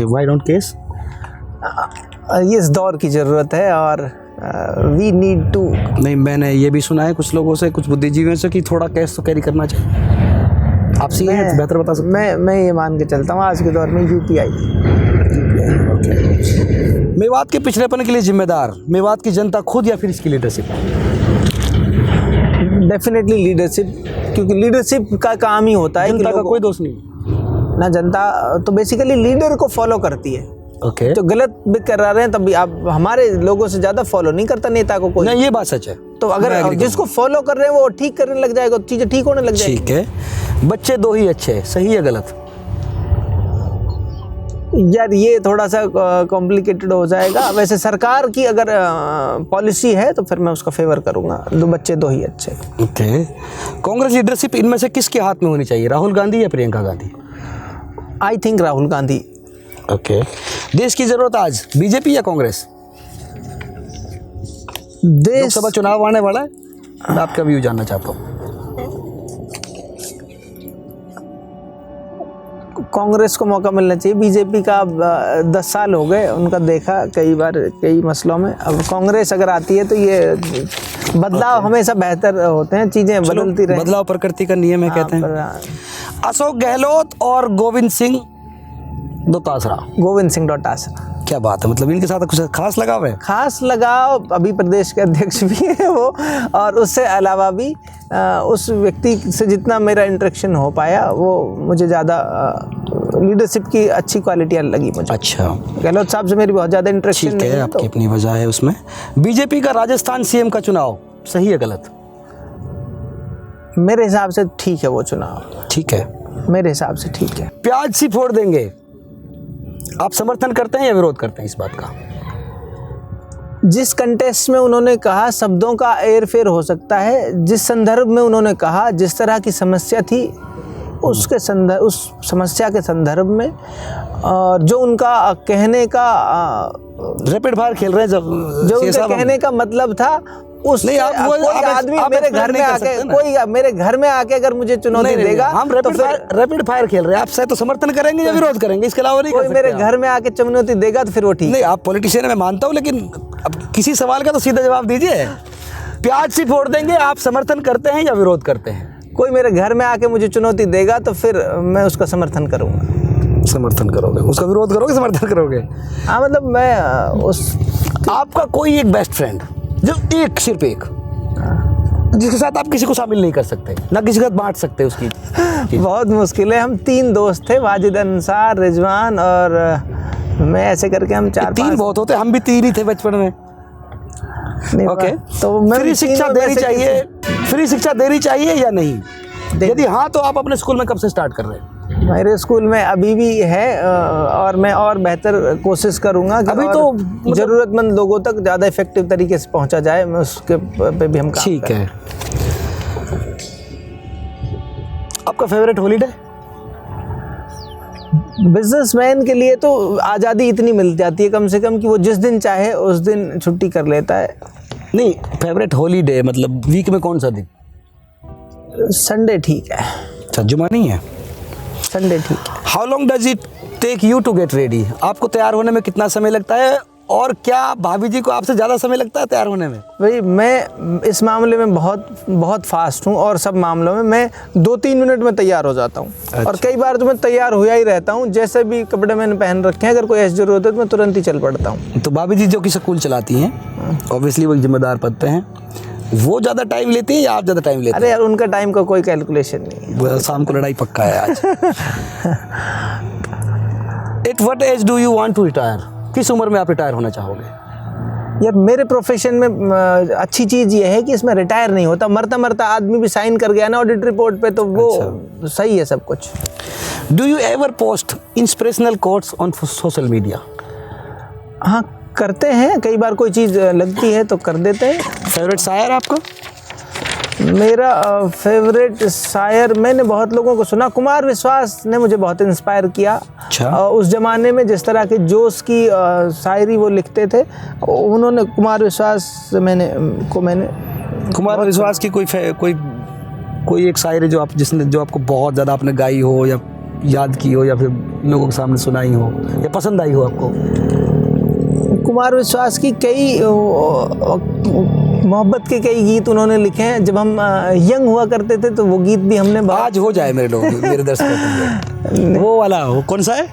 Why don't cash? ये इस दौर की ज़रूरत है और वी नीड टू। नहीं, मैंने ये भी सुना है कुछ लोगों से, कुछ बुद्धिजीवियों से, कि थोड़ा कैश तो कैरी करना चाहिए। आप सीए हैं तो बेहतर बता सकते मैं ये मान के चलता हूँ आज के दौर में यूपीआई। मेवात के पिछड़ेपन के लिए जिम्मेदार मेवात की जनता खुद या फिर इसकी लीडरशिप? डेफिनेटली लीडरशिप, क्योंकि लीडरशिप का काम ही होता है कि जनता का लोगों- कोई दोष नहीं। ना जनता तो बेसिकली लीडर को फॉलो करती है। ओके, तो गलत भी कर रहे हैं तब भी आप हमारे लोगों से ज़्यादा फॉलो नहीं करता नेता को कोई। नहीं, ये बात सच है। तो अगर जिसको फॉलो कर रहे हैं वो ठीक करने लग जाएगा, चीज़ें ठीक होने लग जाएगी। ठीक है। बच्चे दो ही अच्छे हैं, सही या गलत? यार ये थोड़ा सा कॉम्प्लिकेटेड हो जाएगा। वैसे सरकार की अगर पॉलिसी है तो फिर मैं उसका फेवर करूंगा, दो बच्चे दो ही अच्छे। ओके। कांग्रेस लीडरशिप इनमें से किसके हाथ में होनी चाहिए, राहुल गांधी या Priyanka Gandhi? I think Rahul Gandhi. Okay. देश की जरूरत आज बीजेपी या कांग्रेस? देश लोकसभा चुनाव आने वाला है, मैं आपका व्यू जानना चाहता हूँ। कांग्रेस को मौका मिलना चाहिए। बीजेपी का 10 साल हो गए, उनका देखा कई बार कई मसलों में। अब कांग्रेस अगर आती है तो ये बदलाव हमेशा बेहतर होते हैं, चीज़ें बदलती रहें। बदलाव प्रकृति का नियम है कहते हैं। अशोक गहलोत और गोविंद सिंह डोटासरा? गोविंद सिंह डोटासरा। क्या बात है, मतलब इनके साथ कुछ खास लगाव है? खास लगाव, अभी प्रदेश के अध्यक्ष भी है वो, और उससे अलावा भी उस व्यक्ति से जितना मेरा इंटरेक्शन हो पाया वो मुझे ज़्यादा लीडरशिप की अच्छी क्वालिटियाँ लगी मुझे। अच्छा, गहलोत साहब से मेरी बहुत ज़्यादा इंटरेक्शन ठीक नहीं है, है। आपकी तो अपनी वजह है उसमें। बीजेपी का राजस्थान सीएम का चुनाव सही है गलत? मेरे हिसाब से ठीक है वो चुनाव। ठीक है। मेरे हिसाब से ठीक है। प्याज सी फोड़ देंगे, आप समर्थन करते हैं या विरोध करते हैं इस बात का? जिस कंटेस्ट में उन्होंने कहा शब्दों का हेर-फेर हो सकता है, जिस संदर्भ में उन्होंने कहा, जिस तरह की समस्या थी उसके संदर्भ, उस समस्या के संदर्भ में, और जो उनका कहने का रैपिड फायर खेल रहे हैं जब जो उनके कहने का मतलब था, उस नहीं, आप वो- कोई आप आदमी आप मेरे explain घर में नहीं कर आके, सकते ना। कोई मेरे घर में आके अगर मुझे चुनौती देगा हम तो फिर रैपिड फायर खेल रहे हैं, आप शायद तो समर्थन करेंगे या विरोध करेंगे, इसके अलावा नहीं कर कोई सकते मेरे आप। घर में आके चुनौती देगा तो फिर वो ठीक। नहीं, आप पॉलिटिशियन है मैं मानता हूँ, लेकिन अब किसी सवाल का तो सीधा जवाब दीजिए। प्याज सी फोड़ देंगे, आप समर्थन करते हैं या विरोध करते हैं? कोई मेरे घर में आके मुझे चुनौती देगा तो फिर मैं उसका समर्थन करूंगा। समर्थन करोगे, उसका विरोध करोगे, समर्थन करोगे? हाँ, मतलब मैं उस आपका कोई एक बेस्ट फ्रेंड जो एक, सिर्फ एक, जिसके साथ आप किसी को शामिल नहीं कर सकते, ना किसी के साथ बांट सकते उसकी चीज़? बहुत मुश्किल है। हम 3 दोस्त थे, वाजिद अंसार, रिजवान और मैं, ऐसे करके हम 4-5। 3 बहुत होते, हम भी 3 ही थे बचपन में। ओके, तो मैं फ्री शिक्षा देनी चाहिए, फ्री शिक्षा देनी चाहिए या नहीं? यदि हाँ तो आप अपने स्कूल में कब से स्टार्ट कर रहे हैं? मेरे स्कूल में अभी भी है, और मैं और बेहतर कोशिश करूंगा कि अभी और तो मतलब- ज़रूरतमंद लोगों तक ज़्यादा इफेक्टिव तरीके से पहुंचा जाए, मैं उसके पे भी हम काम ठीक करें। है। आपका फेवरेट हॉलीडे? बिजनेसमैन के लिए तो आज़ादी इतनी मिल जाती है कम से कम कि वो जिस दिन चाहे उस दिन छुट्टी कर लेता है। नहीं, फेवरेट हॉलीडे मतलब वीक में कौन सा दिन? संडे ठीक है, अच्छा, जुमा नहीं है? संडे ठीक है। How long does it take you to get ready? आपको तैयार होने में कितना समय लगता है, और क्या भाभी जी को आपसे ज़्यादा समय लगता है तैयार होने में? भाई मैं इस मामले में बहुत फास्ट हूँ, और सब मामलों में मैं 2-3 मिनट में तैयार हो जाता हूँ। और कई बार तो मैं तैयार हुआ ही रहता हूँ, जैसे भी कपड़े मैंने पहन रखे हैं, अगर कोई ऐसी जरूरत है तो मैं तुरंत ही चल पड़ता हूँ। तो भाभी जी जो कि स्कूल चलाती हैं, ऑब्वियसली वो एक जिम्मेदार पद पे हैं, वो ज़्यादा टाइम लेती हैं या आप ज़्यादा टाइम लेते अरे यार, उनका टाइम का कोई कैलकुलेशन नहीं है। हैं? वो शाम को लड़ाई पक्का है आज। At what age do you want to retire? किस उम्र में आप रिटायर होना चाहोगे? यार, मेरे प्रोफेशन में अच्छी चीज़ ये है कि इसमें रिटायर नहीं होता, मरता मरता आदमी भी साइन कर गया ना ऑडिट रिपोर्ट पे, तो वो सही है सब कुछ। Do you ever post inspirational quotes on social media? हाँ, करते हैं, कई बार कोई चीज़ लगती है तो कर देते हैं। फेवरेट शायर आपका? मेरा फेवरेट शायर, मैंने बहुत लोगों को सुना, कुमार विश्वास ने मुझे बहुत इंस्पायर किया। अच्छा। उस ज़माने में जिस तरह के जोश की शायरी वो लिखते थे, उन्होंने, कुमार विश्वास से मैंने कुमार विश्वास की कोई एक शायरी जो आपको बहुत ज़्यादा आपने गाई हो या याद की हो या फिर लोगों के सामने सुनाई हो या पसंद आई हो आपको? कुमार विश्वास की कई मोहब्बत के कई गीत उन्होंने लिखे हैं। जब हम यंग हुआ करते थे तो वो गीत भी हमने आज हो जाए मेरे लोग, मेरे दर्शकों, वो वाला वो कौन सा है?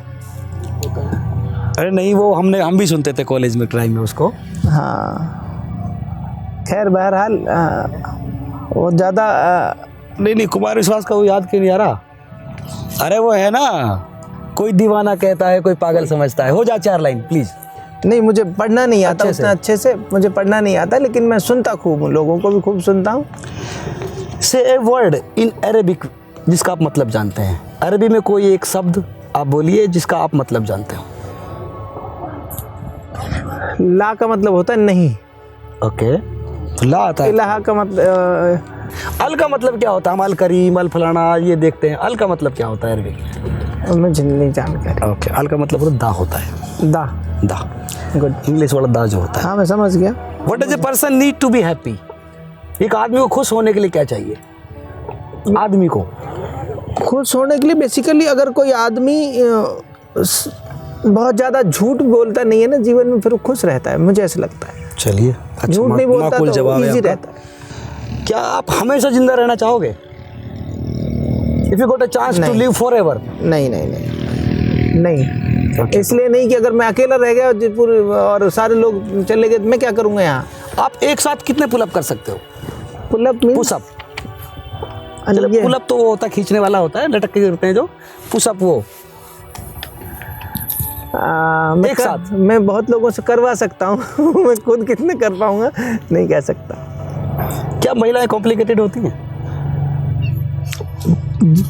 अरे नहीं, वो हम भी सुनते थे कॉलेज में, टाइम में उसको। हाँ, खैर बहरहाल वो ज़्यादा नहीं, कुमार विश्वास का वो याद क्यों नहीं आ रहा? अरे वो है ना, कोई दीवाना कहता है, कोई पागल समझता है। हो जा 4 लाइन प्लीज़। नहीं, मुझे पढ़ना नहीं आता अच्छे उतना अच्छे से, मुझे पढ़ना नहीं आता, लेकिन मैं सुनता खूब हूँ, लोगों को भी खूब सुनता हूँ। से ए वर्ड इन अरेबिक जिसका आप मतलब जानते हैं। अरबी में कोई एक शब्द आप बोलिए जिसका आप मतलब जानते हो। ला का मतलब होता है नहीं। ओके, तो ला आता है। इलाहा का मतलब, अल का मतलब क्या होता है? हम अल करीम, अल फलाना ये देखते हैं। अल का मतलब क्या होता है अरबी में? मुझे नहीं जानकारी। ओके, अल का मतलब होता है दा होता है। दा, दा, गुड। इंग्लिश वाला दा जो होता है। हाँ, मैं समझ गया। What does a person need to be happy? एक आदमी को खुश होने के लिए क्या चाहिए? आदमी को खुश होने के लिए बेसिकली, अगर कोई आदमी बहुत ज़्यादा झूठ बोलता नहीं है ना जीवन में, फिर वो खुश रहता है, मुझे ऐसा लगता है। चलिए, झूठ नहीं बोलता माकूल तो जवाब है इजी आपका। रहता है। क्या आप हमेशा जिंदा रहना चाहोगे? If you got a chance to live forever? नहीं नहीं नहीं नहीं, इसलिए नहीं कि अगर मैं अकेला रह गया और सारे लोग चले गए तो मैं क्या करूँगा यहाँ। आप एक साथ कितने पुलअप कर सकते हो? Pull up mean pushup? पुलअप तो वो होता है खींचने वाला होता है, लटक के करते हैं जो। पुशअप वो एक साथ मैं बहुत लोगों से करवा सकता हूँ। मैं खुद कितने कर पाऊंगा नहीं कह सकता। क्या महिलाएं कॉम्प्लिकेटेड होती हैं?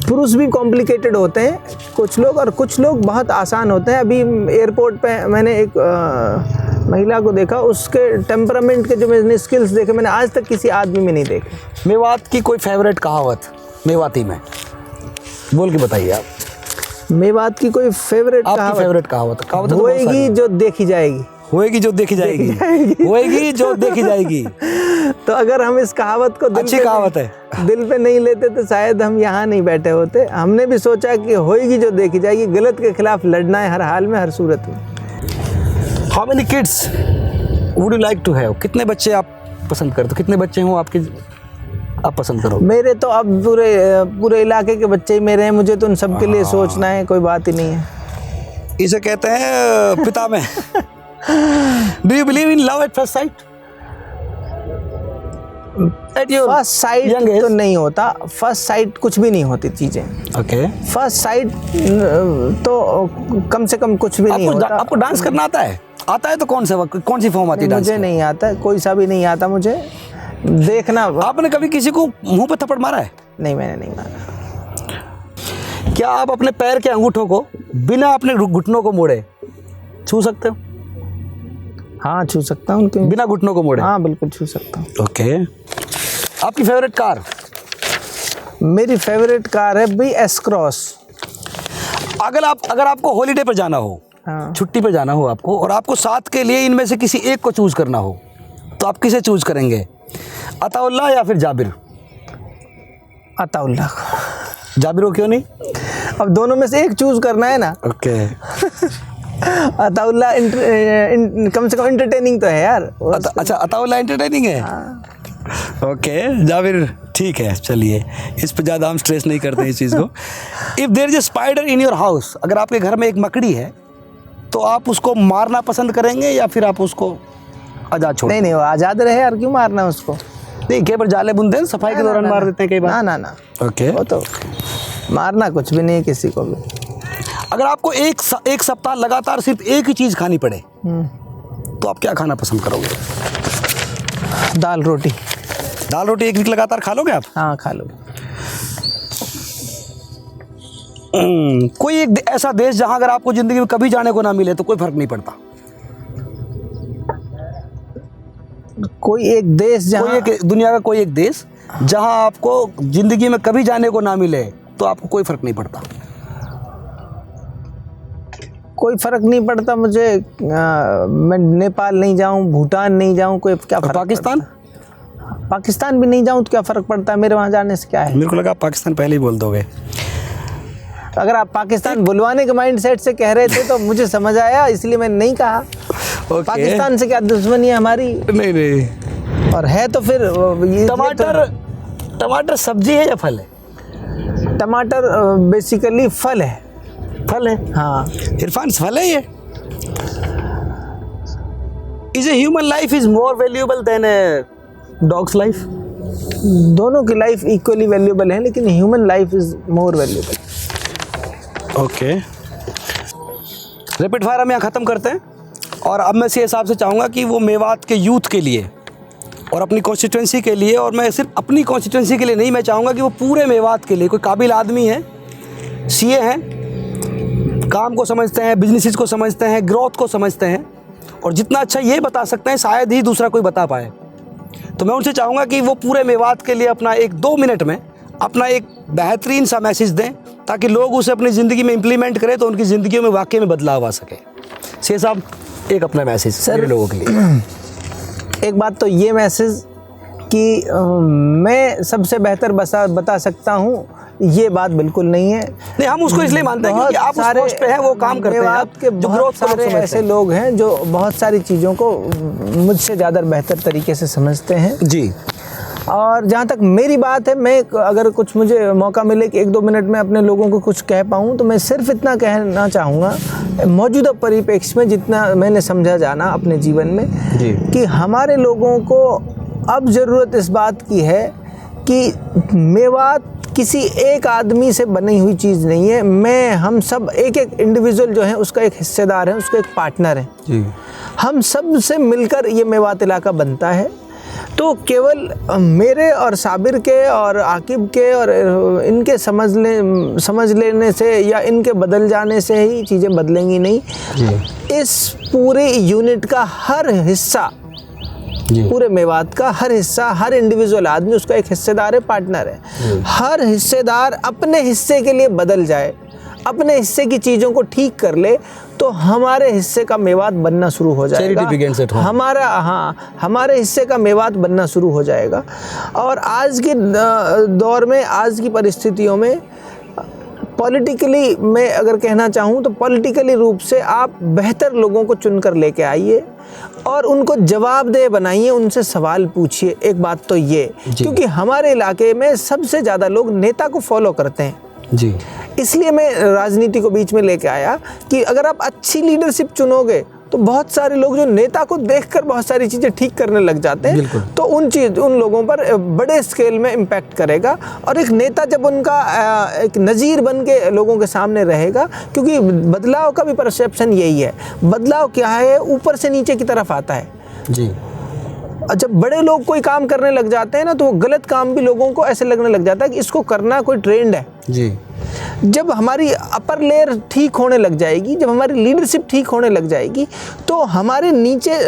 पुरुष भी कॉम्प्लिकेटेड होते हैं कुछ लोग, और कुछ लोग बहुत आसान होते हैं। अभी एयरपोर्ट पे मैंने एक महिला को देखा, उसके टेम्परामेंट के जो मैंने स्किल्स देखे मैंने आज तक किसी आदमी में नहीं देखे। मेवात की कोई फेवरेट कहावत मेवाती में बोल के बताइए आप। मेवात की कोई फेवरेट आपकी फेवरेट कहावत तो बहुत सारी होएगी हैं। जो देखी जाएगी। होएगी जो देखी जाएगी, होएगी जो देखी जाएगी। तो अगर हम इस कहावत को अच्छी कहावत है। दिल पे नहीं लेते तो शायद हम यहाँ नहीं बैठे होते। हमने भी सोचा कि होएगी जो देखी जाएगी, गलत के खिलाफ लड़ना है हर हाल में, हर सूरत में। How many kids would you like to have? कितने बच्चे आप पसंद करते हो? कितने बच्चे हो आपके आप पसंद करो? मेरे तो अब पूरे इलाके के बच्चे ही मेरे हैं, मुझे तो उन सब के लिए सोचना है, कोई बात ही नहीं है। इसे कहते हैं पिता में। Do you believe in love at first sight? First sight तो नहीं होता, फर्स्ट साइट कुछ भी नहीं होती चीजें। ओके। फर्स्ट साइट तो कम से कम कुछ भी नहीं होता। आपको डांस करना आता है? आता है तो कौन सी फॉर्म आती है डांस? मुझे नहीं आता, कोई सा भी नहीं आता मुझे। देखना। आपने कभी किसी को मुंह पे थप्पड़ मारा है? नहीं, मैंने नहीं मारा। क्या आप अपने पैर के अंगूठों को बिना अपने घुटनों को मोड़े छू सकते हो? हाँ, छू सकता हूँ। बिना घुटनों को मोड़े? हाँ, बिल्कुल छू सकता हूँ। ओके। आपकी फेवरेट कार? मेरी फेवरेट कार है BS क्रॉस। अगर आपको हॉलीडे पर जाना हो, हाँ। छुट्टी पर जाना हो आपको, और आपको 7 के लिए इनमें से किसी एक को चूज करना हो, तो आप किसे चूज करेंगे? अताउल्लाह या फिर जाबिर? अताउल्लाह। जाबिर को क्यों नहीं? अब दोनों में से एक चूज करना है ना। ओके। अताउल्लाह कम से कम एंटरटेनिंग तो है यार। अच्छा, अताउल्लाह एंटरटेनिंग है। ओके जाबिर, ठीक है, चलिए इस पर ज़्यादा हम स्ट्रेस नहीं करते इस चीज़ को। If there is a spider in your house, अगर आपके घर में एक मकड़ी है तो आप उसको मारना पसंद करेंगे या फिर आप उसको आज़ाद छोड़? नहीं, वो आज़ाद रहे यार, क्यों मारना उसको? नहीं, कई बार जाले बुनते हैं, सफाई के दौरान मार देते हैं कई बार। ना। ओके। वो तो मारना कुछ भी नहीं है किसी को भी। अगर आपको एक सप्ताह लगातार सिर्फ एक ही चीज़ खानी पड़े तो आप क्या खाना पसंद करोगे? दाल रोटी। दाल रोटी एक वीक लगातार खा लोगे आप? हाँ, खा लो। कोई एक ऐसा देश जहां अगर आपको जिंदगी में कभी जाने को ना मिले तो कोई फर्क नहीं पड़ता? कोई एक देश जहाँ, दुनिया का कोई एक देश जहां आपको जिंदगी में कभी जाने को ना मिले तो आपको कोई फर्क नहीं पड़ता? कोई फर्क नहीं पड़ता मुझे। मैं नेपाल नहीं जाऊँ, भूटान नहीं जाऊँ, कोई क्या फर्क? पाकिस्तान भी नहीं जाऊँ तो क्या फ़र्क पड़ता है? मेरे वहाँ जाने से क्या है? मेरे को लगा आप पाकिस्तान पहले ही बोल दोगे। अगर आप पाकिस्तान बुलवाने के माइंडसेट से कह रहे थे तो मुझे समझ आया, इसलिए मैंने नहीं कहा। पाकिस्तान से क्या दुश्मनी है हमारी? नहीं। और है तो फिर टमाटर सब्जी है या फल है? टमाटर बेसिकली फल है। फल है? हाँ। इरफान, फल है ये? Is a human life is more valuable then A dogs life? दोनों की लाइफ इक्वली वैल्यूएबल है, लेकिन human life is more valuable. Okay. Rapid fire हम यहाँ ख़त्म करते हैं, और अब मैं इसी हिसाब से चाहूँगा कि वो मेवात के यूथ के लिए और अपनी कॉन्स्टिट्यूंसी के लिए, और मैं सिर्फ अपनी कॉन्स्टिट्यूंसी के लिए नहीं, मैं चाहूँगा कि वो पूरे मेवात के लिए, कोई काबिल आदमी है, सीए हैं, काम को समझते हैं, बिजनेसेस को समझते हैं, ग्रोथ को समझते हैं, और जितना अच्छा ये बता सकते हैं शायद ही दूसरा कोई बता पाए, तो मैं उनसे चाहूँगा कि वो पूरे मेवात के लिए अपना 1-2 मिनट में अपना एक बेहतरीन सा मैसेज दें, ताकि लोग उसे अपनी ज़िंदगी में इम्प्लीमेंट करें तो उनकी ज़िंदगी में वाकई में बदलाव आ सके। शेर साहब, एक अपना मैसेज सर लोगों के लिए। एक बात तो ये मैसेज कि मैं सबसे बेहतर बता सकता हूँ, ये बात बिल्कुल नहीं है। नहीं, हम उसको इसलिए मानते हैं कि आप उस पोस्ट पे हैं, वो काम करते हैं, आपके बहुत सारे ऐसे लोग हैं जो बहुत सारी चीज़ों को मुझसे ज़्यादा बेहतर तरीके से समझते हैं जी। और जहाँ तक मेरी बात है, मैं अगर कुछ मुझे मौका मिले कि 1-2 मिनट में अपने लोगों को कुछ कह पाऊँ, तो मैं सिर्फ इतना कहना चाहूँगा, मौजूदा परिप्रेक्ष्य में जितना मैंने समझा जाना अपने जीवन में जी, कि हमारे लोगों को अब ज़रूरत इस बात की है कि मेवात किसी एक आदमी से बनी हुई चीज़ नहीं है। हम सब एक इंडिविजुअल जो है उसका एक हिस्सेदार है, उसका एक पार्टनर है जी। हम सब से मिलकर ये मेवात इलाका बनता है। तो केवल मेरे और साबिर के और आकिब के और इनके समझ लेने से या इनके बदल जाने से ही चीज़ें बदलेंगी नहीं। इस पूरे यूनिट का हर हिस्सा, पूरे मेवात का हर हिस्सा, हर इंडिविजुअल आदमी उसका एक हिस्सेदार है, पार्टनर है। हर हिस्सेदार अपने हिस्से के लिए बदल जाए, अपने हिस्से की चीज़ों को ठीक कर ले, तो हमारे हिस्से का मेवात बनना शुरू हो जाएगा। हमारे हिस्से का मेवात बनना शुरू हो जाएगा। और आज के दौर में, आज की परिस्थितियों में पॉलिटिकली मैं अगर कहना चाहूँ तो पॉलिटिकली रूप से आप बेहतर लोगों को चुनकर लेके आइए और उनको जवाबदेह बनाइए, उनसे सवाल पूछिए। एक बात तो ये, क्योंकि हमारे इलाके में सबसे ज़्यादा लोग नेता को फॉलो करते हैं जी। इसलिए मैं राजनीति को बीच में लेके आया कि अगर आप अच्छी लीडरशिप चुनोगे तो बहुत सारे लोग जो नेता को देखकर बहुत सारी चीज़ें ठीक करने लग जाते हैं, तो उन लोगों पर बड़े स्केल में इम्पैक्ट करेगा। और एक नेता जब उनका एक नज़ीर बन के लोगों के सामने रहेगा, क्योंकि बदलाव का भी परसेप्शन यही है। बदलाव क्या है, ऊपर से नीचे की तरफ आता है जी। जब बड़े लोग कोई काम करने लग जाते हैं ना, तो वो गलत काम भी लोगों को ऐसे लगने लग जाता है कि इसको करना कोई ट्रेंड है जी। जब हमारी अपर लेयर ठीक होने लग जाएगी, जब हमारी लीडरशिप ठीक होने लग जाएगी, तो हमारे नीचे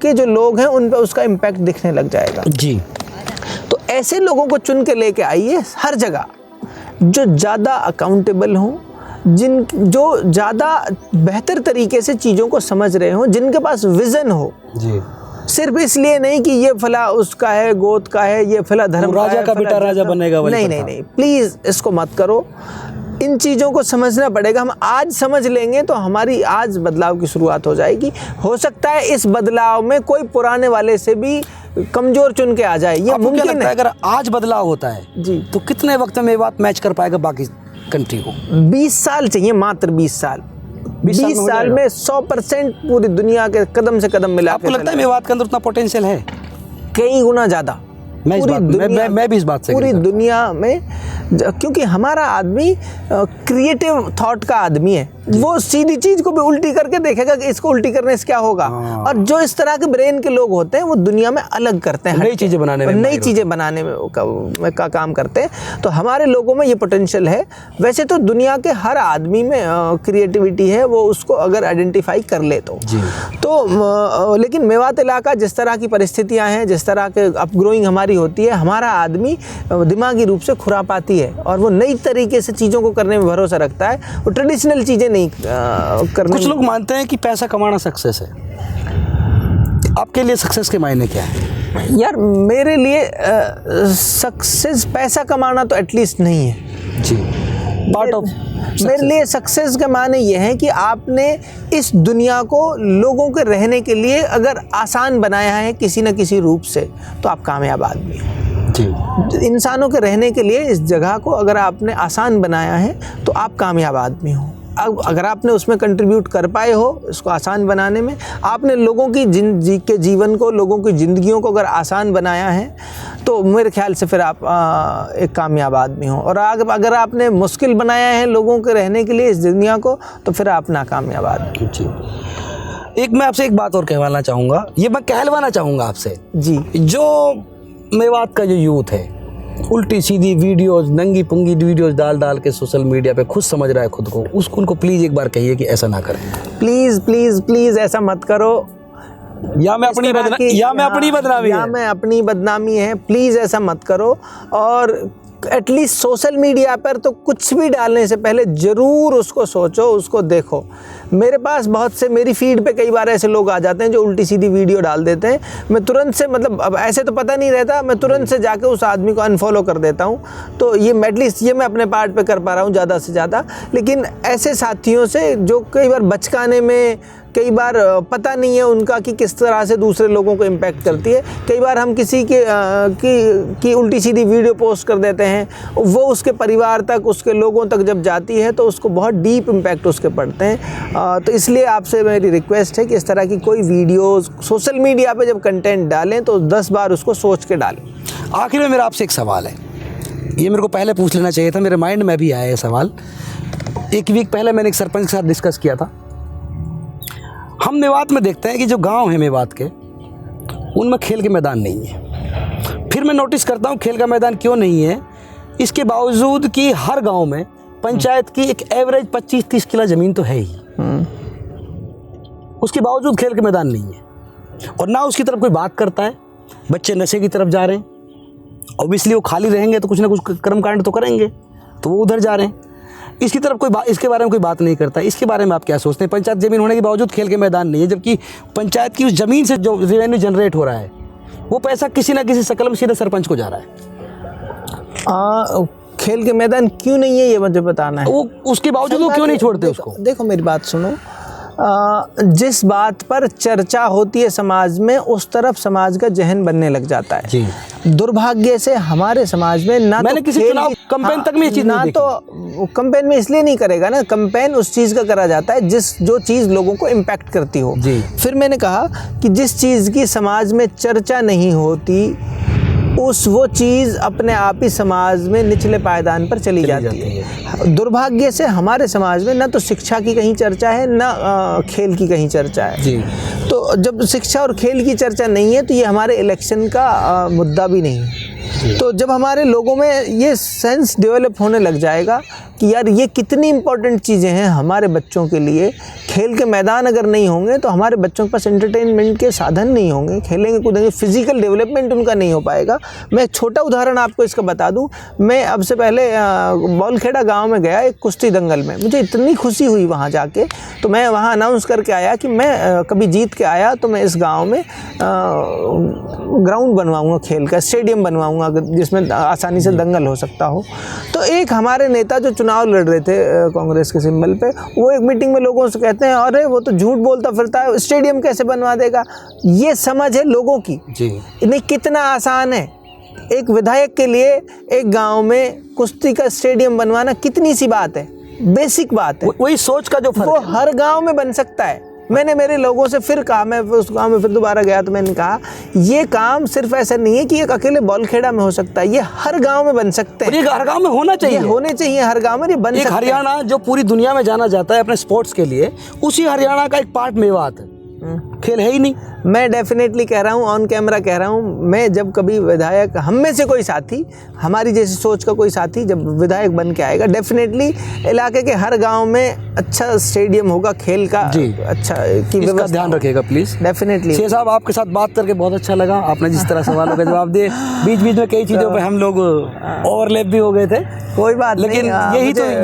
के जो लोग हैं उन पर उसका इम्पैक्ट दिखने लग जाएगा जी। तो ऐसे लोगों को चुन के लेके आइए हर जगह, जो ज़्यादा अकाउंटेबल हों, जो ज़्यादा बेहतर तरीके से चीज़ों को समझ रहे हों, जिनके पास विज़न हो जी। सिर्फ इसलिए नहीं कि ये फला उसका है, गोद का है, ये फला धर्म राजा का बेटा राजा बनेगा। नहीं, प्लीज़ इसको मत करो। इन चीज़ों को समझना पड़ेगा। हम आज समझ लेंगे तो हमारी आज बदलाव की शुरुआत हो जाएगी। हो सकता है इस बदलाव में कोई पुराने वाले से भी कमज़ोर चुन के आ जाए, ये मुमकिन है। अगर आज बदलाव होता है जी, तो कितने वक्त में ये बात मैच कर पाएगा बाकी कंट्री को? 20 साल चाहिए, मात्र 20 साल। 20 साल में 100% पूरी दुनिया के कदम से कदम मिला। आपको लगता है मेवात के अंदर उतना पोटेंशियल है? कई गुना ज़्यादा। मैं भी इस बात से पूरी दुनिया में, क्योंकि हमारा आदमी क्रिएटिव थॉट का आदमी है। वो सीधी चीज़ को भी उल्टी करके देखेगा कि इसको उल्टी करने से क्या होगा। और जो इस तरह के ब्रेन के लोग होते हैं वो दुनिया में अलग करते हैं, नई चीज़ें बनाने में का काम करते हैं। तो हमारे लोगों में ये पोटेंशियल है। वैसे तो दुनिया के हर आदमी में क्रिएटिविटी है, वो उसको अगर आइडेंटिफाई कर ले तो लेकिन मेवात इलाका जिस तरह की परिस्थितियाँ हैं, जिस तरह के अपग्रोइंग हमारी होती है, हमारा आदमी दिमागी रूप से खुरापाती है और वो नई तरीके से चीज़ों को करने में भरोसा रखता है। वो ट्रेडिशनल चीज़ें नहीं करने। कुछ लोग मानते हैं कि पैसा कमाना सक्सेस है। आपके लिए सक्सेस के मायने क्या है? यार मेरे लिए सक्सेस पैसा कमाना तो एटलीस्ट नहीं है जी। पार्ट ऑफ मेरे लिए सक्सेस के माने ये है कि आपने इस दुनिया को लोगों के रहने के लिए अगर आसान बनाया है किसी न किसी रूप से, तो आप कामयाब आदमी हो जी। इंसानों के रहने के लिए इस जगह को अगर आपने आसान बनाया है तो आप कामयाब आदमी हो। अगर आपने उसमें कंट्रीब्यूट कर पाए हो इसको आसान बनाने में, आपने लोगों की जीवन को, लोगों की ज़िंदगियों को अगर आसान बनाया है, तो मेरे ख्याल से फिर आप एक कामयाब आदमी हो। और अगर आपने मुश्किल बनाया है लोगों के रहने के लिए इस दुनिया को, तो फिर आप नाकामयाब आदमी जी। एक मैं आपसे एक बात और कहवाना चाहूँगा, ये मैं कहलवाना चाहूँगा आपसे जी। जो मेवात का जो यूथ है, उल्टी सीधी वीडियोस, नंगी पुंगी वीडियोस डाल के सोशल मीडिया पे खुद समझ रहा है खुद को, उसको उनको प्लीज़ एक बार कहिए कि ऐसा ना करें। प्लीज़ ऐसा मत करो। या मैं अपनी बदनामी है, प्लीज़ ऐसा मत करो। और एटलीस्ट सोशल मीडिया पर तो कुछ भी डालने से पहले ज़रूर उसको सोचो, उसको देखो। मेरे पास बहुत से, मेरी फीड पे कई बार ऐसे लोग आ जाते हैं जो उल्टी सीधी वीडियो डाल देते हैं। मैं तुरंत से, मतलब अब ऐसे तो पता नहीं रहता, मैं तुरंत से जाके उस आदमी को अनफॉलो कर देता हूँ। तो ये एटलीस्ट ये मैं अपने पार्ट पे कर पा रहा हूँ ज़्यादा से ज़्यादा। लेकिन ऐसे साथियों से जो कई बार बचकाने में, कई बार पता नहीं है उनका कि किस तरह से दूसरे लोगों को इम्पैक्ट करती है। कई बार हम किसी की उल्टी सीधी वीडियो पोस्ट कर देते हैं, वो उसके परिवार तक, उसके लोगों तक जब जाती है तो उसको बहुत डीप इम्पैक्ट उसके पड़ते हैं। तो इसलिए आपसे मेरी रिक्वेस्ट है कि इस तरह की कोई वीडियोस सोशल मीडिया पे जब कंटेंट डालें तो 10 बार उसको सोच के डालें। आखिर में मेरा आपसे एक सवाल है, ये मेरे को पहले पूछ लेना चाहिए था, मेरे माइंड में भी आया ये सवाल। एक वीक पहले मैंने एक सरपंच के साथ डिस्कस किया था। हम मेवात में देखते हैं कि जो गांव है मेवात के, उनमें खेल के मैदान नहीं है। फिर मैं नोटिस करता हूँ खेल का मैदान क्यों नहीं है, इसके बावजूद कि हर गांव में पंचायत की एक एवरेज 25-30 किला ज़मीन तो है ही, उसके बावजूद खेल के मैदान नहीं है और ना उसकी तरफ कोई बात करता है। बच्चे नशे की तरफ जा रहे हैं, ऑब्वियसली वो खाली रहेंगे तो कुछ ना कुछ कर्मकांड तो करेंगे, तो वो उधर जा रहे हैं। इसकी तरफ कोई इसके बारे में कोई बात नहीं करता। इसके बारे में आप क्या सोचते हैं? पंचायत ज़मीन होने के बावजूद खेल के मैदान नहीं है, जबकि पंचायत की उस ज़मीन से जो रेवेन्यू जनरेट हो रहा है वो पैसा किसी ना किसी शकल में सीधे सरपंच को जा रहा है। खेल के मैदान क्यों नहीं है ये मुझे बताना है। वो उसके बावजूद वो क्यों नहीं छोड़ते उसको? देखो मेरी बात सुनो, जिस बात पर चर्चा होती है समाज में उस तरफ समाज का जहन बनने लग जाता है जी। दुर्भाग्य से हमारे समाज में ना मैंने तो किसी चुनाव कैंपेन तक में ये चीज़ ना नहीं तो कैंपेन में इसलिए नहीं करेगा ना, कैंपेन उस चीज़ का करा जाता है जो चीज़ लोगों को इम्पैक्ट करती हो जी। फिर मैंने कहा कि जिस चीज़ की समाज में चर्चा नहीं होती वो चीज़ अपने आप ही समाज में निचले पायदान पर चली जाती है। दुर्भाग्य से हमारे समाज में ना तो शिक्षा की कहीं चर्चा है ना खेल की कहीं चर्चा है जी। तो जब शिक्षा और खेल की चर्चा नहीं है तो ये हमारे इलेक्शन का मुद्दा भी नहीं है। तो जब हमारे लोगों में ये सेंस डेवलप होने लग जाएगा कि यार ये कितनी इंपॉर्टेंट चीज़ें हैं हमारे बच्चों के लिए, खेल के मैदान अगर नहीं होंगे तो हमारे बच्चों के पास एंटरटेनमेंट के साधन नहीं होंगे, खेलेंगे कूदेंगे, फिजिकल डेवलपमेंट उनका नहीं हो पाएगा। मैं एक छोटा उदाहरण आपको इसका बता दूं। मैं अब से पहले बौलखेड़ा गांव में गया एक कुश्ती दंगल में, मुझे इतनी खुशी हुई वहां जाके। तो मैं वहां अनाउंस करके आया कि मैं कभी जीत के आया तो मैं इस गाँव में ग्राउंड बनवाऊँगा, खेल का स्टेडियम बनवाऊँगा जिसमें आसानी से दंगल हो सकता हो। तो एक हमारे नेता जो चुनाव लड़ रहे थे कांग्रेस के सिंबल पे, वो एक मीटिंग में लोगों से कहते हैं अरे वो तो झूठ बोलता फिरता है, स्टेडियम कैसे बनवा देगा। ये समझ है लोगों की जी। नहीं कितना आसान है एक विधायक के लिए एक गांव में कुश्ती का स्टेडियम बनवाना, कितनी सी बात है, बेसिक बात है। वही सोच का जो फर्क वो है। हर गांव में बन सकता है। मैंने मेरे लोगों से फिर कहा, मैं उस गांव में फिर दोबारा गया तो मैंने कहा ये काम सिर्फ ऐसा नहीं है कि एक अकेले बौलखेड़ा में हो सकता है, ये हर गांव में बन सकते हैं। ये हर गांव में होना चाहिए, ये होने चाहिए हर गांव में, ये बन सकते हैं। हरियाणा जो पूरी दुनिया में जाना जाता है अपने स्पोर्ट्स के लिए, उसी हरियाणा का एक पार्ट मेवात है। खेल है ही नहीं। मैं डेफिनेटली कह रहा हूँ, ऑन कैमरा कह रहा हूँ, मैं जब कभी विधायक, हम में से कोई साथी, हमारी जैसी सोच का कोई साथी जब विधायक बन के आएगा, डेफिनेटली इलाके के हर गांव में अच्छा स्टेडियम होगा खेल का, अच्छा की इसका ध्यान रखिएगा प्लीज। डेफिनेटली। शेर साहब आपके साथ बात करके बहुत अच्छा लगा, आपने जिस तरह सवालों का जवाब दिए, बीच बीच में कई चीज़ों पे हम लोग ओवरलैप भी हो गए थे, कोई बात नहीं, लेकिन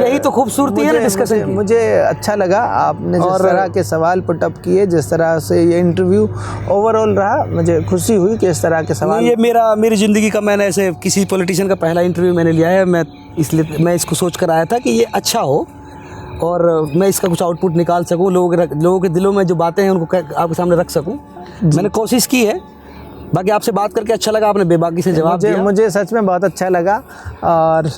यही तो खूबसूरती है डिस्कशन की। मुझे अच्छा लगा आपने जिस तरह के सवाल पुटअप किए, जिस तरह से ये इंटरव्यू ओवरऑल रहा, मुझे खुशी हुई कि इस तरह के सवाल। ये मेरी ज़िंदगी का, मैंने ऐसे किसी पॉलिटिशियन का पहला इंटरव्यू मैंने लिया है, मैं इसलिए मैं इसको सोच कर आया था कि ये अच्छा हो और मैं इसका कुछ आउटपुट निकाल सकूं, लोगों के दिलों में जो बातें हैं उनको आपके सामने रख सकूं। मैंने कोशिश की है। बाकी आपसे बात करके अच्छा लगा, आपने बेबाकी से जवाब दिया। मुझे सच में बहुत अच्छा लगा और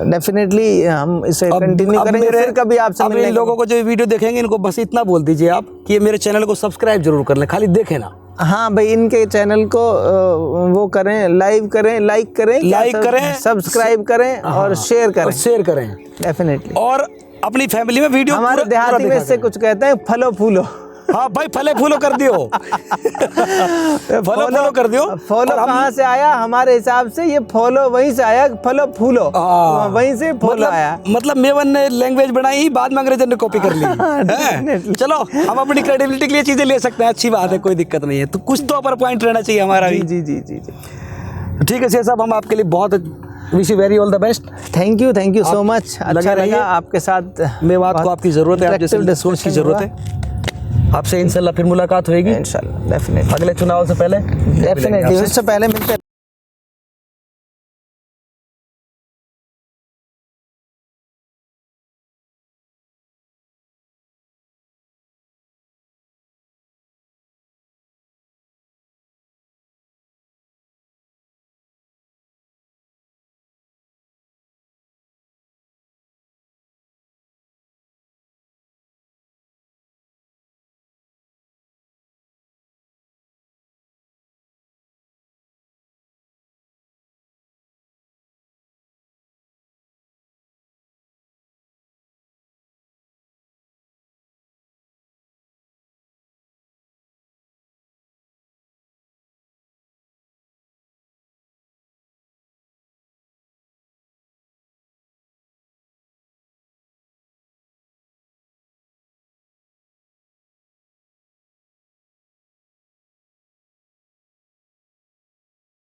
डेफिनेटली हम इसे कंटिन्यू करेंगे। फिर कभी आपसे मिलेंगे। लोगों को जो वीडियो देखेंगे इनको बस इतना बोल दीजिए आप कि ये मेरे चैनल को सब्सक्राइब जरूर कर लें, खाली देखें ना। हाँ भाई, इनके चैनल को वो करें, लाइक करें, सब्सक्राइब करें और शेयर करें डेफिनेटली। और अपनी फैमिली में वीडियो हमारे देहाती में से कुछ कहते हैं फलो फूलो। हाँ भाई, फलो कर दियो। फॉलो कर दियो। फॉलो कहाँ से आया? हमारे हिसाब से ये फॉलो वहीं से आया, फलो फूलो वहीं से फॉलो आया। मतलब मेवन ने लैंग्वेज बनाई, बाद में अंग्रेजों ने कॉपी कर ली। चलो, हम अपनी क्रेडिबिलिटी के लिए चीजें ले सकते हैं, अच्छी बात है, कोई दिक्कत नहीं है। तो कुछ तो अपर पॉइंट रहना चाहिए हमारा भी। जी। ठीक है शेर साहब, हम आपके लिए बहुत wish you very all the best. Thank you so much. अच्छा लगा आपके साथ। मेवात को आपकी जरूरत है, आप जैसे रिसोर्स की जरूरत है। आपसे इंशाल्लाह फिर मुलाकात होगी, इंशाल्लाह डेफिनेटली, अगले चुनाव से पहले। डेफिनेटली उससे पहले मिलते हैं।